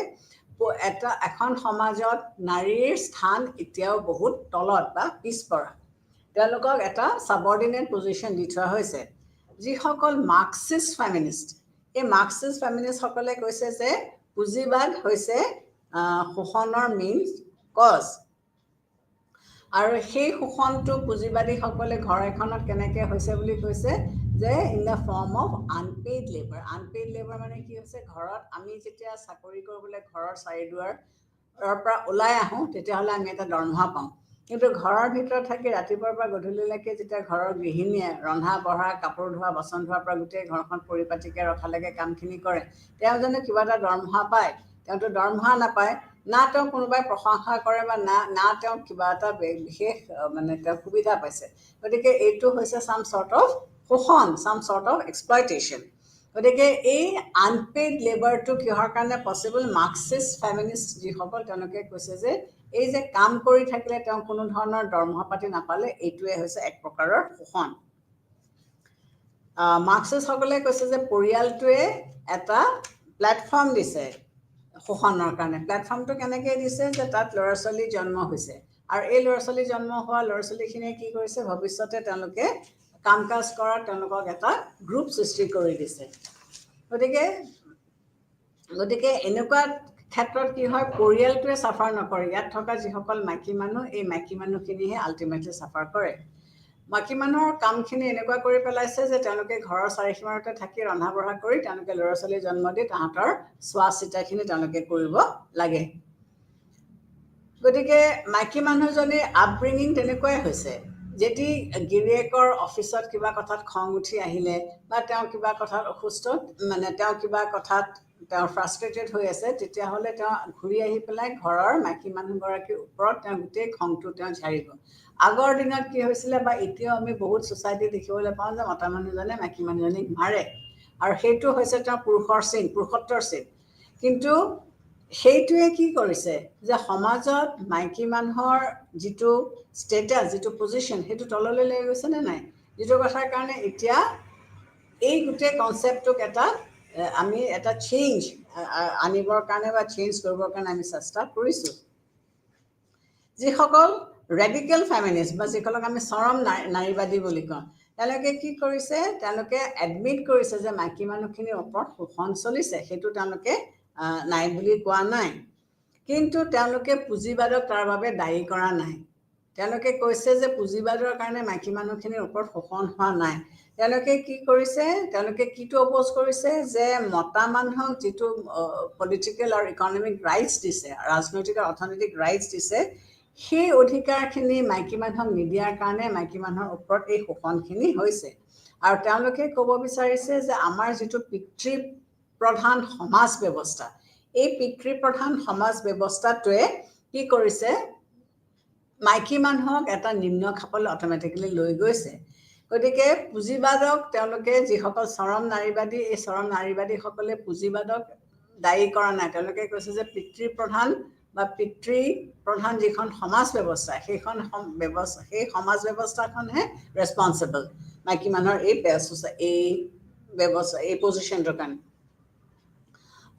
C: এখন সমাজত নাৰীৰ স্থান এতিয়াও বহুত তলত বা পিছপৰা, তেওঁলোকক এটা ছাবঅৰ্ডিনেট পজিশ্যন দি থোৱা হৈছে। যিসকল মাৰ্কছিষ্ট ফেমিনিষ্ট, এই মাৰ্কছিষ্ট ফেমিনিষ্টসকলে কৈছে যে পুঁজিবাদ হৈছে শোষণৰ মেইন কজ, আৰু সেই শোষণটো পুঁজিবাদীসকলে ঘৰ এখনত কেনেকৈ হৈছে বুলি কৈছে যে in the form of unpaid labour. Unpaid labour মানে কি হৈছে, ঘৰত আমি যেতিয়া চাকৰি কৰিবলৈ ঘৰৰ চাৰিদুৱাৰৰ পৰা ওলাই আহোঁ তেতিয়াহ'লে আমি এটা দৰমহা পাওঁ, কিন্তু ঘৰৰ ভিতৰত থাকি ৰাতিপুৱাৰ পৰা গধূলিলৈকে যেতিয়া ঘৰৰ গৃহিণীয়ে ৰন্ধা বঢ়া, কাপোৰ ধোৱা, বাচন ধোৱাৰ পৰা গোটেই ঘৰখন পৰিপাটিকৈ ৰখালৈকে কামখিনি কৰে, তেওঁ জানো কিবা এটা দৰমহা পায়? তেওঁতো দৰমহা নাপায়, না তেওঁ কোনোবাই প্ৰশংসা কৰে বা না তেওঁ কিবা এটা বিশেষ মানে তেওঁ সুবিধা পাইছে। গতিকে এইটো হৈছে ছাম চৰ্ট অফ শোষণ, ছাম চৰ্ট অফ এক্সপ্লইটেশ্যন। গতিকে এই আনপেইড লেবাৰটো কিহৰ কাৰণে পচিবল? মাৰ্কছিষ্ট ফেমিনিষ্ট যিসকল, তেওঁলোকে কৈছে যে এই যে কাম কৰি থাকিলে তেওঁ কোনো ধৰণৰ দৰমহা পাতি নাপালে, এইটোৱে হৈছে এক প্ৰকাৰৰ শোষণ। মাৰ্কছিষ্টসকলে কৈছে যে পৰিয়ালটোৱে এটা প্লেটফৰ্ম দিছে শোষণৰ কাৰণে। প্লেটফৰ্মটো কেনেকৈ দিছে, যে তাত ল'ৰা ছোৱালী জন্ম হৈছে, আৰু এই ল'ৰা ছোৱালী জন্ম হোৱা ল'ৰা ছোৱালীখিনিয়ে কি কৰিছে, ভৱিষ্যতে তেওঁলোকে কাম কাজ কৰাৰ তেওঁলোকক এটা গ্ৰুপ সৃষ্টি কৰি দিছে। গতিকে এনেকুৱা ক্ষেত্ৰত কি হয়, পৰিয়ালটোৱে চাফাৰ নকৰে, ইয়াত থকা যিসকল মাইকী মানুহ, এই মাইকী মানুহখিনিহে আল্টিমেটলি চাফাৰ কৰে। মাইকী মানুহৰ কামখিনি এনেকুৱা কৰি পেলাইছে যে তেওঁলোকে ঘৰৰ চাৰিসীমাৰতে থাকি ৰন্ধা বঢ়া কৰি তেওঁলোকে ল'ৰা ছোৱালী জন্ম দি তাহাঁতৰ চোৱা চিতাখিনি তেওঁলোকে কৰিব লাগে। গতিকে মাইকী মানুহজনীৰ আপব্ৰিঙিং তেনেকুৱাই হৈছে, যদি গিৰিয়েকৰ অফিচত কিবা কথাত খং উঠি আহিলে বা তেওঁ কিবা কথাত অসুস্থ, মানে তেওঁ কিবা কথাত তেওঁ ফ্ৰাষ্ট্ৰেটেড হৈ আছে, তেতিয়াহ'লে তেওঁ ঘূৰি আহি পেলাই ঘৰৰ মাইকী মানুহগৰাকীৰ ওপৰত তেওঁ গোটেই খংটো তেওঁ ঝাৰিব। আগৰ দিনত কি হৈছিলে, বা এতিয়াও আমি বহুত ছ'চাইটি দেখিবলৈ পাওঁ যে মতা মানুহজনে মাইকী মানুহজনীক মাৰে, আৰু সেইটো হৈছে তেওঁৰ পুৰুষৰ চিন, পুৰুষত্বৰ চিন। কিন্তু সেইটোৱে কি কৰিছে, যে সমাজত মাইকী মানুহৰ যিটো ষ্টেটাছ, যিটো পজিশ্যন, সেইটো তললৈ লৈ গৈছে নে নাই? যিটো কথাৰ কাৰণে এতিয়া এই গোটেই কনচেপ্টটোক আমি এটা চেঞ্জ আনিবৰ কাৰণে বা চেঞ্জ কৰিবৰ কাৰণে আমি চেষ্টা কৰিছোঁ। যিসকল ৰেডিকেল ফেমিনিষ্ট বা যিসকলক আমি চৰম নাৰীবাদী বুলি কওঁ, তেওঁলোকে কি কৰিছে, তেওঁলোকে এডমিট কৰিছে যে মাইকী মানুহখিনিৰ ওপৰত শোষণ চলিছে, সেইটো তেওঁলোকে নাই বুলি কোৱা নাই, কিন্তু তেওঁলোকে পুঁজিবাদক তাৰ বাবে দায়ী কৰা নাই। তেওঁলোকে কৈছে যে পুঁজিবাদৰ কাৰণে মাইকী মানুহখিনিৰ ওপৰত শোষণ হোৱা নাই। তেওঁলোকে কি কৰিছে, তেওঁলোকে কিটো অপ'জ কৰিছে, যে মতা মানুহক যিটো পলিটিকেল আৰু ইকনমিক ৰাইটছ দিছে, ৰাজনৈতিক আৰু অৰ্থনৈতিক ৰাইটছ দিছে, সেই অধিকাৰখিনি মাইকী মানুহক নিদিয়াৰ কাৰণে মাইকী মানুহৰ ওপৰত এই শোষণখিনি হৈছে। আৰু তেওঁলোকে ক'ব বিচাৰিছে যে আমাৰ যিটো পিতৃ প্ৰধান সমাজ ব্যৱস্থা, এই পিতৃ প্ৰধান সমাজ ব্যৱস্থাটোৱে কি কৰিছে, মাইকী মানুহক এটা নিম্ন খাপলৈ অট'মেটিকেলি লৈ গৈছে। গতিকে পুঁজিবাদক তেওঁলোকে, যিসকল চৰম নাৰীবাদী, এই চৰম নাৰীবাদীসকলে পুঁজিবাদক দায়ী কৰা নাই। তেওঁলোকে কৈছে যে পিতৃ প্ৰধান যিখন সমাজ ব্যৱস্থা, সেই সমাজ ব্যৱস্থাখনহে ৰেছপনচিবল মাইকী মানুহৰ এই পজিশ্যনটোৰ কাৰণে।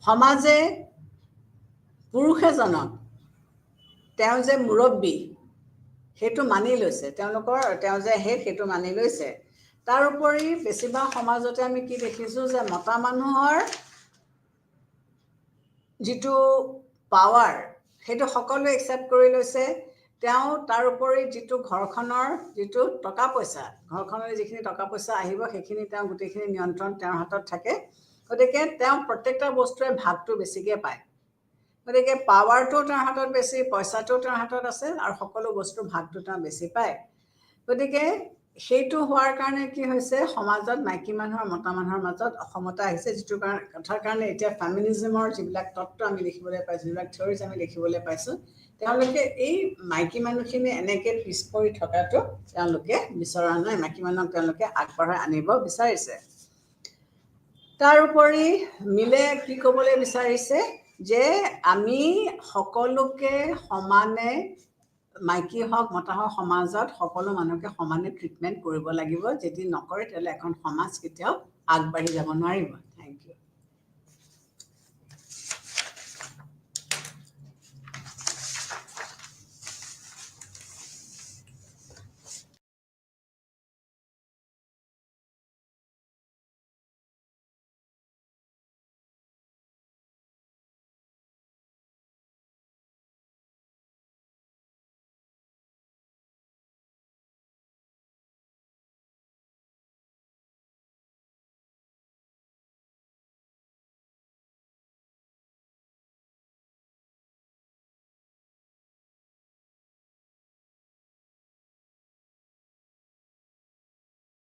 C: সমাজে পুৰুষ এজনক তেওঁ যে মুৰব্বী সেইটো মানি লৈছে, তেওঁ যে সেইটো মানি লৈছে। তাৰোপৰি বেছিভাগ সমাজতে আমি কি দেখিছোঁ, যে মতা মানুহৰ যিটো পাৱাৰ সেইটো সকলোৱে একচেপ্ট কৰি লৈছে। তেওঁ তাৰ উপৰি যিটো ঘৰখনৰ যিটো টকা পইচা ঘৰখনৰ যিখিনি টকা পইচা আহিব সেইখিনি তেওঁ গোটেইখিনি নিয়ন্ত্ৰণ তেওঁৰ হাতত থাকে গতিকে তেওঁ প্ৰত্যেকটা বস্তুৰে ভাগটো বেছিকৈ পায় গতিকে পাৱাৰটো তেওঁৰ হাতত বেছি পইচাটো তেওঁৰ হাতত আছে আৰু সকলো বস্তুৰ ভাগটো তেওঁ বেছি পায় গতিকে সেইটো হোৱাৰ কাৰণে কি হৈছে সমাজত মাইকী মানুহৰ মতা মানুহৰ মাজত অসমতা আহিছে যিটো কথাৰ কাৰণে এতিয়া ফেমিনিজমৰ যিবিলাক তত্ত্ব আমি দেখিবলৈ পাইছোঁ যিবিলাক থিয়ৰিজ আমি দেখিবলৈ পাইছোঁ তেওঁলোকে এই মাইকী মানুহখিনি এনেকৈ পিছ পৰি থকাটো তেওঁলোকে বিচৰা নাই মাইকী মানুহক তেওঁলোকে আগবঢ়াই আনিব বিচাৰিছে তাৰোপৰি মিলে কি ক'বলৈ বিচাৰিছে যে আমি সকলোকে সমানে মাইকী হওক মতা হওক সমাজত সকলো মানুহকে সমানে ট্ৰিটমেণ্ট কৰিব লাগিব যদি নকৰে তেতিয়াহ'লে এখন সমাজ কেতিয়াও আগবাঢ়ি যাব নোৱাৰিব